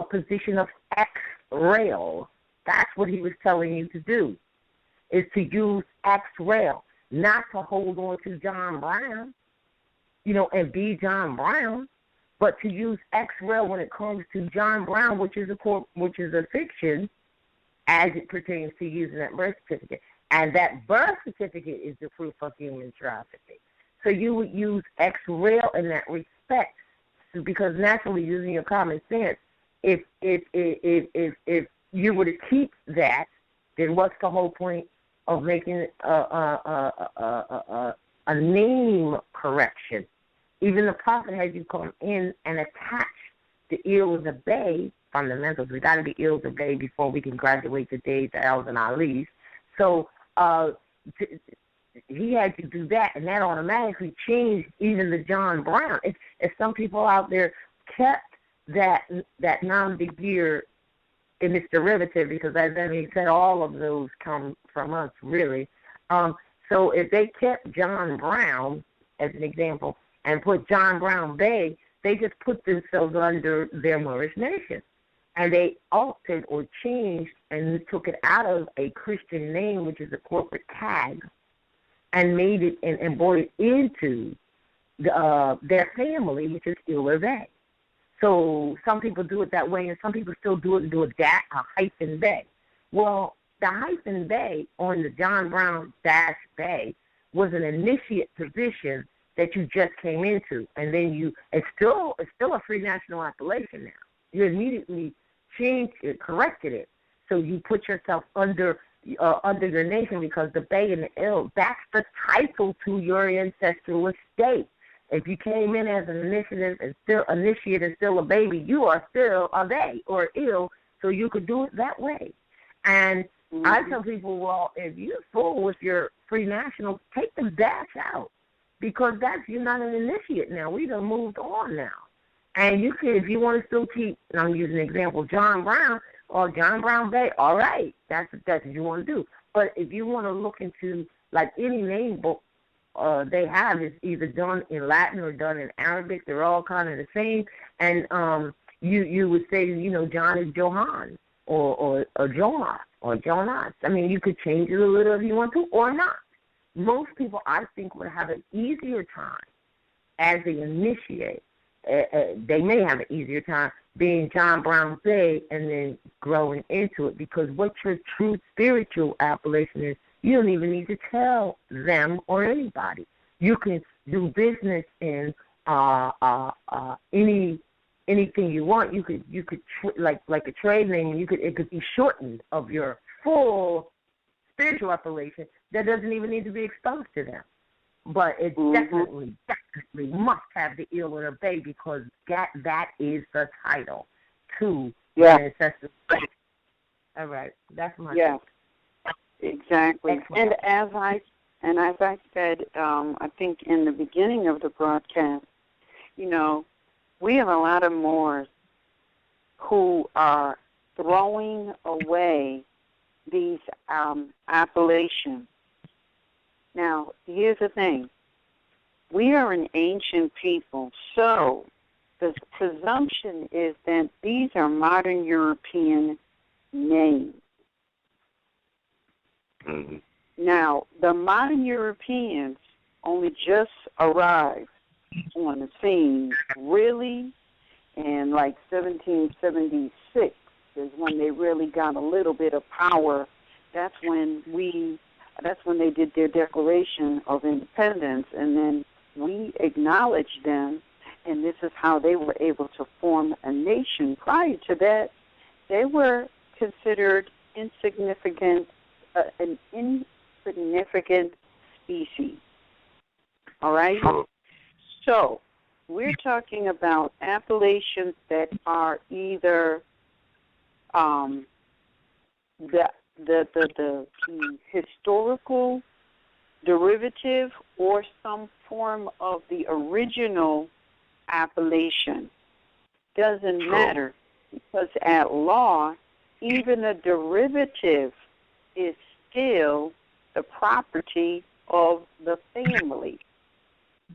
position of ex-rail. That's what he was telling you to do, is to use ex-rail, not to hold on to John Brown, you know, and be John Brown, but to use ex-rail when it comes to John Brown, which is a fiction, as it pertains to using that birth certificate. And that birth certificate is the proof of human trafficking. So you would use ex-rail in that respect, because naturally, using your common sense, if you were to keep that, then what's the whole point of making a name correction? Even the prophet had you come in and attach the RVBey fundamentals. We got to be RVBey before we can graduate to Days, L's, and Ali's. So he had to do that, and that automatically changed even the John Brown. If some people out there kept that non-begeer in its derivative, because as Emmy said, all of those come from us, really. So if they kept John Brown, as an example, and put John Brown Bey, they just put themselves under their Moorish nation. And they altered or changed and took it out of a Christian name, which is a corporate tag, and made it and brought it into their family, which is RVBey. So some people do it that way, and some people still do a hyphen Bey. Well, the hyphen Bey on the John Brown - Bey was an initiate position that you just came into, and then it's still a free national appellation now. You immediately corrected it, so you put yourself under the nation, because the Bey and the Ill, that's the title to your ancestral estate. If you came in as an initiate and still a baby, you are still a Bey or Ill, so you could do it that way. And I tell people, well, if you're full with your free national, take the dash out, because you're not an initiate now. We done moved on now. And you can, if you want to still keep, and I'm using an example, John Brown or John Brown Bey, all right, that's what you want to do. But if you want to look into, like, any name book they have is either done in Latin or done in Arabic. They're all kind of the same. And you would say, John is Johan or Jonah or Jonas. I mean, you could change it a little if you want to or not. Most people, I think, would have an easier time as they initiate. They may have an easier time being John Brown Bey and then growing into it, because what your true spiritual appellation is, you don't even need to tell them or anybody. You can do business in anything you want. You could like a trade name. It could be shortened of your full spiritual appellation that doesn't even need to be exposed to them. But it definitely must have the Ill or the Bey, because that is the title to the ancestral. All right, that's my
thing. Exactly.
Excellent.
And as I said, I think in the beginning of the broadcast, we have a lot of Moors who are throwing away these appellations. Now, here's the thing. We are an ancient people, so the presumption is that these are modern European names.
Mm-hmm.
Now, the modern Europeans only just arrived on the scene, really, in like 1776 is when they really got a little bit of power. That's when they did their Declaration of Independence, and then we acknowledged them, and this is how they were able to form a nation. Prior to that, they were considered an insignificant species. All right? So we're talking about appellations that are either the historical derivative or some form of the original appellation. Doesn't matter, because at law, even a derivative is still the property of the family.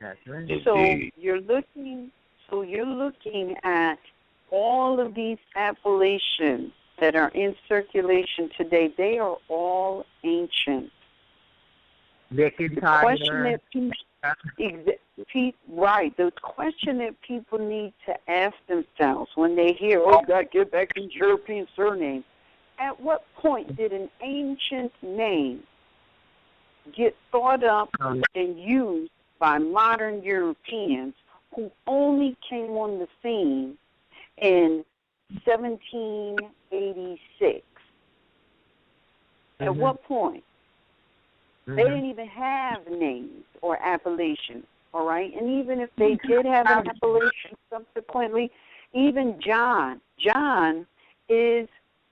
That's right.
So you're looking at all of these appellations that are in circulation today. They are all ancient. The question that people need to ask themselves when they hear, "Oh, God, get back these European surnames." At what point did an ancient name get thought up and used by modern Europeans who only came on the scene in 1786? At what point? They didn't even have names or appellations, all right? And even if they did have an appellation subsequently, even John is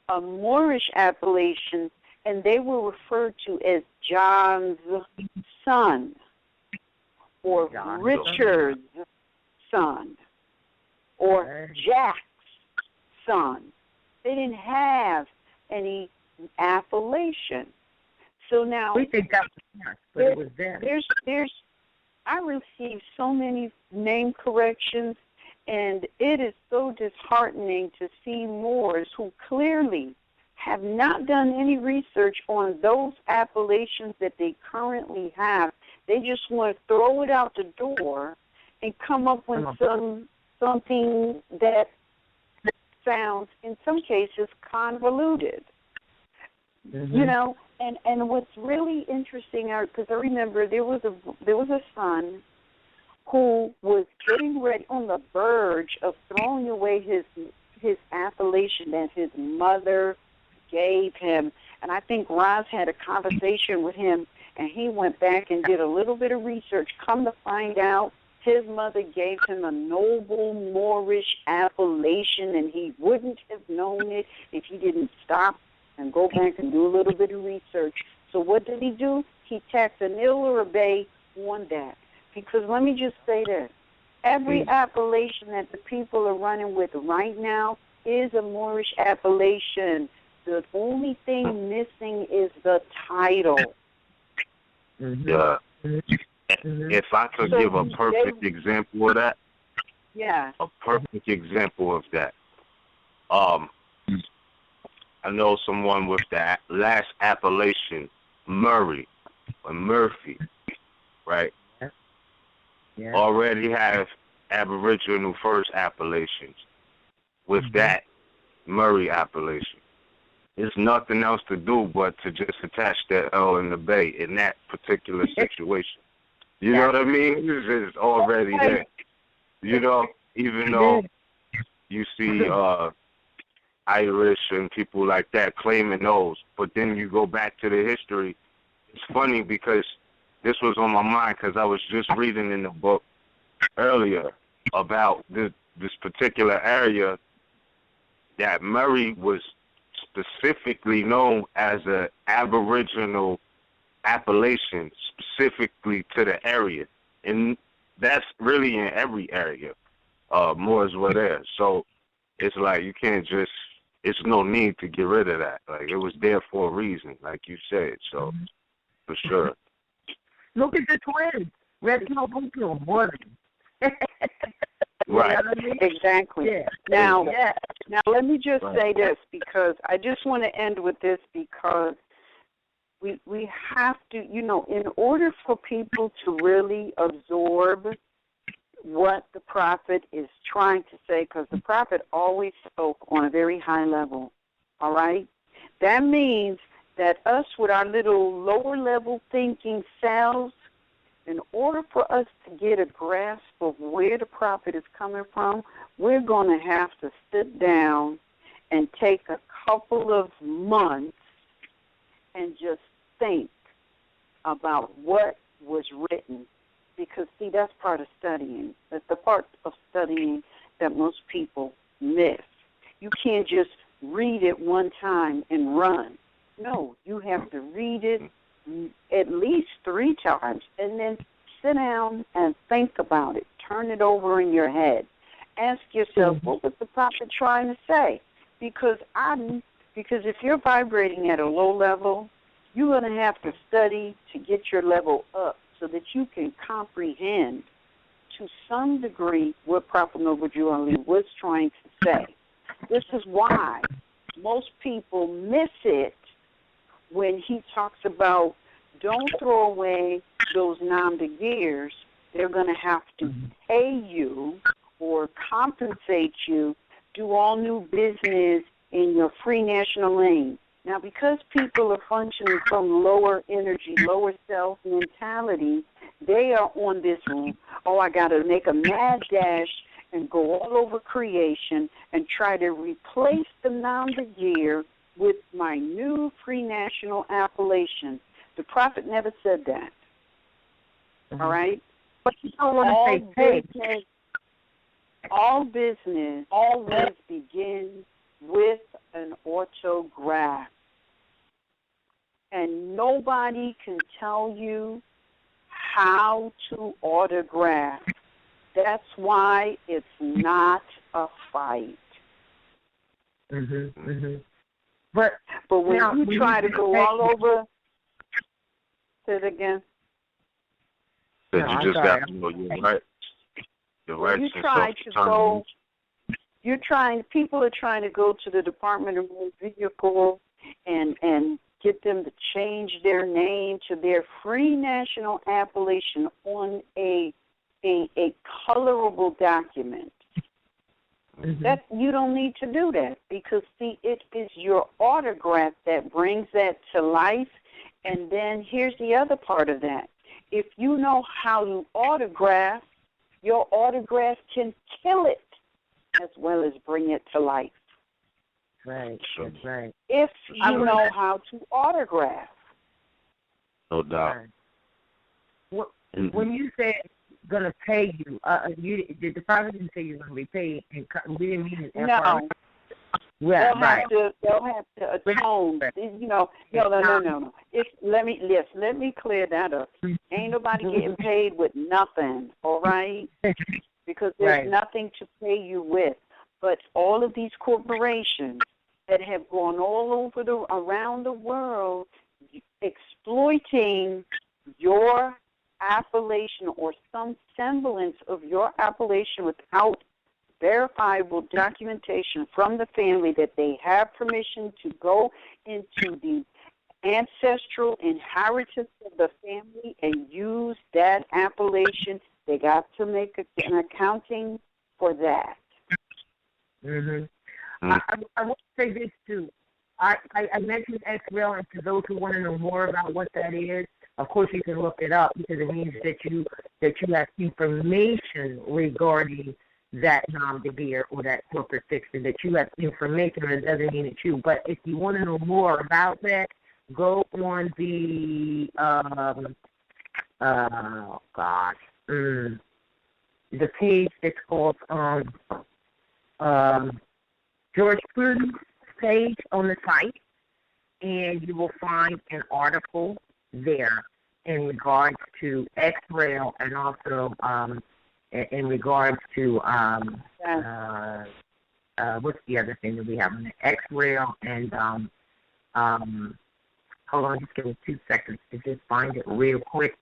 a Moorish appellation, and they were referred to as John's son or Richard's son or Jack's son. They didn't have any appellation. So now
we think that was us, but it was them.
I received so many name corrections, and it is so disheartening to see Moors who clearly have not done any research on those appellations that they currently have. They just want to throw it out the door and come up with some something that sounds, in some cases, convoluted.
Mm-hmm.
You know, and what's really interesting, because I remember there was a son who was getting ready, on the verge of throwing away his appellation that his mother gave him. And I think Roz had a conversation with him, and he went back and did a little bit of research. Come to find out, his mother gave him a noble Moorish appellation, and he wouldn't have known it if he didn't stop and go back and do a little bit of research. So what did he do? He tacked an ill or a bay on that. Because let me just say this. Every appellation that the people are running with right now is a Moorish appellation. The only thing missing is the title.
Mm-hmm.
Yeah.
Mm-hmm.
If I could give a perfect example of that,
yeah,
a perfect example of that. I know someone with the last appellation, Murray or Murphy, right?
Yeah.
Already have Aboriginal first appellations with that Murray appellation. There's nothing else to do but to just attach that L in the bay in that particular situation. You know what I mean? It's already there. You know, even though you see Irish and people like that claiming those, but then you go back to the history. It's funny because this was on my mind because I was just reading in the book earlier about this particular area that Murray was specifically known as an Aboriginal appellation specifically to the area. And that's really in every area. Moors were there. So it's like you can't just, it's no need to get rid of that. Like it was there for a reason, like you said. So for sure.
Look at the twins. Red Pill, Blue Pill, one.
Right.
You know what I mean?
Exactly.
Yeah.
Now let me just say this, because I just want to end with this, because we have to, you know, in order for people to really absorb what the prophet is trying to say, because the prophet always spoke on a very high level, all right? That means that us with our little lower level thinking selves, in order for us to get a grasp of where the prophet is coming from, we're going to have to sit down and take a couple of months and just think about what was written. Because, see, that's part of studying. That's the part of studying that most people miss. You can't just read it one time and run. No, you have to read it at least 3 times and then sit down and think about it. Turn it over in your head. Ask yourself, what was the prophet trying to say? Because if you're vibrating at a low level, you're going to have to study to get your level up so that you can comprehend to some degree what Prophet Noble Drew Ali was trying to say. This is why most people miss it when he talks about don't throw away those non-begeers. They're going to have to pay you or compensate you, do all new business in your free national lane. Now, because people are functioning from lower energy, lower self mentality, they are on this, I got to make a mad dash and go all over creation and try to replace the non-begeer with my new free national appellation. The prophet never said that. All right?
But you don't want to say business.
All business always begins with an autograph. And nobody can tell you how to autograph. That's why it's not a fight.
But
when
now,
you try to go all over, say it again.
You just got to know your rights. Your rights and self-determination.
People are trying to go to the Department of Motor Vehicle and get them to change their name to their free national appellation on a colorable document. That you don't need to do that because, see, it is your autograph that brings that to life. And then here's the other part of that. If you know how to autograph, your autograph can kill it as well as bring it to life.
Right, that's right.
If you know how to autograph.
No doubt.
Right. When you said going to pay you, the deposit didn't say you're going to be paid, and we didn't mean it.
No.
Yeah,
they'll have to atone. You know, no. Let me clear that up. Ain't nobody getting paid with nothing, all right? Because there's nothing to pay you with. But all of these corporations that have gone all over around the world exploiting your appellation or some semblance of your appellation without verifiable documentation from the family that they have permission to go into the ancestral inheritance of the family and use that appellation. They got to make an accounting for that.
Mm-hmm. I want to say this too. I mentioned XREL, and to those who want to know more about what that is, of course you can look it up because it means that you have information regarding that non-begeer or that corporate fiction, that you have information, and it doesn't mean it's you. But if you want to know more about that, go on the the page that's called George Pruden's page on the site, and you will find an article there in regards to XREL and also in regards to what's the other thing that we have on the XREL and hold on, just give me 2 seconds to just find it real quick.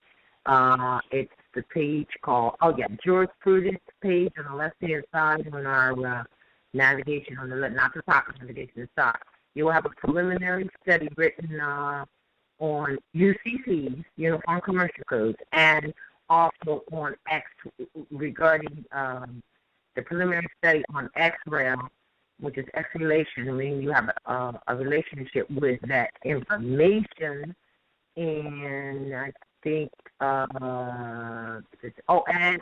It's the page called George Prudence page on the left-hand side on our navigation on the left, not the top navigation, the side. You will have a preliminary study written on UCC's, Uniform Commercial Codes, and also on regarding the preliminary study on XREL, which is X-relation. I mean, you have a relationship with that information, and I think, and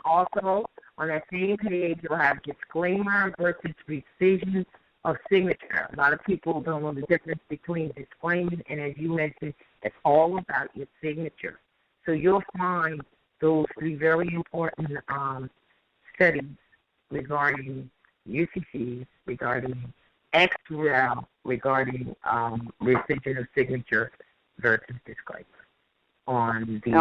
also on that same page, you'll have disclaimer versus rescission of signature. A lot of people don't know the difference between disclaiming and, as you mentioned, it's all about your signature. So you'll find those 3 very important studies regarding UCCs, regarding XREL, regarding rescission of signature versus disclaimer on the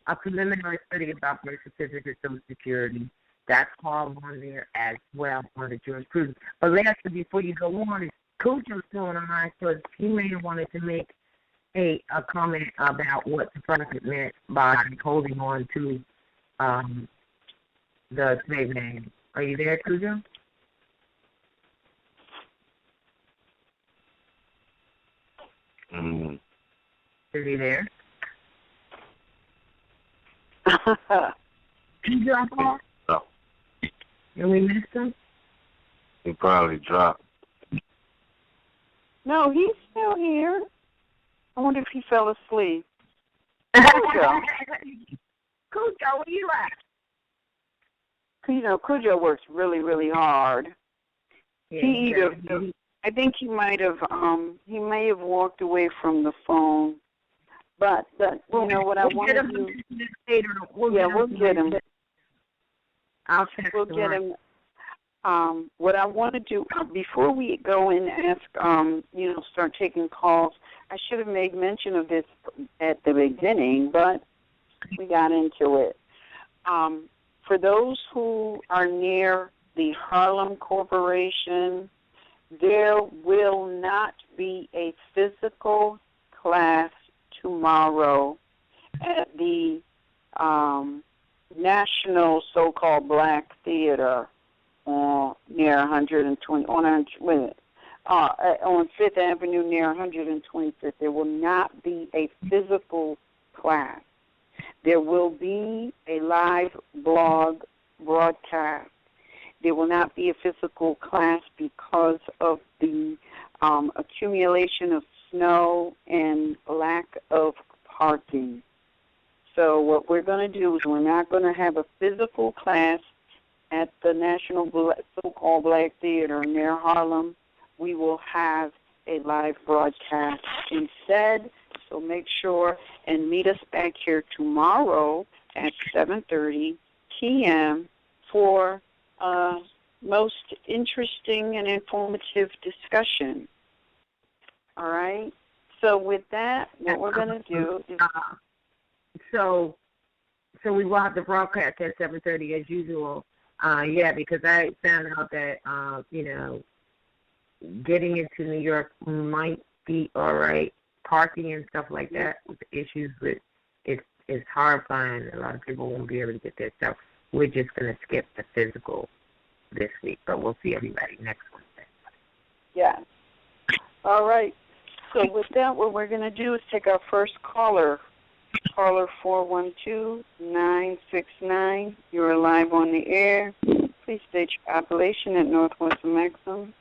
a preliminary study about birth certificate, Social Security. That's all on there as well on the jurisprudence. But lastly, before you go on, is Cujo's still on our line, so he may have wanted to make a comment about what the prophet meant by holding on to the slave name. Are you there, Cujo? Is he there? He dropped off?
No.
And we missed him?
He probably dropped.
No, he's still here. I wonder if he fell asleep. Cujo,
where you at?
Cujo works really, really hard.
Yeah,
I think he may have walked away from the phone. But what I want to do, we'll get him. We'll get him. What I want to do before we go and ask, start taking calls. I should have made mention of this at the beginning, but we got into it. For those who are near the Harlem Corporation, there will not be a physical class tomorrow at the National so-called Black Theater near 120 on 5th Avenue near 125th. There will not be a physical class. There will be a live blog broadcast. There will not be a physical class because of the accumulation of snow and lack of parking. So what we're going to do is we're not going to have a physical class at the National so-called Black Theater near Harlem. We will have a live broadcast instead. So make sure and meet us back here tomorrow at 7:30 p.m. for most interesting and informative discussion. All right? So with that, what we're going to do is...
So we will have the broadcast at 7:30 as usual. Yeah, because I found out that, getting into New York might be all right. Parking and stuff like that with the issues with it's horrifying. A lot of people won't be able to get there. So we're just going to skip the physical this week, but we'll see everybody next Wednesday.
Yeah. All right. So with that, what we're going to do is take our first caller. Caller 412-969. You're live on the air. Please state your appellation at Northwest Maxim.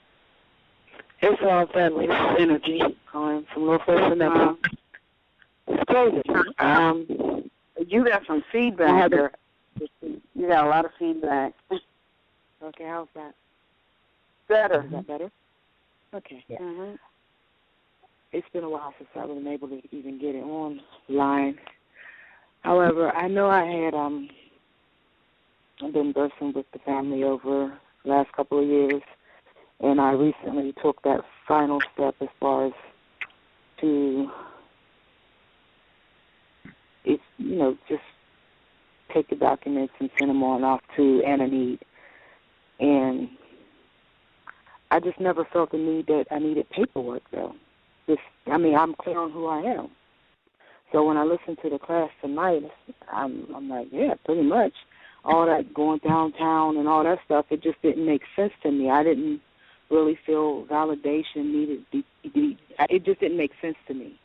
It's all family. This is Energy calling from Northwest Maxim. It's crazy.
You got some feedback there. You got a lot of feedback.
Okay, how's that?
Better.
Is that better? Okay.
Yeah.
Mm-hmm.
It's been a while since I've been able to even get it online. However, I know I had I've been birthing with the family over the last couple of years, and I recently took that final step as far as to, just take the documents and send them on off to Nationality. And I just never felt the need that I needed paperwork, though. I'm clear on who I am. So when I listened to the class tonight, I'm like, yeah, pretty much. All that going downtown and all that stuff, it just didn't make sense to me. I didn't really feel validation needed. It just didn't make sense to me.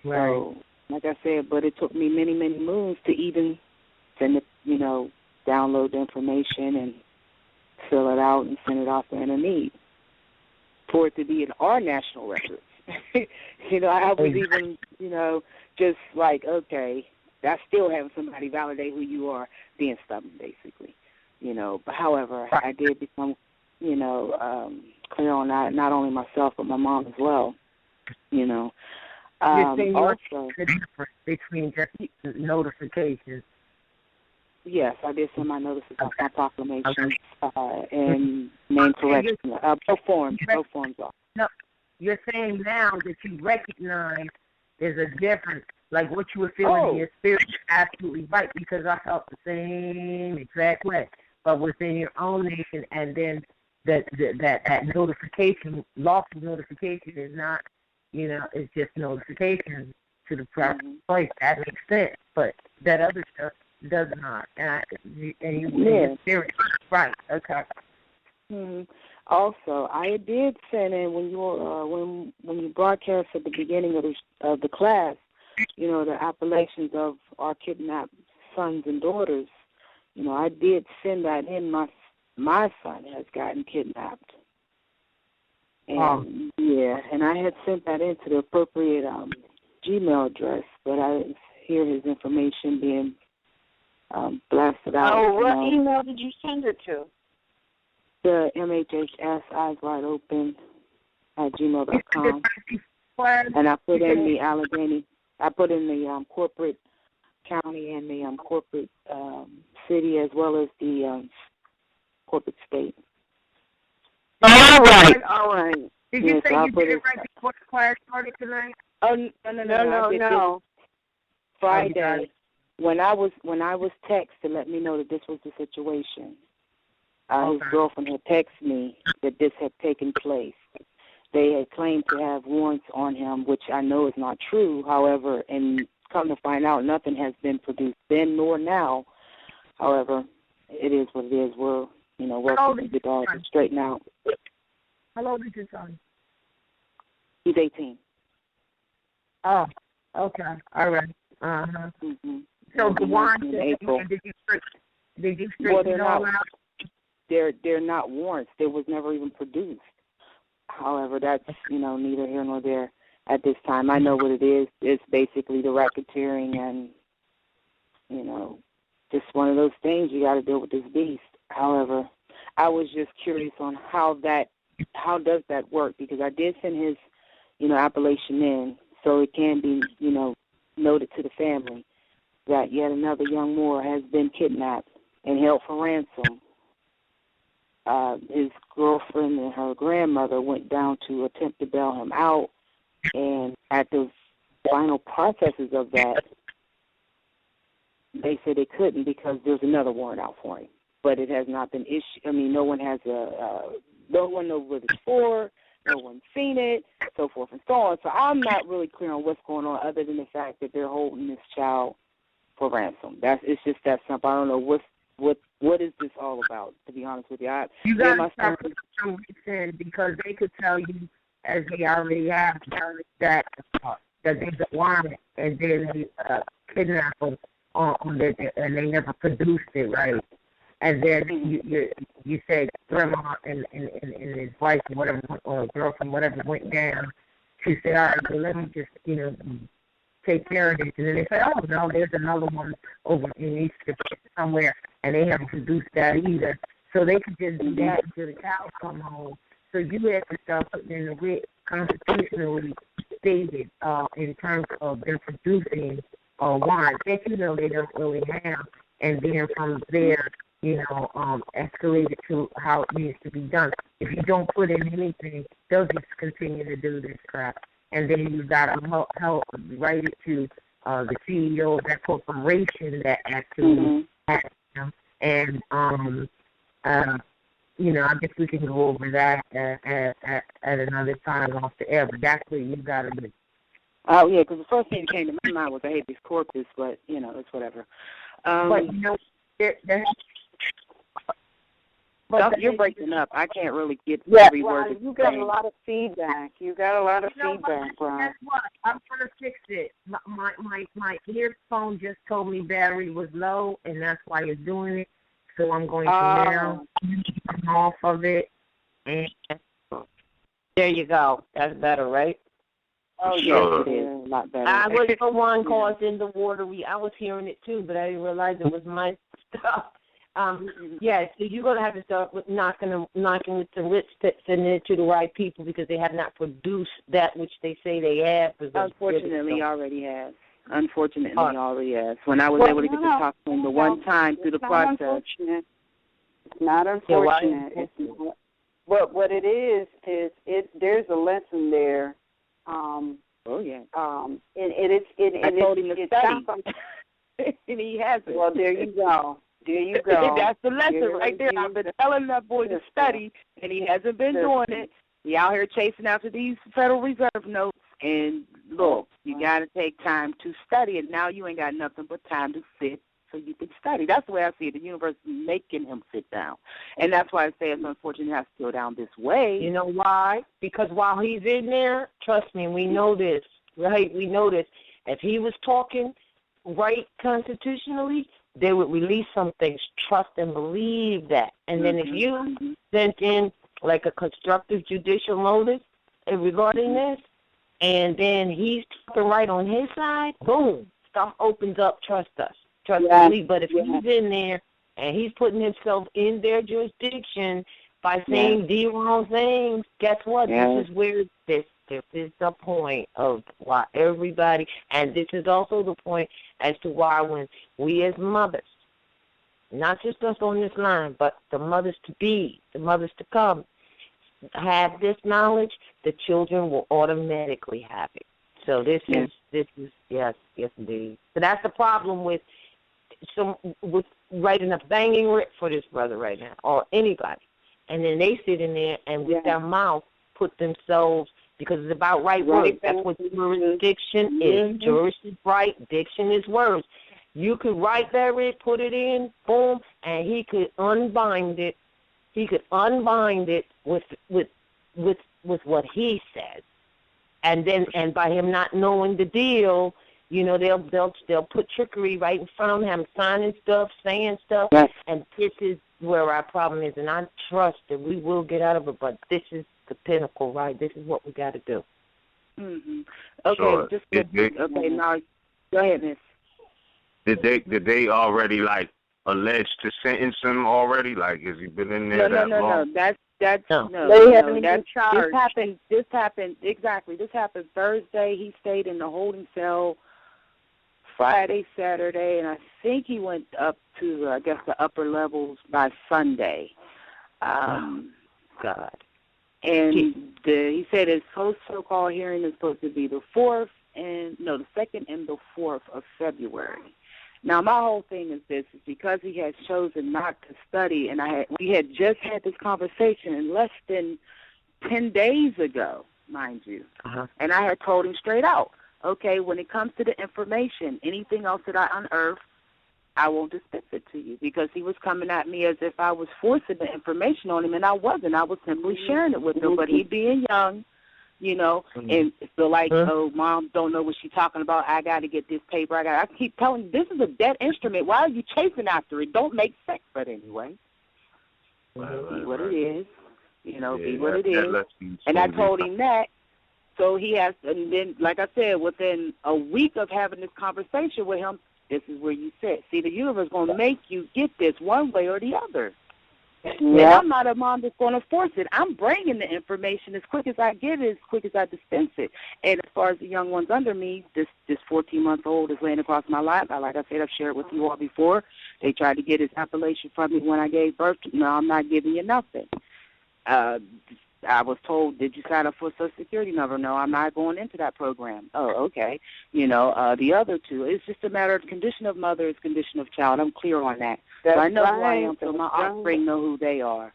Right.
So, like I said, but it took me many, many moons to even send it, download the information and fill it out and send it off to Nationality for it to be in our national records. I was even, just like, okay, that's still having somebody validate who you are, being stubborn, basically. But however, I did become, clear on that, not only myself, but my mom as well,
You're saying
also,
the difference between just notifications.
Yes, I did send my notices, my proclamations, and name correction. Both forms off.
No, you're saying now that you recognize there's a difference, like what you were feeling in your spirit is absolutely right, because I felt the same exact way, but within your own nation, and then that notification, lawful notification is not, it's just notification to the proper place. That makes sense, but that other stuff does not. And your spirit, right? Okay.
Mm-hmm. Also, I did send in when you when you broadcast at the beginning of the class, the appellations of our kidnapped sons and daughters. I did send that in. My son has gotten kidnapped, and and I had sent that in to the appropriate Gmail address, but I didn't hear his information being blasted out.
Oh, what email did you send it to?
The MHHS-Eyes Wide Open at gmail.com. And I put in the Allegheny. I put in the corporate county and the corporate city, as well as the corporate state.
All right.
Did you say you did it right before the class started tonight?
Oh, no. Friday, when I was texted to let me know that this was the situation. His girlfriend had texted me that this had taken place. They had claimed to have warrants on him, which I know is not true. However, and come to find out, nothing has been produced then nor now. However, it is what it is. We're, working to get all this straightened out.
How old is your son?
He's 18.
Oh, okay. All right. Uh-huh.
Mm-hmm.
So the warrants, did you straighten it all out?
they're not warrants. They was never even produced. However, that's, neither here nor there at this time. I know what it is. It's basically the racketeering and, just one of those things. You got to deal with this beast. However, I was just curious on how does that work, because I did send his, appellation in so it can be, noted to the family that yet another young Moor has been kidnapped and held for ransom. His girlfriend and her grandmother went down to attempt to bail him out, and at the final processes of that, they said they couldn't because there's another warrant out for him. But it has not been issued. I mean, no one has no one knows what it's for, no one's seen it, so forth and so on. So I'm not really clear on what's going on, other than the fact that they're holding this child for ransom. It's just that simple. I don't know what is this all about, to be honest with you.
You got to stop listening, because they could tell you, as they already have, that there's a warrant and then they kidnap them and they never produced it, right? And then you said grandma and his wife or whatever, or girlfriend, whatever, went down to say, all right, well, let me just, take care of this. And then they say, oh, no, there's another one over in East somewhere, and they haven't produced that either. So they could just do that until the cows come home. So you have to start putting in the writ constitutionally stated in terms of them producing warrants that they don't really have, and then from there, escalate it to how it needs to be done. If you don't put in anything, they'll just continue to do this crap. And then you got to help write it to the CEO of that corporation that actually has them. And, I guess we can go over that at another time off the air, but that's what you got to do.
Oh, yeah, because the first thing that came to my mind was a habeas corpus, but, it's whatever. But you're breaking up. I can't really get every word.
You got a lot of feedback. Brian.
Guess what? I'm trying to fix it. My earphone just told me battery was low, and that's why it's doing it. So I'm going to now come off of it. And
there you go. That's better, right?
Oh,
Sure.
yes, it is. A lot better.
I was the one causing the watery. I was hearing it too, but I didn't realize it was my stuff. So you're going to have to start with knocking with the writs, sending it to the right people, because they have not produced that which they say they have.
Unfortunately, he already has. Already has. When I was able to get to talk to him the one time through the process.
It's not unfortunate. But what it is there's a lesson there.
Oh yeah.
And I
told him to study, and he hasn't.
Well, there you go.
That's the lesson right there. I've been telling that boy to study, and he hasn't been doing it. He out here chasing after these Federal Reserve notes. And look, you got to take time to study, and now you ain't got nothing but time to sit so you can study. That's the way I see it. The universe is making him sit down, and that's why I say it's unfortunate he has to go down this way.
You know why? Because while he's in there, trust me, we know this, right? We know this. If he was talking right constitutionally, they would release some things. Trust and believe that. And then if you sent in like a constructive judicial notice regarding this, and then he's talking right on his side, boom, stuff opens up. Trust us. Trust and believe. But if he's in there and he's putting himself in their jurisdiction by saying the wrong things, guess what? This is where this is the point of why everybody, and this is also the point as to why when we as mothers, not just us on this line, but the mothers to be, the mothers to come, have this knowledge, the children will automatically have it. So this is yes indeed. So that's the problem with writing a banging writ for this brother right now, or anybody, and then they sit in there and with their mouth put themselves, because it's about right words. That's what jurisdiction is. Juris is right, diction is words. You could write that writ, put it in, boom, and he could unbind it. He could unbind it with what he says, and by him not knowing the deal, You know, they'll put trickery right in front of him, signing stuff, saying stuff,
Yes.
and this is where our problem is. And I trust that we will get out of it, but this is the pinnacle, right? This is what we got to do.
Mm-hmm. Okay,
Sure.
Okay, now go ahead, Miss.
Did they already like allege to sentence him already? Like, has he been in there that long?
No. That's
No.
They haven't even been charged.
This happened Thursday. He stayed in the holding cell Friday, Saturday, and I think he went up to, I guess, the upper levels by Sunday.
God.
And he said his so-called hearing is supposed to be the 2nd and the 4th of February. Now, my whole thing is this, is because he has chosen not to study, and we had just had this conversation in less than 10 days ago, mind you, and I had told him straight out, okay, when it comes to the information, anything else that I unearth, I won't dispense it to you, because he was coming at me as if I was forcing the information on him, and I wasn't. I was simply sharing it with him, but he being young, you know, and feel like, oh, Mom don't know what she's talking about. I got to get this paper. I keep telling you, this is a dead instrument. Why are you chasing after it? Don't make sense. But anyway, be what it is. You know, be what it is. And I told him that. So he has, and then, like I said, within a week of having this conversation with him, this is where you sit. See, the universe is going to make you get this one way or the other. And I'm not a mom that's going to force it. I'm bringing the information as quick as I get it, as quick as I dispense it. And as far as the young ones under me, this 14-month-old is laying across my lap. Like I said, I've shared with you all before. They tried to get his appellation from me when I gave birth. No, I'm not giving you nothing. I was told, did you sign up for a Social Security number? No, I'm not going into that program. Oh, okay. You know, the other two, it's just a matter of condition of mother is condition of child. I'm clear on that. So I know who I am, so my offspring know who they are.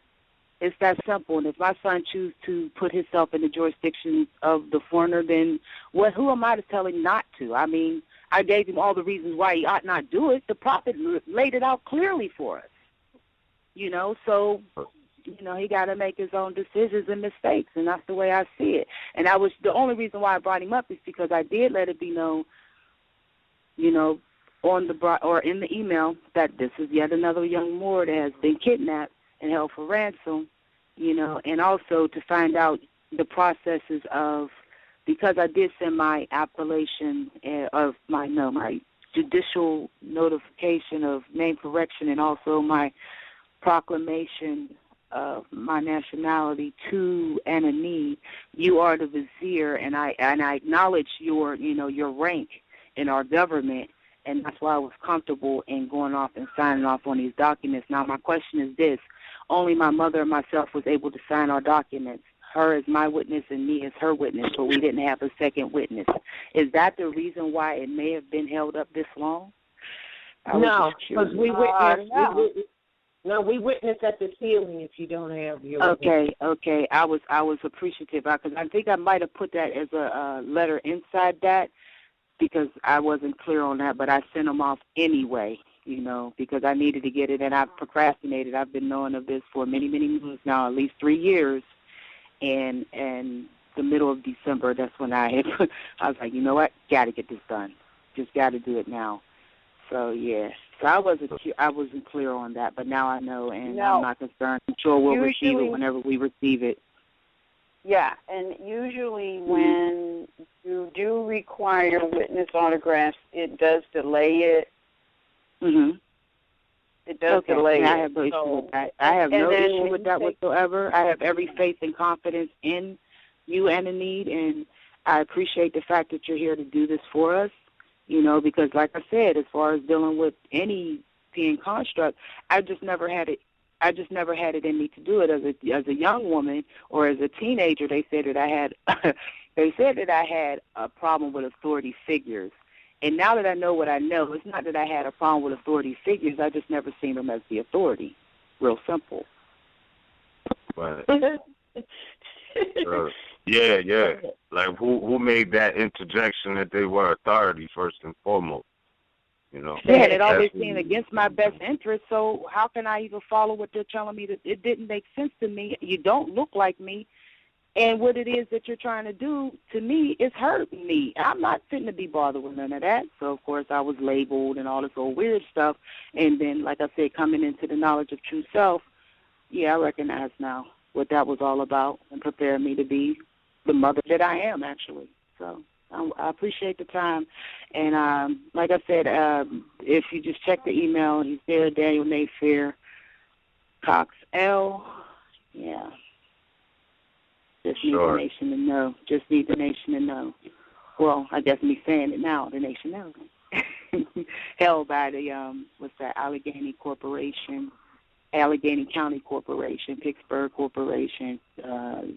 It's that simple. And if my son chooses to put himself in the jurisdiction of the foreigner, then who am I to tell him not to? I mean, I gave him all the reasons why he ought not do it. The prophet laid it out clearly for us. You know, so... You know, he got to make his own decisions and mistakes, and that's the way I see it. And the only reason why I brought him up is because I did let it be known, you know, in the email that this is yet another young Moor that has been kidnapped and held for ransom, you know, and also to find out the processes of, because I did send my appellation of my judicial notification of name correction and also my proclamation of my nationality to Anani. You are the vizier, and I acknowledge your rank in our government, and that's why I was comfortable in going off and signing off on these documents. Now, my question is this: only my mother and myself was able to sign our documents. Her as my witness and me as her witness, but we didn't have a second witness. Is that the reason why it may have been held up this long?
No, because we witnessed. No, we witness at the ceiling if you don't have your...
Okay. I was appreciative because I think I might have put that as a letter inside that because I wasn't clear on that, but I sent them off anyway, you know, because I needed to get it, and I procrastinated. I've been knowing of this for many, many months now, at least 3 years, and the middle of December, that's when I was like, you know what, got to get this done. Just got to do it now. So, yeah. So I wasn't clear on that, but now I know, and I'm not concerned. I'm sure we'll receive it whenever we receive it.
Yeah, and usually when you do require witness autographs, it does delay it.
Mm-hmm.
It does delay it.
I have no issue with that. I have no issue with that whatsoever. I have every faith and confidence in you and the need, and I appreciate the fact that you're here to do this for us. You know, because like I said, as far as dealing with any PN construct, I just never had it in me to do it as a young woman or as a teenager. They said that I had a problem with authority figures. And now that I know what I know, it's not that I had a problem with authority figures. I just never seen them as the authority. Real simple.
Right. Yeah. Like, who made that interjection that they were authority first and foremost? You know.
Yeah, and it always seemed against my best interest, so how can I even follow what they're telling me? That it didn't make sense to me. You don't look like me. And what it is that you're trying to do, to me, is hurting me. I'm not fitting to be bothered with none of that. So, of course, I was labeled and all this old weird stuff. And then, like I said, coming into the knowledge of true self, yeah, I recognize now what that was all about and prepared me to be the mother that I am, actually. So I appreciate the time. And like I said, if you just check the email, he's there, Daniel Mayfair, Cox L. Yeah. Just need the nation to know. Just need the nation to know. Well, I guess me saying it now, the nation knows. Held by the, Allegheny Corporation, Allegheny County Corporation, Pittsburgh Corporation,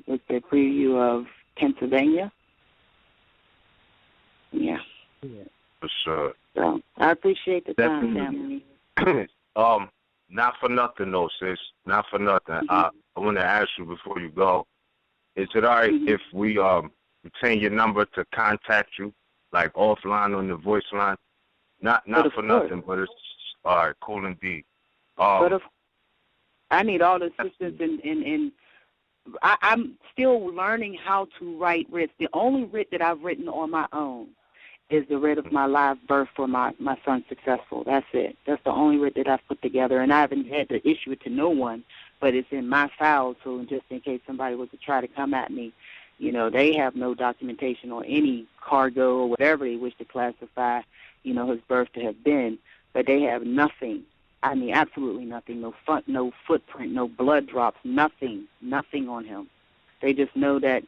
with the preview of Pennsylvania. Yeah.
For sure.
So I appreciate the time, family.
Not for nothing, though, sis. Not for nothing. I want to ask you before you go, is it all right if we retain your number to contact you, like offline on the voice line? Not for nothing, but it's all right, cool indeed.
But I need all the assistance in I'm still learning how to write writs. The only writ that I've written on my own is the writ of my live birth for my son Successful. That's it. That's the only writ that I've put together, and I haven't had to issue it to no one, but it's in my file, so just in case somebody was to try to come at me, they have no documentation or any cargo or whatever they wish to classify, his birth to have been, but they have nothing. I mean, absolutely nothing. No footprint, no blood drops, nothing on him. They just know that,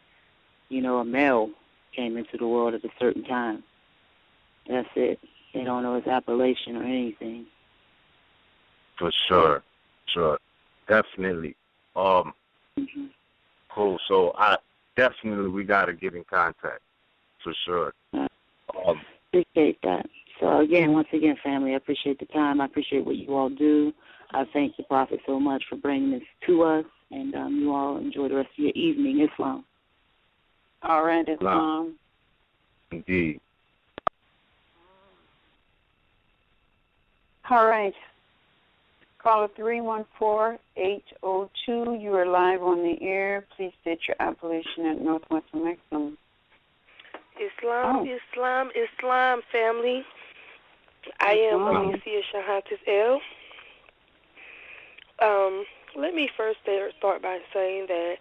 a male came into the world at a certain time. That's it. They don't know his appellation or anything.
For sure. Definitely. Cool. So we got to get in contact. For sure.
Appreciate that. So, once again, family, I appreciate the time. I appreciate what you all do. I thank the Prophet so much for bringing this to us, and you all enjoy the rest of your evening. Islam.
All right, Islam.
Indeed.
All right. Caller 314-802. You are live on the air. Please state your appellation at Northwest Maximum.
Islam, family. I am Alicia Shahantis L. Let me first start by saying that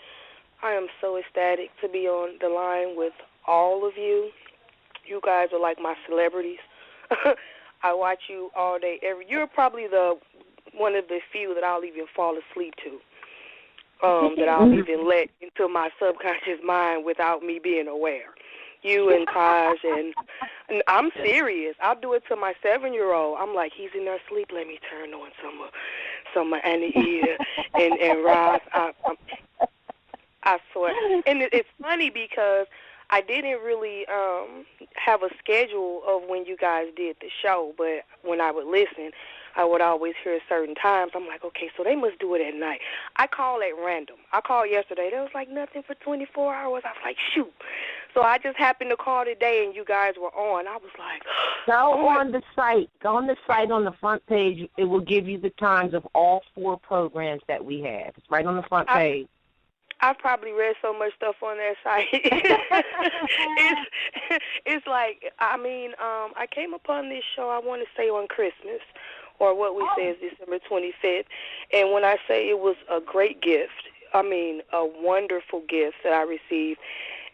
I am so ecstatic to be on the line with all of you. You guys are like my celebrities. I watch you all day. You're probably one of the few that I'll even fall asleep to, that I'll even let into my subconscious mind without me being aware. You and Taj, and I'm serious. I'll do it to my 7-year-old. I'm like, he's in there asleep. Let me turn on some of Annie and Roz. I swear. And it's funny because I didn't really have a schedule of when you guys did the show, but when I would listen, I would always hear certain times. I'm like, okay, so they must do it at night. I call at random. I called yesterday. There was like nothing for 24 hours. I was like, shoot. So I just happened to call today, and you guys were on. I was like,
Go on the site on the front page. It will give you the times of all 4 programs that we have. It's right on the front page.
I've probably read so much stuff on that site. It's like, I came upon this show, I want to say on Christmas, or what we say is December 25th. And when I say it was a great gift, a wonderful gift that I received.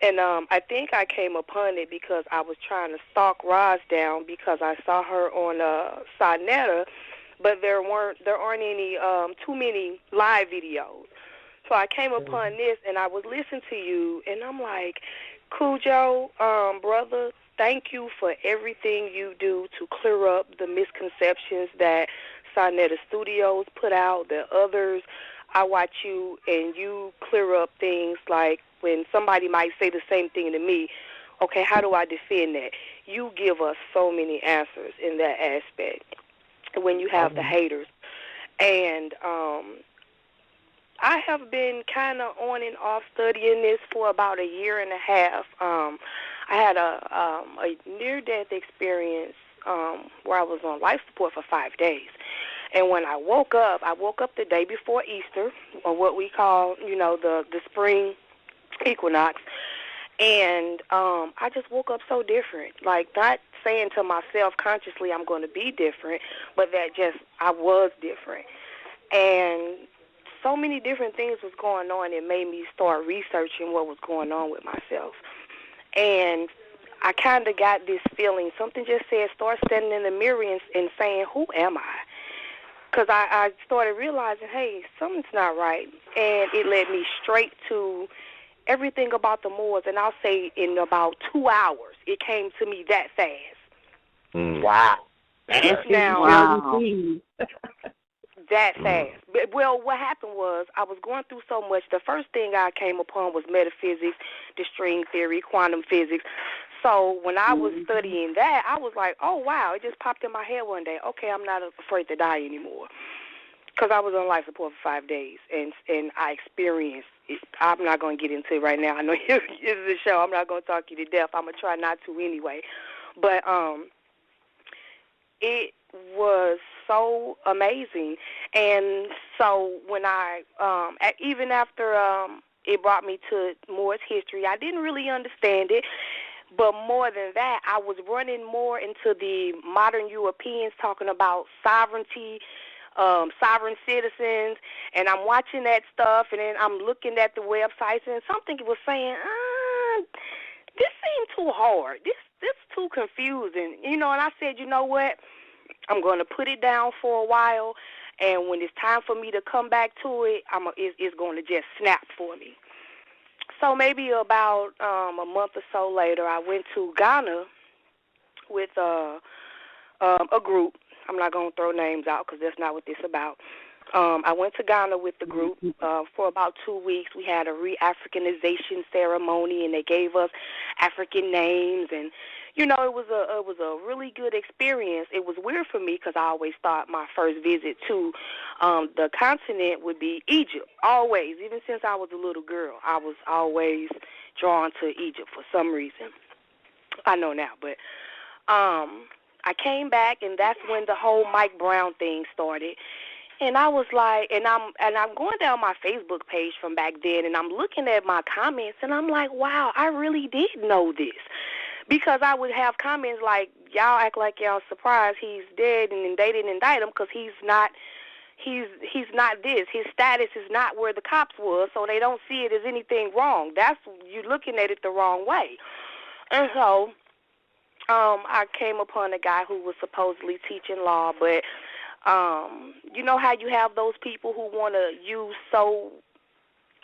And I think I came upon it because I was trying to stalk Roz down because I saw her on Sonetta, but there aren't any too many live videos. So I came upon this, and I was listening to you, and I'm like, Cujo, brother, thank you for everything you do to clear up the misconceptions that Sonetta Studios put out, the others. I watch you, and you clear up things like when somebody might say the same thing to me, okay, how do I defend that? You give us so many answers in that aspect when you have the haters. And I have been kind of on and off studying this for about 1.5 years. I had a near-death experience where I was on life support for 5 days. And when I woke up the day before Easter, or what we call, the spring equinox. And I just woke up so different, like not saying to myself consciously I'm going to be different, but that just I was different. And so many different things was going on. It made me start researching what was going on with myself. And I kind of got this feeling, something just said, start standing in the mirror and saying, who am I? Because I started realizing, hey, something's not right. And it led me straight to everything about the Moors. And I'll say in about 2 hours, it came to me that fast.
Wow.
Now, that fast. Well, what happened was I was going through so much. The first thing I came upon was metaphysics, the string theory, quantum physics. So when I was studying that, I was like, oh, wow, it just popped in my head one day. Okay, I'm not afraid to die anymore. Because I was on life support for 5 days, and I experienced it. I'm not going to get into it right now. I know this is a show. I'm not going to talk you to death. I'm going to try not to anyway. But it was so amazing. And so when I, even after it brought me to Moorish history, I didn't really understand it. But more than that, I was running more into the modern Europeans talking about sovereignty, sovereign citizens, and I'm watching that stuff, and then I'm looking at the websites, and something was saying, this seemed too hard. This too confusing, And I said, you know what? I'm going to put it down for a while, and when it's time for me to come back to it, it's going to just snap for me. So maybe about a month or so later, I went to Ghana with a group. I'm not going to throw names out because that's not what this is about. I went to Ghana with the group for about 2 weeks. We had a re-Africanization ceremony, and they gave us African names, and it was a really good experience. It was weird for me because I always thought my first visit to the continent would be Egypt. Always, even since I was a little girl, I was always drawn to Egypt for some reason. I know now, but I came back, and that's when the whole Mike Brown thing started. And I was like, and I'm going down my Facebook page from back then, and I'm looking at my comments, and I'm like, wow, I really did know this. Because I would have comments like, y'all act like y'all surprised he's dead, and they didn't indict him because he's not this. His status is not where the cops was, so they don't see it as anything wrong. You're looking at it the wrong way. And so I came upon a guy who was supposedly teaching law, but you know how you have those people who want to use so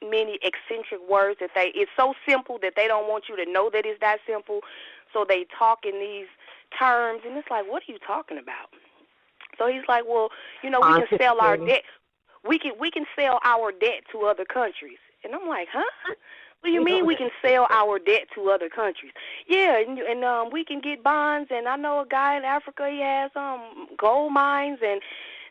many eccentric words that it's so simple that they don't want you to know that it's that simple, so they talk in these terms, and it's like, what are you talking about? So he's like, well, we can sell our debt. We can sell our debt to other countries. And I'm like, huh? What do you mean we can sell our debt to other countries? Yeah, and we can get bonds, and I know a guy in Africa, he has gold mines and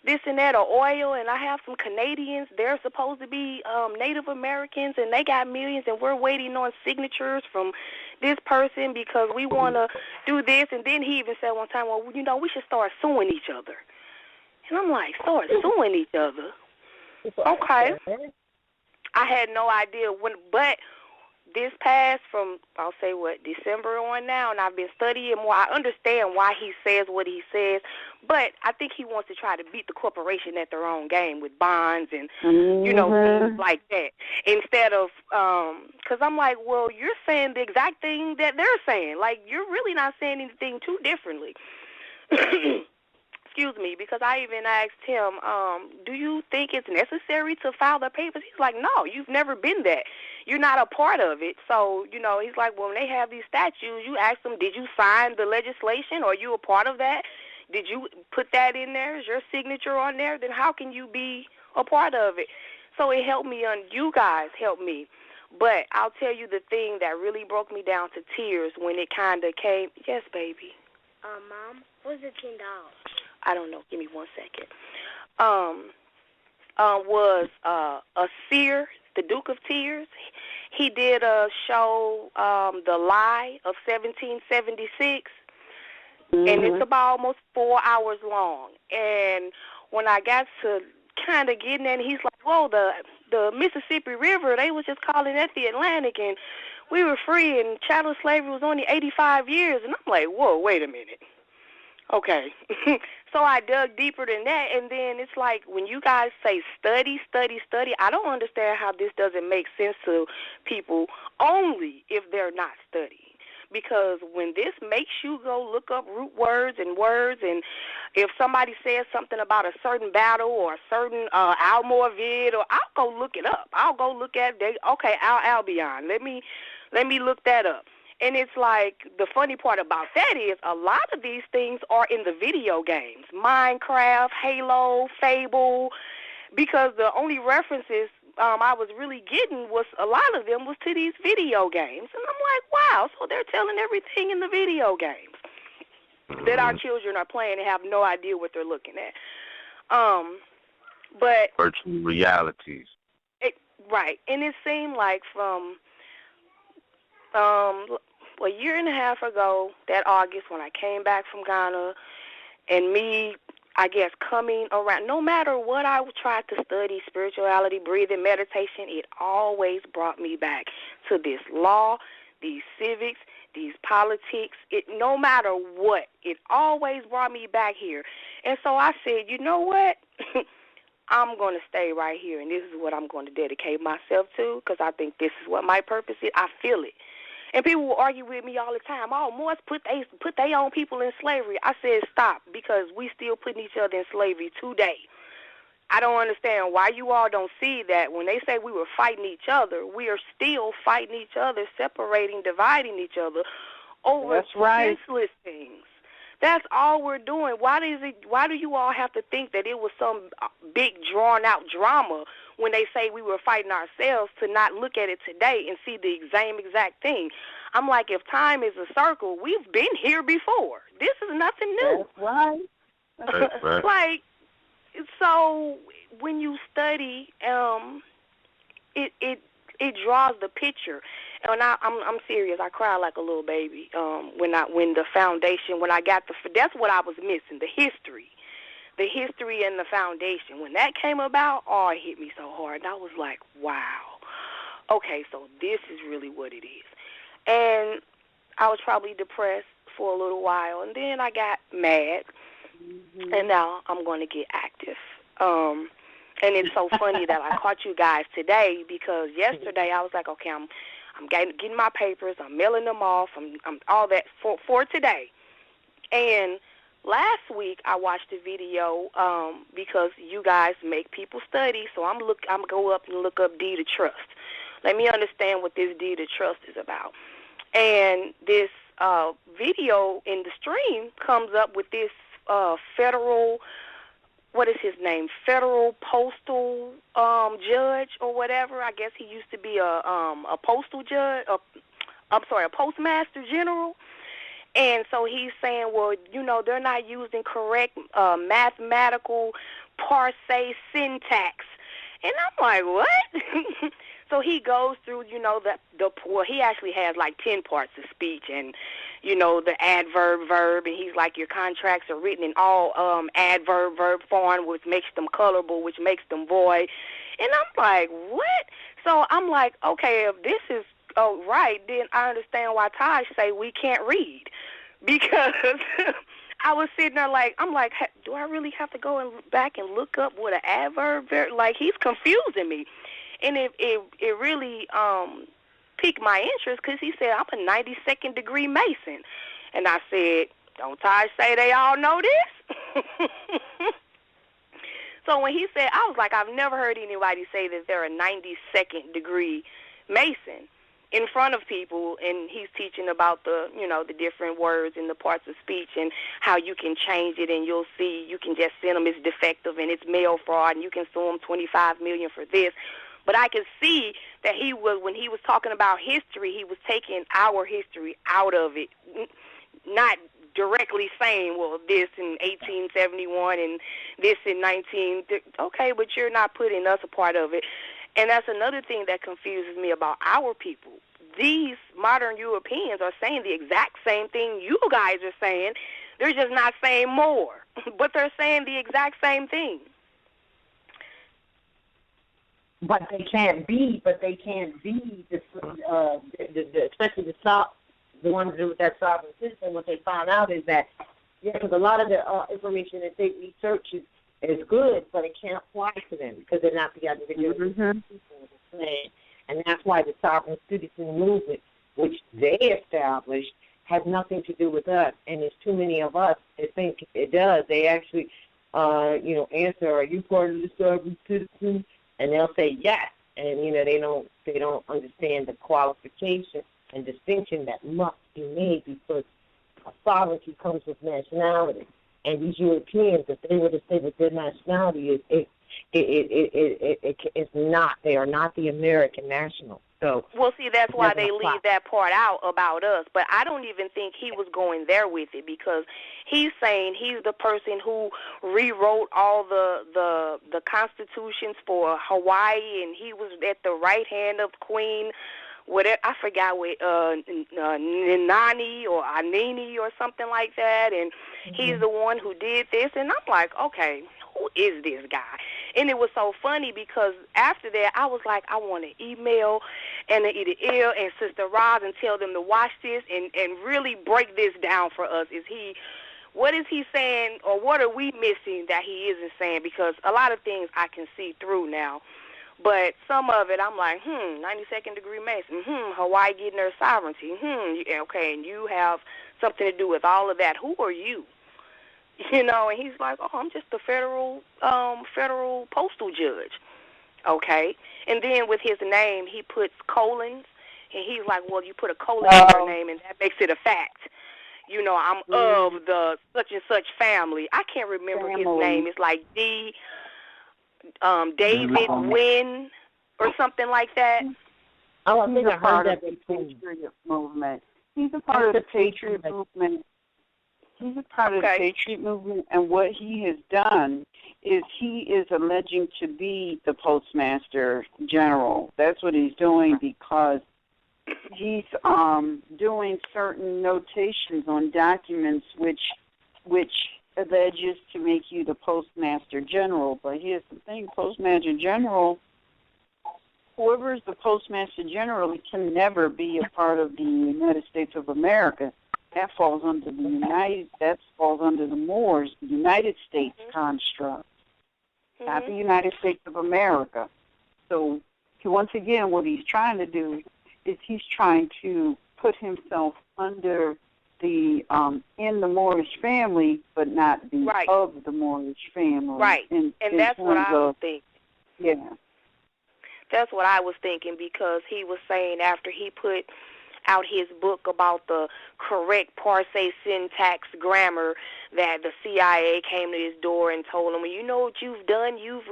this and that, or oil, and I have some Canadians. They're supposed to be Native Americans, and they got millions, and we're waiting on signatures from this person because we want to do this. And then he even said one time, well, we should start suing each other. And I'm like, start suing each other? Okay. I had no idea but this past from, I'll say December on now, and I've been studying more. I understand why he says what he says, but I think he wants to try to beat the corporation at their own game with bonds and, things like that. Instead of, because I'm like, well, you're saying the exact thing that they're saying. Like, you're really not saying anything too differently. Excuse me, because I even asked him, do you think it's necessary to file the papers? He's like, no, you've never been that. You're not a part of it. So, he's like, well, when they have these statues, you ask them, did you sign the legislation? Or are you a part of that? Did you put that in there? Is your signature on there? Then how can you be a part of it? So it helped me, you guys helped me. But I'll tell you the thing that really broke me down to tears when it kind of came. Yes, baby.
Mom, what's the $10?
I don't know. Give me 1 second. Was a seer, the Duke of Tears. He did a show, The Lie of 1776, and it's about almost 4 hours long. And when I got to kind of getting at, and he's like, "Whoa, the Mississippi River, they was just calling that the Atlantic, and we were free, and chattel slavery was only 85 years." And I'm like, "Whoa, wait a minute." Okay. So I dug deeper than that, and then it's like when you guys say study, study, study, I don't understand how this doesn't make sense to people only if they're not studying. Because when this makes you go look up root words, and if somebody says something about a certain battle or a certain Almoravid, or I'll go look it up. I'll go look at Albion. Let me look that up. And it's like, the funny part about that is a lot of these things are in the video games. Minecraft, Halo, Fable, because the only references I was really getting was, a lot of them was to these video games. And I'm like, wow, so they're telling everything in the video games that our children are playing and have no idea what they're looking at. But
virtual realities.
Right. And it seemed like from a year and a half ago, that August, when I came back from Ghana, and me, I guess, coming around, no matter what I tried to study, spirituality, breathing, meditation, it always brought me back to this law, these civics, these politics. No matter what, it always brought me back here. And so I said, you know what? I'm going to stay right here, and this is what I'm going to dedicate myself to, because I think this is what my purpose is. I feel it. And people will argue with me all the time. Oh, Moors put their own people in slavery. I said stop, because we still putting each other in slavery today. I don't understand why you all don't see that when they say we were fighting each other, we are still fighting each other, separating, dividing each other over senseless things. That's all we're doing. Why do you all have to think that it was some big drawn-out drama when they say we were fighting ourselves, to not look at it today and see the same exact thing? I'm like, if time is a circle, we've been here before. This is nothing new.
That's right.
Right.
Like, so when you study, it draws the picture. And I'm serious. I cried like a little baby when the foundation, when I got that's what I was missing, the history and the foundation. When that came about, oh, it hit me so hard. And I was like, wow, okay, so this is really what it is. And I was probably depressed for a little while, and then I got mad, and now I'm going to get active. And it's so funny that I caught you guys today, because yesterday I was like, okay, I'm getting my papers, I'm mailing them off, I'm all that for today. And last week I watched a video because you guys make people study, so I'm go up and look up deed of trust. Let me understand what this deed of trust is about. And this video in the stream comes up with this federal, what is his name? Federal postal judge or whatever. I guess he used to be a postal judge. A postmaster general. And so he's saying, well, they're not using correct mathematical parse syntax. And I'm like, what? So he goes through, he actually has like 10 parts of speech, and, the adverb, verb, and he's like, your contracts are written in all adverb, verb form, which makes them colorable, which makes them void. And I'm like, what? So I'm like, okay, if this is right, then I understand why Taj say we can't read, because I was sitting there like, I'm like, do I really have to go back and look up what an adverb? Like, he's confusing me. And it really piqued my interest, because he said, I'm a 92nd degree Mason. And I said, don't Taj say they all know this? So when he said, I was like, I've never heard anybody say that they're a 92nd degree Mason in front of people, and he's teaching about the different words and the parts of speech and how you can change it, and you'll see you can just send them it's defective and it's mail fraud, and you can sue them $25 million for this. But I could see that when he was talking about history, he was taking our history out of it, not directly saying, well, this in 1871 and this in 19. Okay, but you're not putting us a part of it. And that's another thing that confuses me about our people. These modern Europeans are saying the exact same thing you guys are saying. They're just not saying more, but they're saying the exact same thing.
But they can't be especially the ones with that sovereign citizen. What they found out is that, because a lot of the information that they research is good, but it can't apply to them because they're not the other people. And that's why the sovereign citizen movement, which they established, has nothing to do with us. And there's too many of us that think it does. They actually, answer, "Are you part of the sovereign citizen?" And they'll say yes. And they don't understand the qualification and distinction that must be made, because sovereignty comes with nationality. And these Europeans, if they were to say that their nationality it's not. They are not the American national. So,
well, see, that's why they leave that part out about us. But I don't even think he was going there with it, because he's saying he's the person who rewrote all the constitutions for Hawaii, and he was at the right hand of Queen, whatever, I forgot what, Nani or Anini or something like that, and he's the one who did this. And I'm like, okay, who is this guy? And it was so funny, because after that, I was like, I want to email Anna Ida and Sister Roz and tell them to watch this and really break this down for us. What is he saying, or what are we missing that he isn't saying? Because a lot of things I can see through now. But some of it, I'm like, 92nd degree Mason, Hawaii getting their sovereignty, okay, and you have something to do with all of that. Who are you? And he's like, oh, I'm just the federal postal judge. Okay. And then with his name, he puts colons, and he's like, well, you put a colon in your name, and that makes it a fact. I'm of the such and such family. I can't remember his name. It's like David Wynn or something like that.
Oh, I think I heard that Patriot movement. He's a part of the Patriot movement. He's a part of the Patriot movement, and what he has done is he is alleging to be the Postmaster General. That's what he's doing, because he's doing certain notations on documents which alleges to make you the Postmaster General. But here's the thing, Postmaster General, whoever is the Postmaster General, he can never be a part of the United States of America. That falls under the Moors, the United States construct, not the United States of America. So, once again, what he's trying to do is he's trying to put himself under the in the Moorish family, but not be of the Moorish family.
Right, and that's what I was thinking.
Yeah.
That's what I was thinking, because he was saying after he put out his book about the correct Parse syntax grammar, that the CIA came to his door and told him, well, you know what you've done? You've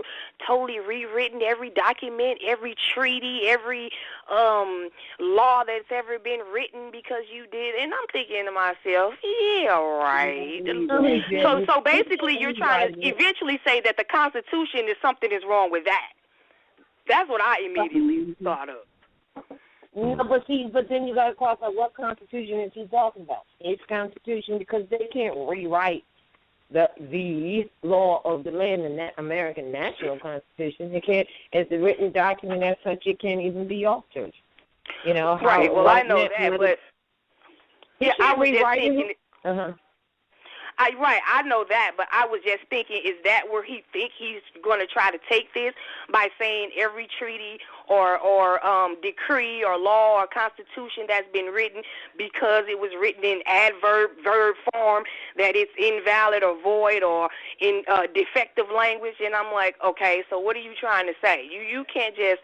totally rewritten every document, every treaty, every law that's ever been written because you did. And I'm thinking to myself, yeah, right. So basically you're trying to eventually say that the Constitution is something is wrong with that. That's what I immediately thought of.
No, but then you got to qualify what Constitution is he talking about? It's Constitution, because they can't rewrite the law of the land, the American National Constitution. They can't. It's a written document as such. It can't even be altered.
Right. Well, I know that, but
I rewriting it.
I know that, but I was just thinking, is that where he think he's going to try to take this, by saying every treaty or decree or law or constitution that's been written, because it was written in verb form, that it's invalid or void or in defective language? And I'm like, okay, so what are you trying to say? You can't just,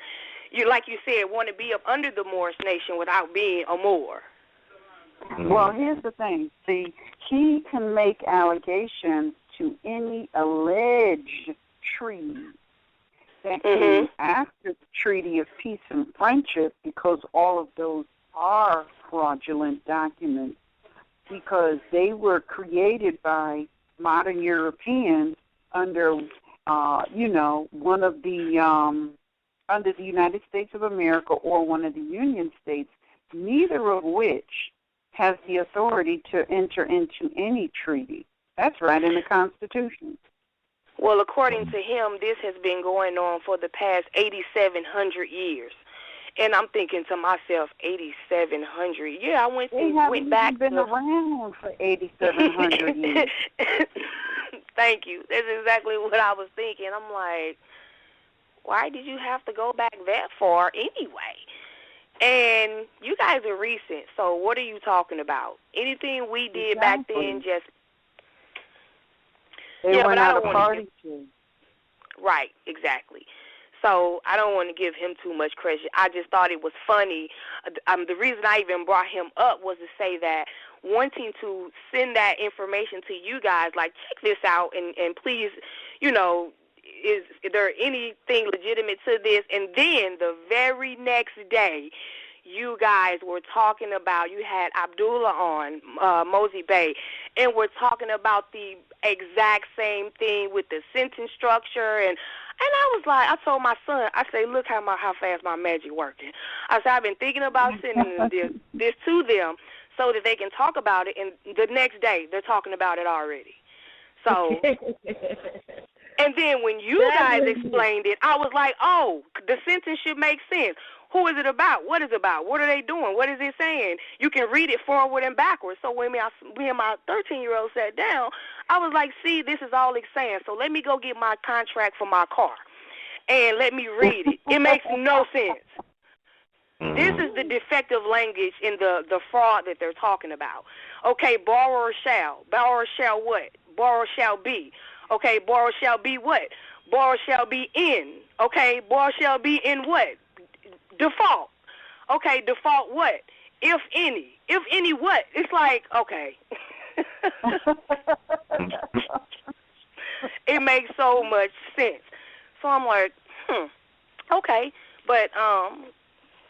like you said, want to be up under the Moorish nation without being a Moor.
Well, here's the thing. See, he can make allegations to any alleged treaty that came after the Treaty of Peace and Friendship, because all of those are fraudulent documents, because they were created by modern Europeans under, one of the, under the United States of America or one of the Union states, neither of which has the authority to enter into any treaty. That's right in the Constitution.
Well, according to him, this has been going on for the past 8,700 years. And I'm thinking to myself, 8,700. Yeah, I went back.
Been around for 8,700 years.
Thank you. That's exactly what I was thinking. I'm like, why did you have to go back that far anyway? And you guys are recent, so what are you talking about? Anything we did back then, just
they
yeah,
went
but I
out
don't
of
want
party.
Right, exactly. So I don't want to give him too much credit. I just thought it was funny. The reason I even brought him up was to say that wanting to send that information to you guys, like, check this out, and please, is there anything legitimate to this? And then the very next day, you guys were talking about, you had Abdullah on, RVBey, and we're talking about the exact same thing with the sentence structure. And I was like, I told my son, I say, look how fast my magic working. I said, I've been thinking about sending this to them so that they can talk about it, and the next day they're talking about it already. So, and then when you guys explained it, I was like, oh, the sentence should make sense. Who is it about? What is it about? What are they doing? What is it saying? You can read it forward and backwards. So when me and my 13-year-old sat down, I was like, see, this is all it's saying. So let me go get my contract for my car and let me read it. It makes no sense. This is the defective language in the fraud that they're talking about. Okay, borrower shall. Borrower shall what? Borrower shall be. Okay, borrower shall be what? Borrower shall be in. Okay, borrower shall be in what? Default. Okay, default what? If any. If any what? It's like, okay. It makes so much sense. So I'm like, okay. But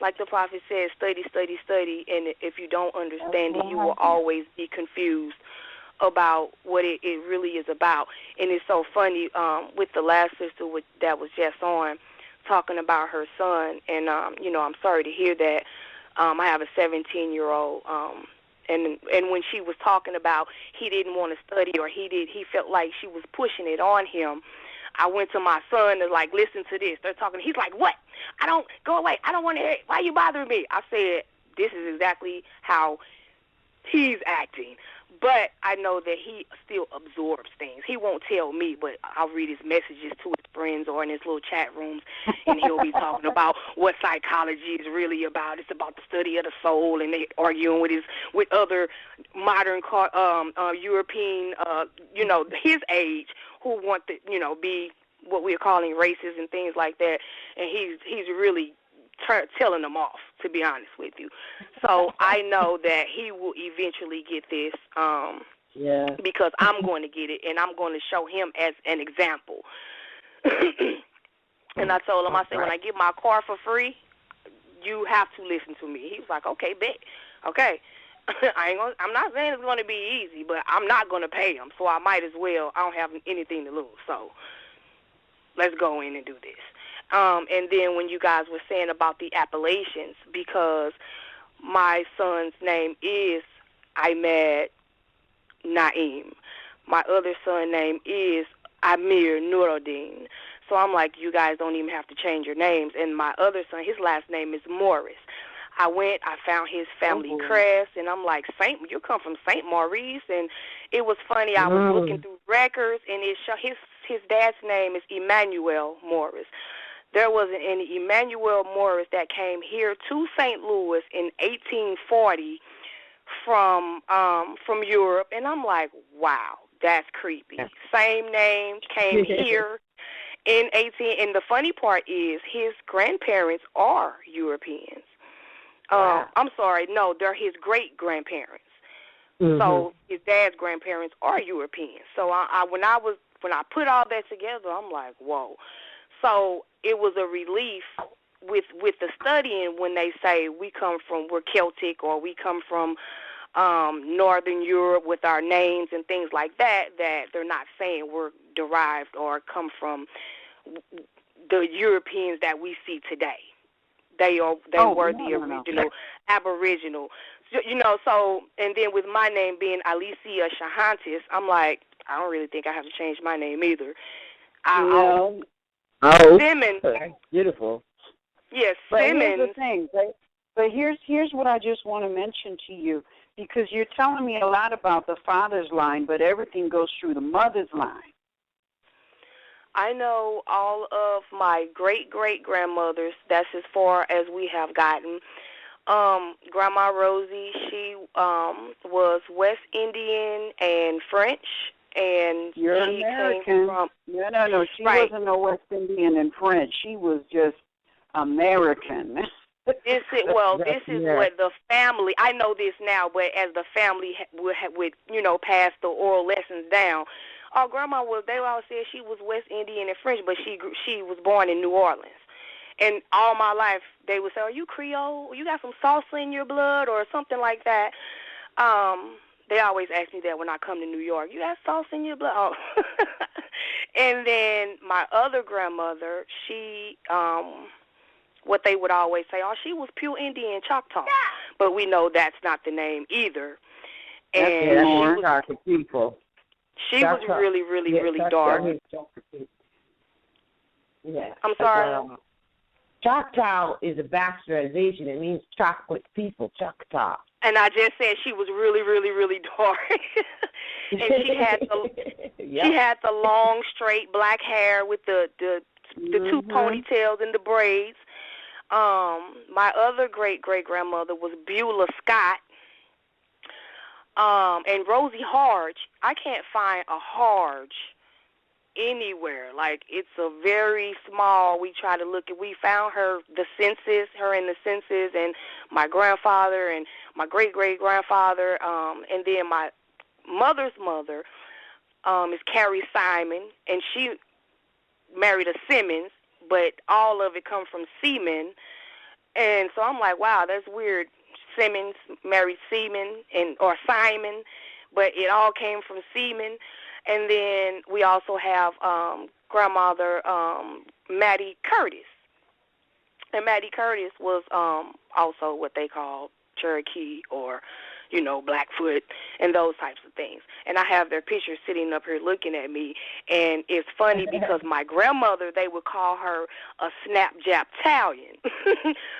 like the prophet says, study, study, study, and if you don't understand it, you will always be confused about what it really is about. And it's so funny, with the last sister that was just on, talking about her son, and I'm sorry to hear that. I have a 17-year-old, and when she was talking about he didn't want to study, or he felt like she was pushing it on him, I went to my son and like, listen to this. They're talking. He's like, what? I don't go away. I don't want to hear it. Why are you bothering me? I said, this is exactly how he's acting. But I know that he still absorbs things. He won't tell me, but I'll read his messages to his friends or in his little chat rooms, and he'll be talking about what psychology is really about. It's about the study of the soul, and they arguing with other modern European, his age, who want to, be what we're calling racist and things like that. And he's really telling them off, to be honest with you. So I know that he will eventually get this, because I'm going to get it, and I'm going to show him as an example. And I told him, I said, when I get my car for free, you have to listen to me. He was like, okay, bet. Okay. I'm not saying it's going to be easy, but I'm not going to pay him, so I might as well. I don't have anything to lose, so let's go in and do this. And then when you guys were saying about the appellations, because my son's name is Ahmed Naim. My other son's name is Amir Nuruddin. So I'm like, you guys don't even have to change your names. And my other son, his last name is Morris. I found his family crest, and I'm like, you come from St. Maurice. And it was funny. I was looking through records, and it showed his dad's name is Emmanuel Morris. There wasn't any Emmanuel Morris that came here to St. Louis in 1840 from Europe, and I'm like, wow, that's creepy. Same name, came here in 18, and the funny part is his grandparents are Europeans. I'm sorry, no, they're his great-grandparents. So his dad's grandparents are Europeans. So when I put all that together, I'm like, whoa. So it was a relief with the studying when they say we're Celtic, or we come from Northern Europe with our names and things like that they're not saying we're derived or come from the Europeans that we see today. They were the original Aboriginal. So, and then with my name being Alicia Shahantis, I'm like, I don't really think I have to change my name either.
Oh,
Simmons. Beautiful.
Yes,
but
Simmons.
here's the thing. But here's what I just want to mention to you, because you're telling me a lot about the father's line, but everything goes through the mother's line.
I know all of my great-great-grandmothers. That's as far as we have gotten. Grandma Rosie, she was West Indian and French, and
You're
she
American.
came from...
No. She
Right.
wasn't no West Indian and French. She was just American.
This is what the family. I know this now, but as the family would pass the oral lessons down. Our grandma was. They always said she was West Indian and French, but she was born in New Orleans. And all my life they would say, "Are you Creole? You got some salsa in your blood, or something like that?" They always ask me that when I come to New York. You got salsa in your blood? Oh. And then my other grandmother, she. What they would always say, she was pure Indian Choctaw. But we know that's not the name either. And she was really, really, really dark.
Yeah.
I'm sorry?
Choctaw is a bastardization. It means chocolate people, Choctaw.
And I just said she was really, really, really dark. And she had the long, straight black hair with the two ponytails and the braids. My other great-great-grandmother was Beulah Scott, and Rosie Harge. I can't find a Harge anywhere. Like, it's a very small, we try to look at, we found her in the census, and my grandfather and my great-great-grandfather, and then my mother's mother is Carrie Simon, and she married a Simmons, but all of it comes from Seaman. And so I'm like, wow, that's weird. Simmons married Seaman or Simon, but it all came from Seaman. And then we also have grandmother Mattie Curtis. And Mattie Curtis was also what they call Cherokee or, Blackfoot and those types of things. And I have their pictures sitting up here looking at me. And it's funny because my grandmother, they would call her a snap-jap-talion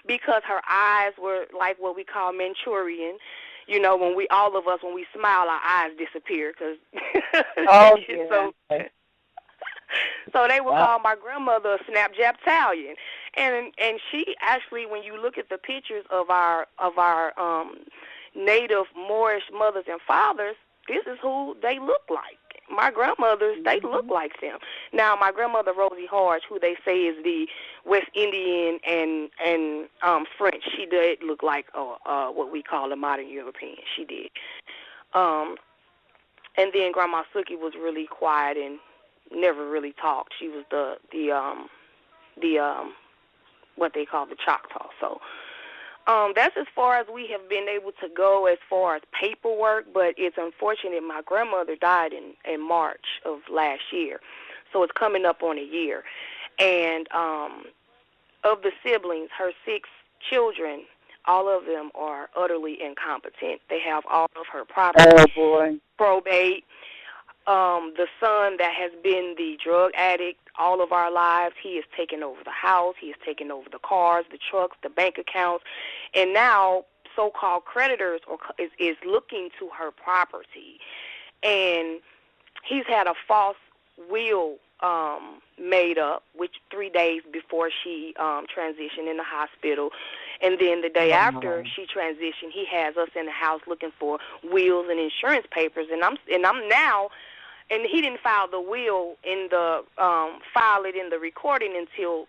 because her eyes were like what we call Manchurian. When we smile, our eyes disappear. So they would call my grandmother a snap-jap-talion. And she actually, when you look at the pictures of our native Moorish mothers and fathers, this is who they look like. My grandmothers, they look like them. Now, my grandmother Rosie Harge, who they say is the West Indian and French, she did look like what we call a modern European. She did. And then Grandma Sookie was really quiet and never really talked. She was the what they call the Choctaw. So that's as far as we have been able to go as far as paperwork, but it's unfortunate my grandmother died in March of last year, so it's coming up on a year. And of the siblings, her 6 children, all of them are utterly incompetent. They have all of her property, probate. The son that has been the drug addict all of our lives, he has taken over the house, he has taken over the cars, the trucks, the bank accounts, and now so-called creditors is looking to her property. And he's had a false will made up, which 3 days before she transitioned in the hospital. And then the day after she transitioned, he has us in the house looking for wills and insurance papers. And I'm now, and he didn't file the will file it in the recording until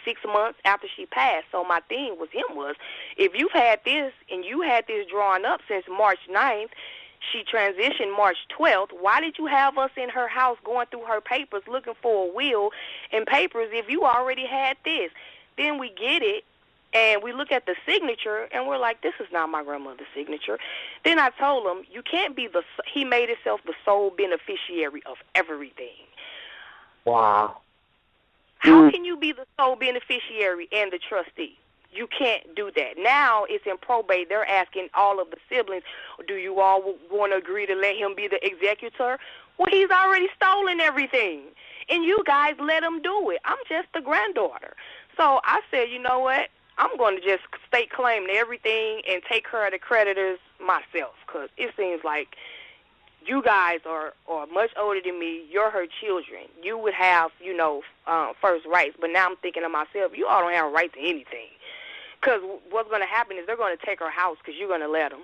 6 months after she passed. So my thing with him was, if you've had this and you had this drawn up since March 9th, she transitioned March 12th, why did you have us in her house going through her papers looking for a will and papers if you already had this? Then we get it, and we look at the signature, and we're like, this is not my grandmother's signature. Then I told him, you can't be he made himself the sole beneficiary of everything.
Wow.
How can you be the sole beneficiary and the trustee? You can't do that. Now it's in probate. They're asking all of the siblings, do you all want to agree to let him be the executor? Well, he's already stolen everything. and you guys let them do it. I'm just the granddaughter. So I said, you know what? I'm going to just stake claim to everything and take care of the creditors myself, because it seems like you guys are much older than me. You're her children. You would have, first rights. But now I'm thinking to myself, you all don't have a right to anything. Because what's going to happen is they're going to take her house because you're going to let them.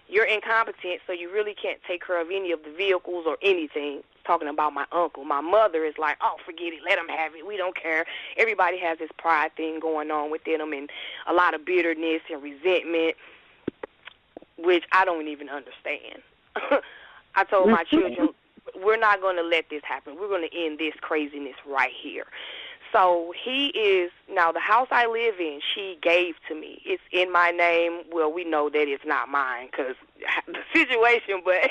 You're incompetent, so you really can't take care of any of the vehicles or anything. Talking about my uncle. My mother is like, oh, forget it. Let them have it. We don't care. Everybody has this pride thing going on within them and a lot of bitterness and resentment, which I don't even understand. I told my children, we're not going to let this happen. We're going to end this craziness right here. So he is, now the house I live in, she gave to me. It's in my name. Well, we know that it's not mine because the situation, but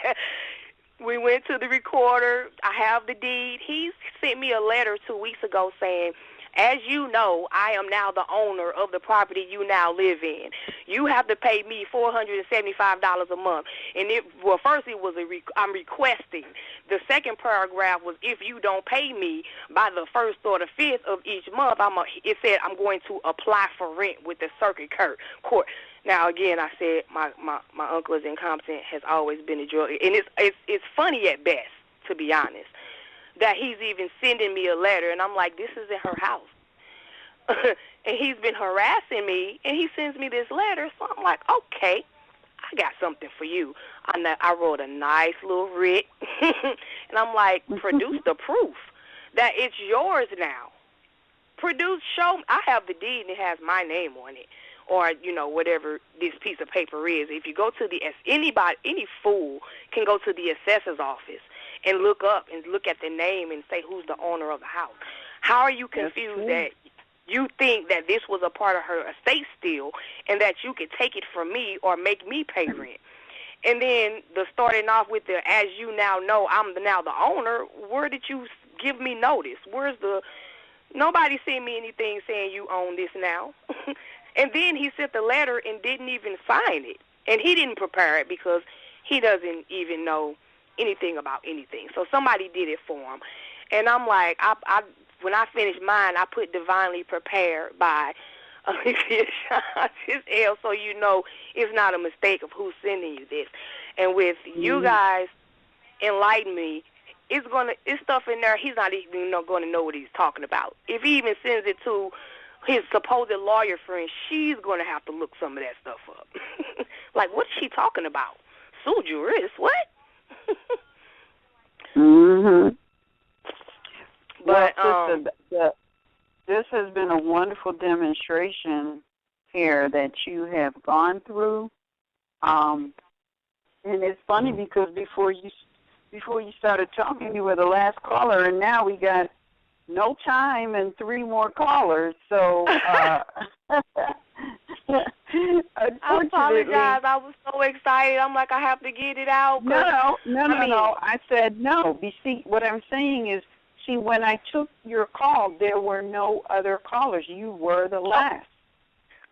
we went to the recorder. I have the deed. He sent me a letter 2 weeks ago saying, as you know, I am now the owner of the property you now live in. You have to pay me $475 a month. And first it was I'm requesting. The second paragraph was, if you don't pay me by the 1st or the 5th of each month, it said I'm going to apply for rent with the circuit court. Now again, I said my uncle is incompetent, has always been a drug, and it's funny at best, to be honest, that he's even sending me a letter, and I'm like, this isn't her house. And he's been harassing me, and he sends me this letter, so I'm like, okay, I got something for you. I wrote a nice little writ, and I'm like, produce the proof that it's yours now. Show me. I have the deed, and it has my name on it, or, whatever this piece of paper is. If you go to any fool can go to the assessor's office and look at the name and say who's the owner of the house. How are you confused that you think that this was a part of her estate still and that you could take it from me or make me pay rent? And then starting off with as you now know, I'm now the owner, where did you give me notice? Nobody sent me anything saying you own this now. And then he sent the letter and didn't even sign it. And he didn't prepare it because he doesn't even know anything about anything. So somebody did it for him. And I'm like, when I finished mine, I put divinely prepared by Alicia Shah's L, so you know it's not a mistake of who's sending you this. And with you guys enlighten me, it's stuff in there he's not even going to know what he's talking about. If he even sends it to his supposed lawyer friend, she's going to have to look some of that stuff up. Like, what's she talking about? Sue Juris, what? But
this has been a wonderful demonstration here that you have gone through. And it's funny because before you started talking, you were the last caller, and now we got no time and 3 more callers. So
I apologize. I was so excited. I'm like, I have to get it out.
No. I said no. See, what I'm saying is, when I took your call, there were no other callers. You were the last.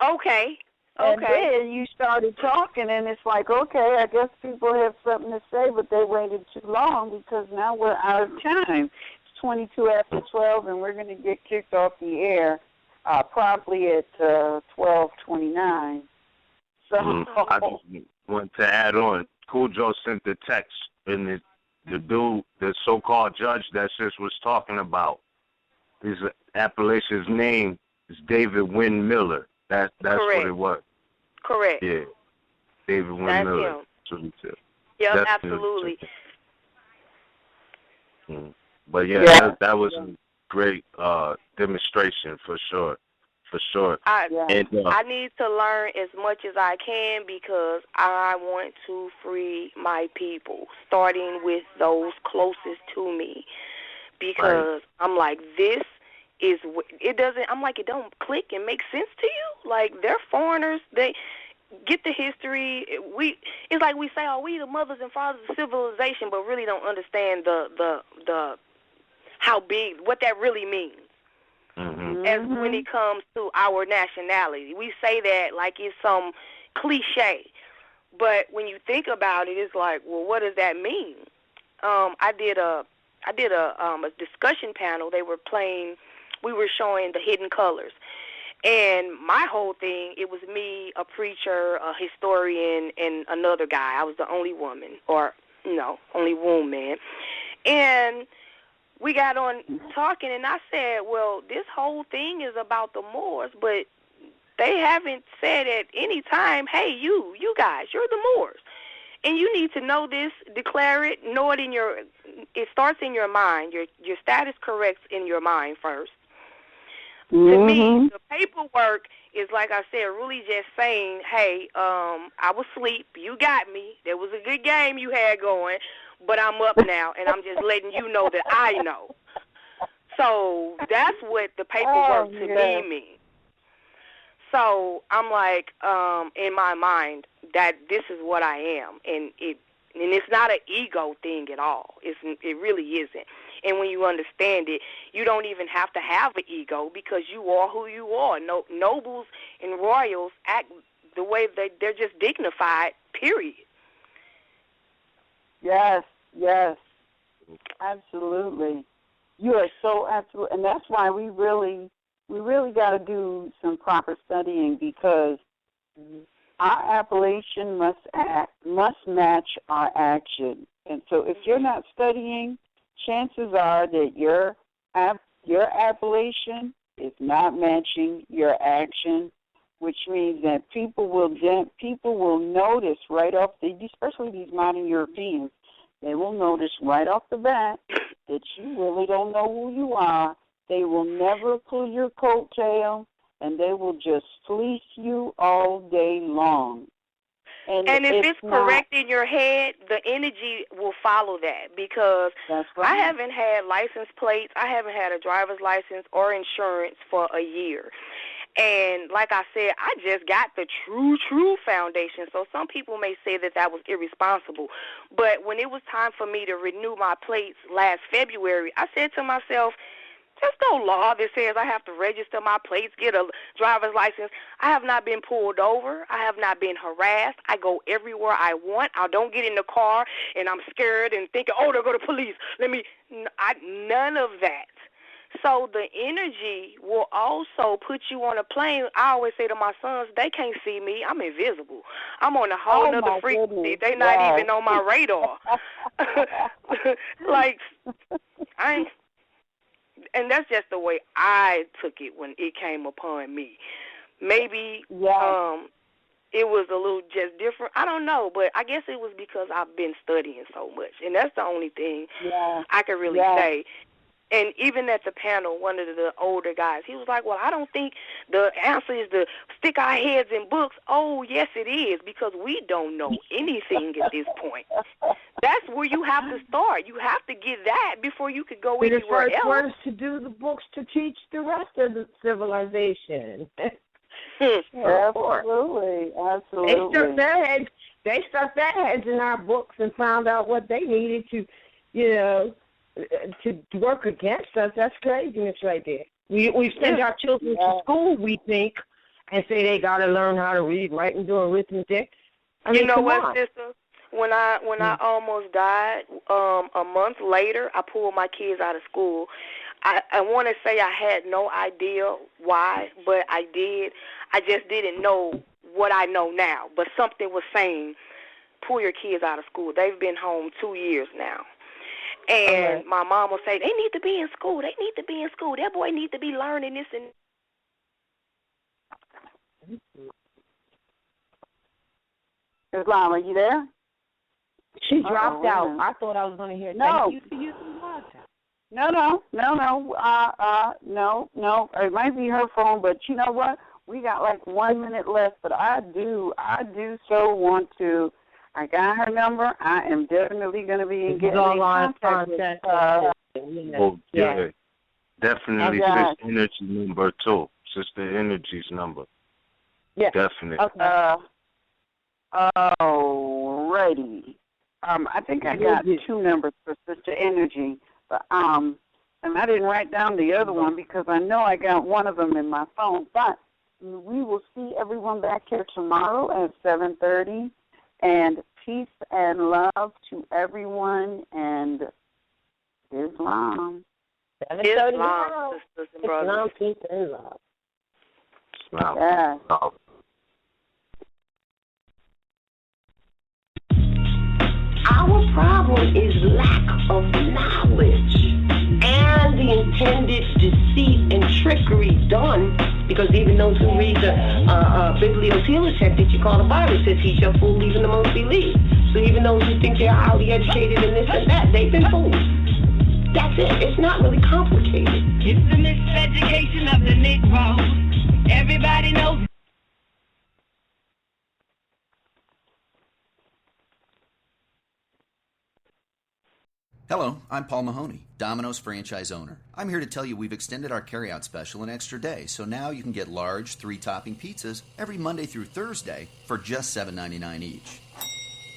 Okay.
And then you started talking, and it's like, okay, I guess people have something to say, but they waited too long because now we're out of time. It's 22 after 12, and we're going to get kicked off the air probably at 12:29. So
I just want to add on. Cool Joe sent the text, and the dude, the so-called judge that sis was talking about, his appellation's name is David Wynn Miller. That's what it was.
Correct.
Yeah, David Wynn
That's
Miller.
him.
That's what he said.
Yep, absolutely.
But that was a great demonstration for sure.
I need to learn as much as I can because I want to free my people, starting with those closest to me. Because I'm like, it don't click and make sense to you. Like, they're foreigners. They get the history. It's like we say, we the mothers and fathers of civilization, but really don't understand the how big, what that really means. As when it comes to our nationality. We say that like it's some cliche. But when you think about it, it's like, well, what does that mean? I did a I did a discussion panel. We were showing the hidden colors. And my whole thing, it was me, a preacher, a historian, and another guy. I was the only woman, or, only woman. And we got on talking, and I said, well, this whole thing is about the Moors, but they haven't said at any time, hey, you guys, you're the Moors. And you need to know this, declare it, know it it starts in your mind. Your status corrects in your mind first.
Mm-hmm.
To me, the paperwork is, like I said, really just saying, hey, I was asleep, you got me, there was a good game you had going, but I'm up now, and I'm just letting you know that I know. So that's what the paperwork to me means. So I'm like, in my mind, that this is what I am, and it's not an ego thing at all. It really isn't. And when you understand it, you don't even have to have an ego because you are who you are. Nobles and royals act the way they're just dignified, period.
Yes, absolutely. You are so absolute, and that's why we really got to do some proper studying, because our appellation must match our action. And so if you're not studying, chances are that your appellation is not matching your action, which means that people will notice right off, especially these modern Europeans, they will notice right off the bat that you really don't know who you are. They will never pull your coattail, and they will just fleece you all day long.
And if it's correct in your head, the energy will follow that, because
that's right.
I haven't had license plates, I haven't had a driver's license or insurance for a year. And like I said, I just got the true foundation. So some people may say that was irresponsible. But when it was time for me to renew my plates last February, I said to myself, there's no law that says I have to register my plates, get a driver's license. I have not been pulled over. I have not been harassed. I go everywhere I want. I don't get in the car and I'm scared and thinking, oh, they'll go to police. None of that. So the energy will also put you on a plane. I always say to my sons, they can't see me. I'm invisible. I'm on a whole nother frequency. They're not even on my radar. And that's just the way I took it when it came upon me. Maybe it was a little just different. I don't know, but I guess it was because I've been studying so much. And that's the only thing I can really say. And even at the panel, one of the older guys, he was like, well, I don't think the answer is to stick our heads in books. Oh, yes, it is, because we don't know anything at this point. That's where you have to start. You have to get that before you could go anywhere else.
The first ones to do the books to teach the rest of the civilization.
Absolutely.
They stuck their heads in our books and found out what they needed to work against us. That's craziness right there. We send our children to school, we think, and say they got to learn how to read, write, and do arithmetic.
You know what, sister? When I almost died, a month later, I pulled my kids out of school. I want to say I had no idea why, but I did. I just didn't know what I know now. But something was saying, pull your kids out of school. They've been home 2 years now. And my mom will say, they need to be in school. They need to be in school. That boy needs to be learning this and
Islam, are you there?
She dropped out. I thought I was going to hear.
No.
Thank you for using the water.
No. It might be her phone, but you know what? We got like 1 minute left, but I do so want to. I got her number. I am definitely going to be getting in contact with her.
Definitely Sister Energy number too. Sister Energy's number.
Yeah.
Definitely.
Okay. Alrighty. I think I got 2 numbers for Sister Energy, but and I didn't write down the other one because I know I got one of them in my phone. But we will see everyone back here tomorrow at 7:30. And peace and love to everyone. And Islam.
Islam, sisters and brothers.
Islam, peace, and love.
Wow.
Yeah.
Oh.
Our problem is lack of knowledge and the intended deceit and trickery done, because even those who read the biblioteller text that you call the Bible says he shall fool even the most believe. So even those who think they're highly educated and this and that, they've been fooled. That's it. It's not really complicated.
It's the miseducation of the Negro. Everybody knows.
Hello, I'm Paul Mahoney, Domino's franchise owner. I'm here to tell you we've extended our carryout special an extra day, so now you can get large 3-topping pizzas every Monday through Thursday for just $7.99 each.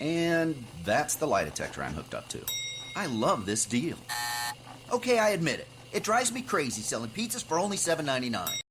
And that's the lie detector I'm hooked up to. I love this deal. Okay, I admit it. It drives me crazy selling pizzas for only $7.99.